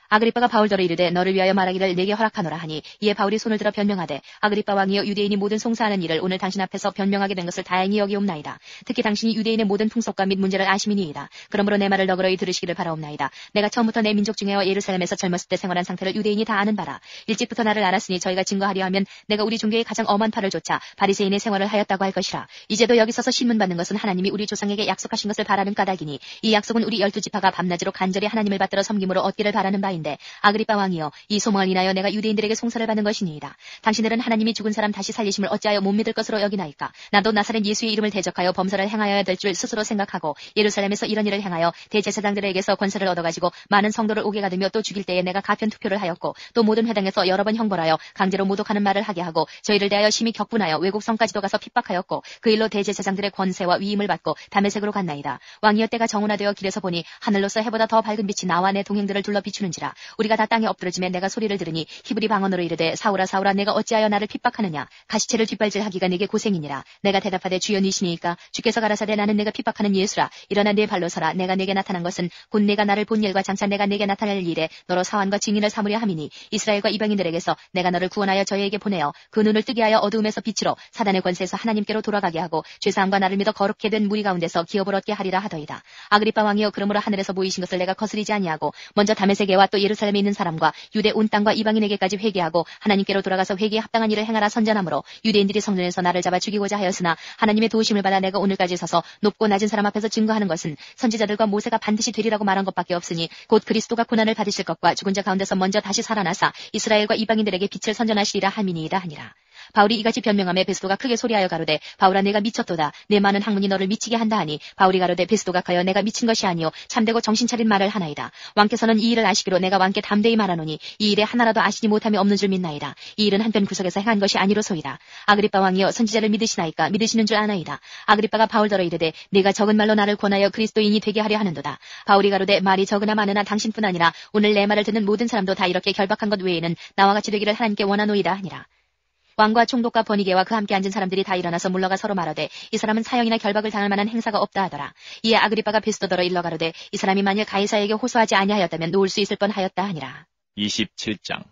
아그리빠가 바울더러 이르되 너를 위하여 말하기를 내게 허락하노라 하니 이에 바울이 손을 들어 변명하되 아그리빠 왕이여 유대인이 모든 송사하는 일을 오늘 당신 앞에서 변명하게 된 것을 다행히 여기옵나이다. 특히 당신이 유대인의 모든 풍속과 및 문제를 아심이니이다. 그러므로 내 말을 너그러이 들으시기를 바라옵나이다. 내가 처음부터 내 민족 중에와 예루살렘에서 젊었을 때 생활한 상태를 유대인이 다 아는 바라. 일찍부터 나를 알았으니 저희가 증거하려 하면 내가 우리 종교의 가장 엄한 팔을 쫓아 바리새인의 생활을 하였다고 할 것이라. 이제도 여기 서서 신문 받는 것은 하나님이 우리 조상에게 약속하신 것을 바라는 까닭이니 이 약속은 우리 12지파가 밤낮으로 간절히 하나님을 받들어 섬김으로 얻기를 바라는 바인데 아그리빠 왕이여 이 소망을 인하여 내가 유대인들에게 송사를 받는 것이니이다. 당신들은 하나님이 죽은 사람 다시 살리심을 어찌하여 못 믿을 것으로 여기나이까. 나도 나사렛 예수의 이름을 대적하여 범사를 행하여야 될 줄 스스로 생각하고 예루살렘에서 이런 일을 행하여 대제사장들에게서 권세를 얻어가지고 많은 성도를 오게 가두며 또 죽일 때에 내가 가편 투표를 하였고 또 모든 회당에서 여러 번 형벌하여 강제로 모독하는 말을 하게 하고 저희를 대하여 심히 격분하여 외국 성까지도 가서 핍박하였고 그 일로 대제사장들의 권세와 위임을 받고 다메섹으로 갔나이다. 왕이여 때가 정온화되어 길에서 보니 하늘로서 해보다 더 밝은 빛이 나와 내 동행들을 둘러 비추는지라. 우리가 다 땅에 엎드러짐에 내가 소리를 들으니 히브리 방언으로 이르되 사울아 사울아 내가 어찌하여 나를 핍박하느냐. 가시체를 뒷발질하기가 내게 고생이니라. 내가 대답하되 주여 니시니이까. 주께서 가라사대 나는 내가 핍박하는 예수라. 일어나 내 발로 서라. 내가 내게 나타난 것은 곧 내가 나를 본 일과 장차 내가 내게 나타낼 일에 너로 사환과 증인을 삼으려 함이니 이스라엘과 이방인들에게서 내가 너를 구원하여 저희에게 보내어 그 눈을 뜨게 하여 어두움에서 빛으로 사단의 권세에서 하나님께로 돌아가게 하고 죄사함과 나를 믿어 거룩게 된 무리 가운데서 기업을 얻게 하리라 하더이다. 아그리빠 왕이여 그러므로 하늘에서 보이신 것을 내가 거스리지 아니하고 먼저 다메섹에와 또 예루살렘에 있는 사람과 유대 온 땅과 이방인에게까지 회개하고 하나님께로 돌아가서 회개에 합당한 일을 행하라 선전하므로 유대인들이 성전에서 나를 잡아 죽이고자 하였으나 하나님의 도우심을 받아 내가 오늘까지 서서 높고 낮은 사람 앞에서 증거하는 것은 선지자들과 모세가 반드시 되리라고 말한 것밖에 없으니 곧 그리스도가 고난을 받으실 것과 죽은 자 가운데서 먼저 다시 살아나사 이스라엘과 이방인들에게 빛을 선전하시리라 함이니이다 하니라. 바울이 이같이 변명하며 베스도가 크게 소리하여 가로되 바울아 내가 미쳤도다. 내 많은 학문이 너를 미치게 한다 하니 바울이 가로되 베스도가 가여 내가 미친 것이 아니요 참되고 정신 차린 말을 하나이다. 왕께서는 이 일을 아시기로 내가 왕께 담대히 말하노니 이 일에 하나라도 아시지 못함이 없는 줄 믿나이다. 이 일은 한편 구석에서 행한 것이 아니로소이다. 아그리빠 왕이여 선지자를 믿으시나이까. 믿으시는 줄 아나이다. 아그리빠가 바울더러 이르되 네가 적은 말로 나를 권하여 그리스도인이 되게 하려 하는도다. 바울이 가로되 말이 적으나 많으나 당신뿐 아니라 오늘 내 말을 듣는 모든 사람도 다 이렇게 결박한 것 외에는 나와 같이 되기를 하나님께 원하노이다 하니라. 왕과 총독과 버니게와 그 함께 앉은 사람들이 다 일어나서 물러가 서로 말하되 이 사람은 사형이나 결박을 당할 만한 행사가 없다 하더라. 이에 아그리빠가 베스도더러 일러 가로되 이 사람이 만일 가이사에게 호소하지 아니하였다면 놓을 수 있을 뻔하였다 하니라. 27장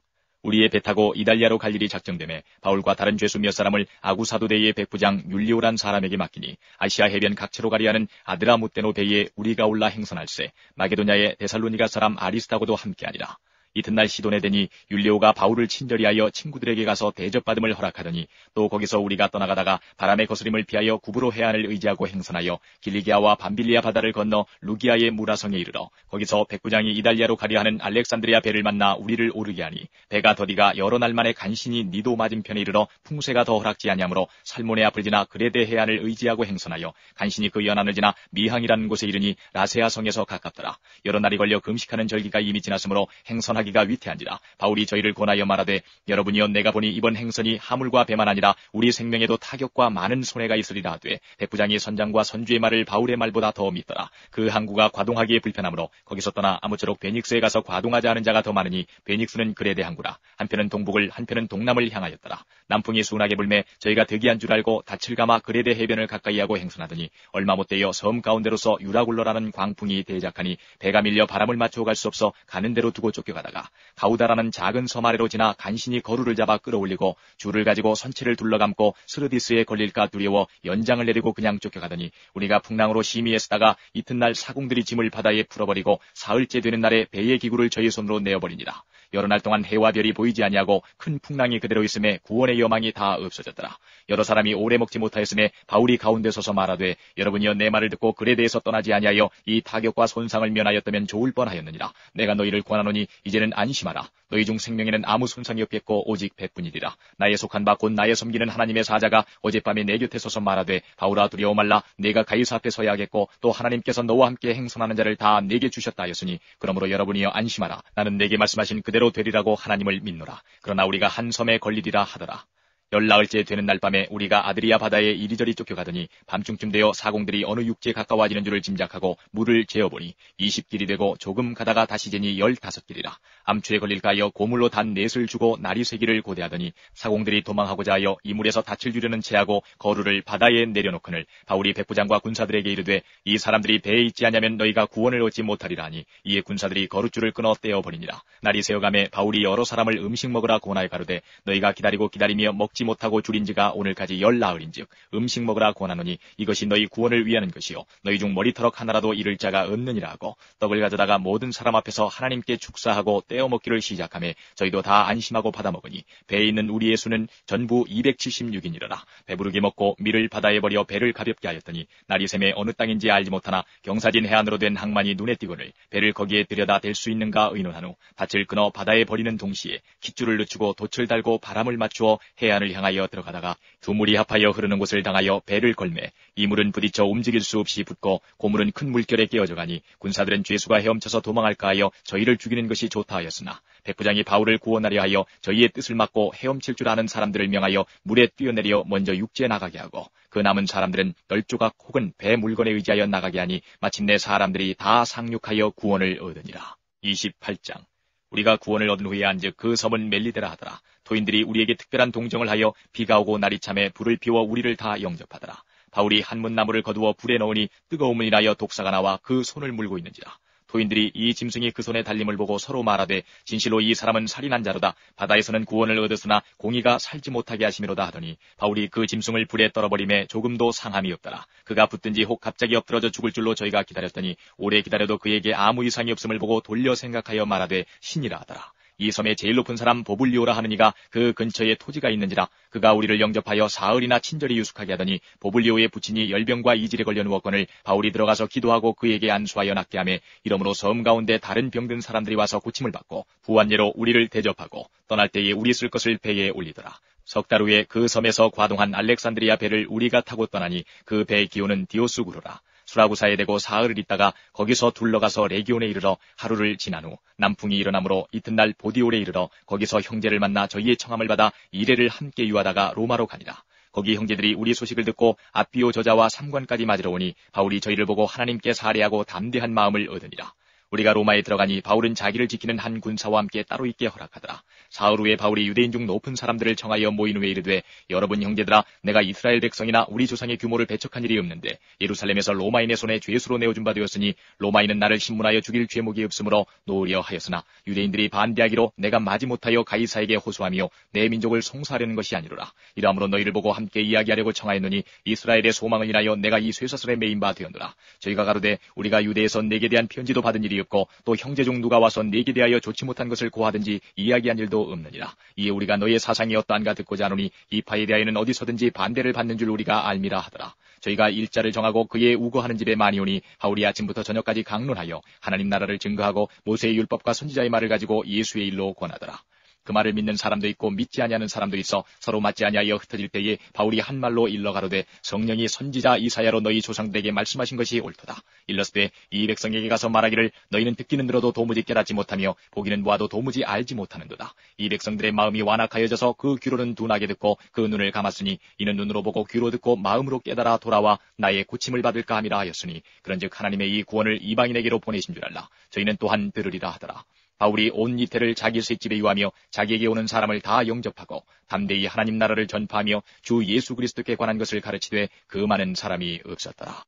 우리의 배 타고 이달리아로 갈 일이 작정되매 바울과 다른 죄수 몇 사람을 아구사도대의 백부장 율리오란 사람에게 맡기니 아시아 해변 각처로 가려 하는 아드라무테노 배에 우리가 올라 행선할세 마게도냐의 데살로니가 사람 아리스타고도 함께하니라. 이튿날 시돈에 되니 율리오가 바울을 친절히 하여 친구들에게 가서 대접받음을 허락하더니 또 거기서 우리가 떠나가다가 바람의 거스림을 피하여 구브로 해안을 의지하고 행선하여 길리기아와 밤빌리아 바다를 건너 루기아의 무라성에 이르러 거기서 백부장이 이달리아로 가려 하는 알렉산드리아 배를 만나 우리를 오르게 하니 배가 더디가 여러 날 만에 간신히 니도 맞은편에 이르러 풍세가 더 허락지 아니하므로 살모네 앞을 지나 그레데 해안을 의지하고 행선하여 간신히 그 연안을 지나 미항이라는 곳에 이르니 라세아 성에서 가깝더라. 여러 날이 걸려 금식하는 절기가 이미 지났으므로 행선하기가 위태한지라. 바울이 저희를 권하여 말하되 여러분이여 내가 보니 이번 행선이 하물과 배만 아니라 우리 생명에도 타격과 많은 손해가 있으리라 하되 백부장이 선장과 선주의 말을 바울의 말보다 더 믿더라. 그 항구가 과동하기에 불편하므로 거기서 떠나 아무쪼록 베닉스에 가서 과동하자 하는 자가 더 많으니 베닉스는 그레데 항구라. 한편은 동북을 한편은 동남을 향하였더라. 남풍이 순하게 불매 저희가 득이한 줄 알고 닻을 감아 그레데 해변을 가까이 하고 행선하더니 얼마 못되어 섬 가운데로서 유라굴러라는 광풍이 대작하니 배가 밀려 바람을 맞추어 갈 수 없어 가는 대로 두고 쫓겨가다가 가우다라는 작은 섬 아래로 지나 간신히 거루를 잡아 끌어올리고 줄을 가지고 선체를 둘러감고 스르디스에 걸릴까 두려워 연장을 내리고 그냥 쫓겨가더니 우리가 풍랑으로 심히 애쓰다가 이튿날 사공들이 짐을 바다에 풀어버리고 사흘째 되는 날에 배의 기구를 저희 손으로 내어버리니라. 여러 날 동안 해와 별이 보이지 아니하고 큰 풍랑이 그대로 있음에 구원의 여망이 다 없어졌더라. 여러 사람이 오래 먹지 못하였음에 바울이 가운데 서서 말하되 여러분이여 내 말을 듣고 그레데에서 떠나지 아니하여 이 타격과 손상을 면하였다면 좋을 뻔하였느니라. 내가 너희를 권하노니 이제는 안심하라. 너희 중 생명에는 아무 손상이 없겠고 오직 배뿐이리라. 나의 속한 바 곧 나의 섬기는 하나님의 사자가 어젯밤에 내 곁에 서서 말하되 바울아 두려워 말라. 내가 가이사 앞에 서야 하겠고 또 하나님께서 너와 함께 행선하는 자를 다 내게 주셨다 하였으니 그러므로 여러분이여 안심하라. 나는 내게 말씀하신 그대로 되리라고 하나님을 믿노라. 그러나 우리가 한 섬에 걸리리라 하더라. 열나흘째 되는 날 밤에 우리가 아드리아 바다에 이리저리 쫓겨가더니 밤중쯤 되어 사공들이 어느 육지에 가까워지는 줄을 짐작하고 물을 재어보니 20길이 되고 조금 가다가 다시 재니 15길이라. 암초에 걸릴까 하여 고물로 단 넷을 주고 날이 새기를 고대하더니 사공들이 도망하고자 하여 이 물에서 닻을 주려는 채하고 거루를 바다에 내려놓거늘 바울이 백부장과 군사들에게 이르되 이 사람들이 배에 있지 않으면 너희가 구원을 얻지 못하리라 하니 이에 군사들이 거룻줄을 끊어 떼어버리니라. 날이 새어가매 바울이 여러 사람을 음식 먹으라 권하여 가로되 너희가 기다리며 먹지 못하고 줄인 지가 오늘까지 10나흘인즉 음식 먹으라 권하노니 이것이 너희 구원을 위하는 것이요 너희 중 머리털럭 하나라도 잃을 자가 없느니라 하고 떡을 가져다가 모든 사람 앞에서 하나님께 축사하고 떼어 먹기를 시작하며 저희도 다 안심하고 받아 먹으니 배에 있는 우리의 수는 전부 276인이러라. 배부르게 먹고 밀을 바다에 버려 배를 가볍게 하였더니 날이 새매 어느 땅인지 알지 못하나 경사진 해안으로 된 항만이 눈에 띄거늘 배를 거기에 들여다 댈 수 있는가 의논한 후 닻을 끊어 바다에 버리는 동시에 깃줄을 늦추고 돛을 달고 바람을 맞추어 해안을 향하여 들어가다가 두 물이 합하여 흐르는 곳을 당하여 배를 걸매 이 물은 부딪혀 움직일 수 없이 붙고 고물은 큰 물결에 깨어져 가니 군사들은 죄수가 헤엄쳐서 도망할까 하여 저희를 죽이는 것이 좋다 하였으나 백부장이 바울을 구원하려 하여 저희의 뜻을 막고 헤엄칠 줄 아는 사람들을 명하여 물에 뛰어내려 먼저 육지에 나가게 하고 그 남은 사람들은 널조각 혹은 배 물건에 의지하여 나가게 하니 마침내 사람들이 다 상륙하여 구원을 얻으니라. 28장. 우리가 구원을 얻은 후에 한즉 그 섬은 멜리데라 하더라. 토인들이 우리에게 특별한 동정을 하여 비가 오고 날이 참에 불을 피워 우리를 다 영접하더라. 바울이 한문나무를 거두어 불에 넣으니 뜨거움을 인하여 독사가 나와 그 손을 물고 있는지라. 토인들이 이 짐승이 그 손에 달림을 보고 서로 말하되 진실로 이 사람은 살인한 자로다. 바다에서는 구원을 얻었으나 공의가 살지 못하게 하심이로다 하더니 바울이 그 짐승을 불에 떨어버림에 조금도 상함이 없더라. 그가 붙든지 혹 갑자기 엎드러져 죽을 줄로 저희가 기다렸더니 오래 기다려도 그에게 아무 이상이 없음을 보고 돌려 생각하여 말하되 신이라 하더라. 이 섬의 제일 높은 사람 보블리오라 하는 이가 그 근처에 토지가 있는지라. 그가 우리를 영접하여 사흘이나 친절히 유숙하게 하더니 보블리오의 부친이 열병과 이질에 걸려 누웠거늘 바울이 들어가서 기도하고 그에게 안수하여 낫게 하며 이러므로 섬 가운데 다른 병든 사람들이 와서 고침을 받고 부안예로 우리를 대접하고 떠날 때에 우리 쓸 것을 배에 올리더라. 석 달 후에 그 섬에서 과동한 알렉산드리아 배를 우리가 타고 떠나니 그 배의 기호는 디오스구르라. 수라구사에 대고 사흘을 있다가 거기서 둘러가서 레기온에 이르러 하루를 지난 후 남풍이 일어나므로 이튿날 보디올에 이르러 거기서 형제를 만나 저희의 청함을 받아 이레를 함께 유하다가 로마로 가니라. 거기 형제들이 우리 소식을 듣고 아비오 저자와 삼관까지 맞으러 오니 바울이 저희를 보고 하나님께 사례하고 담대한 마음을 얻으니라. 우리가 로마에 들어가니 바울은 자기를 지키는 한 군사와 함께 따로 있게 허락하더라. 사흘 후에 바울이 유대인 중 높은 사람들을 청하여 모인 후에 이르되 여러분 형제들아 내가 이스라엘 백성이나 우리 조상의 규모를 배척한 일이 없는데 예루살렘에서 로마인의 손에 죄수로 내어준 바 되었으니 로마인은 나를 신문하여 죽일 죄목이 없으므로 놓으려 하였으나 유대인들이 반대하기로 내가 마지못하여 가이사에게 호소하며 내 민족을 송사하려는 것이 아니로라. 이러므로 너희를 보고 함께 이야기하려고 청하였노니 이스라엘의 소망을 인하여 내가 이 쇠사슬에 매인 바 되었노라. 저희가 가로되 우리가 유대에서 네게 대한 편지도 받은 일이 없고 또 형제 중 누가 와서 네게 대하여 좋지 못한 것을 고하든지 이야기한 일도 없느니라. 이에 우리가 너의 사상이 어떠한가 듣고자 하노니 이 파에 대하여는 어디서든지 반대를 받는 줄 우리가 알미라 하더라. 저희가 일자를 정하고 그의 우거하는 집에 많이 오니 바울이 아침부터 저녁까지 강론하여 하나님 나라를 증거하고 모세의 율법과 선지자의 말을 가지고 예수의 일로 권하더라. 그 말을 믿는 사람도 있고 믿지 아니하는 사람도 있어 서로 맞지 아니하여 흩어질 때에 바울이 한 말로 일러 가로되 성령이 선지자 이사야로 너희 조상들에게 말씀하신 것이 옳도다. 일렀으되 이 백성에게 가서 말하기를 너희는 듣기는 들어도 도무지 깨닫지 못하며 보기는 보아도 도무지 알지 못하는도다. 이 백성들의 마음이 완악하여져서 그 귀로는 둔하게 듣고 그 눈을 감았으니 이는 눈으로 보고 귀로 듣고 마음으로 깨달아 돌아와 나의 고침을 받을까 함이라 하였으니 그런즉 하나님의 이 구원을 이방인에게로 보내신 줄 알라. 저희는 또한 들으리라 하더라. 바울이 온 이태를 자기 셋집에 유하며 자기에게 오는 사람을 다 영접하고 담대히 하나님 나라를 전파하며 주 예수 그리스도께 관한 것을 가르치되 그 많은 사람이 없었더라.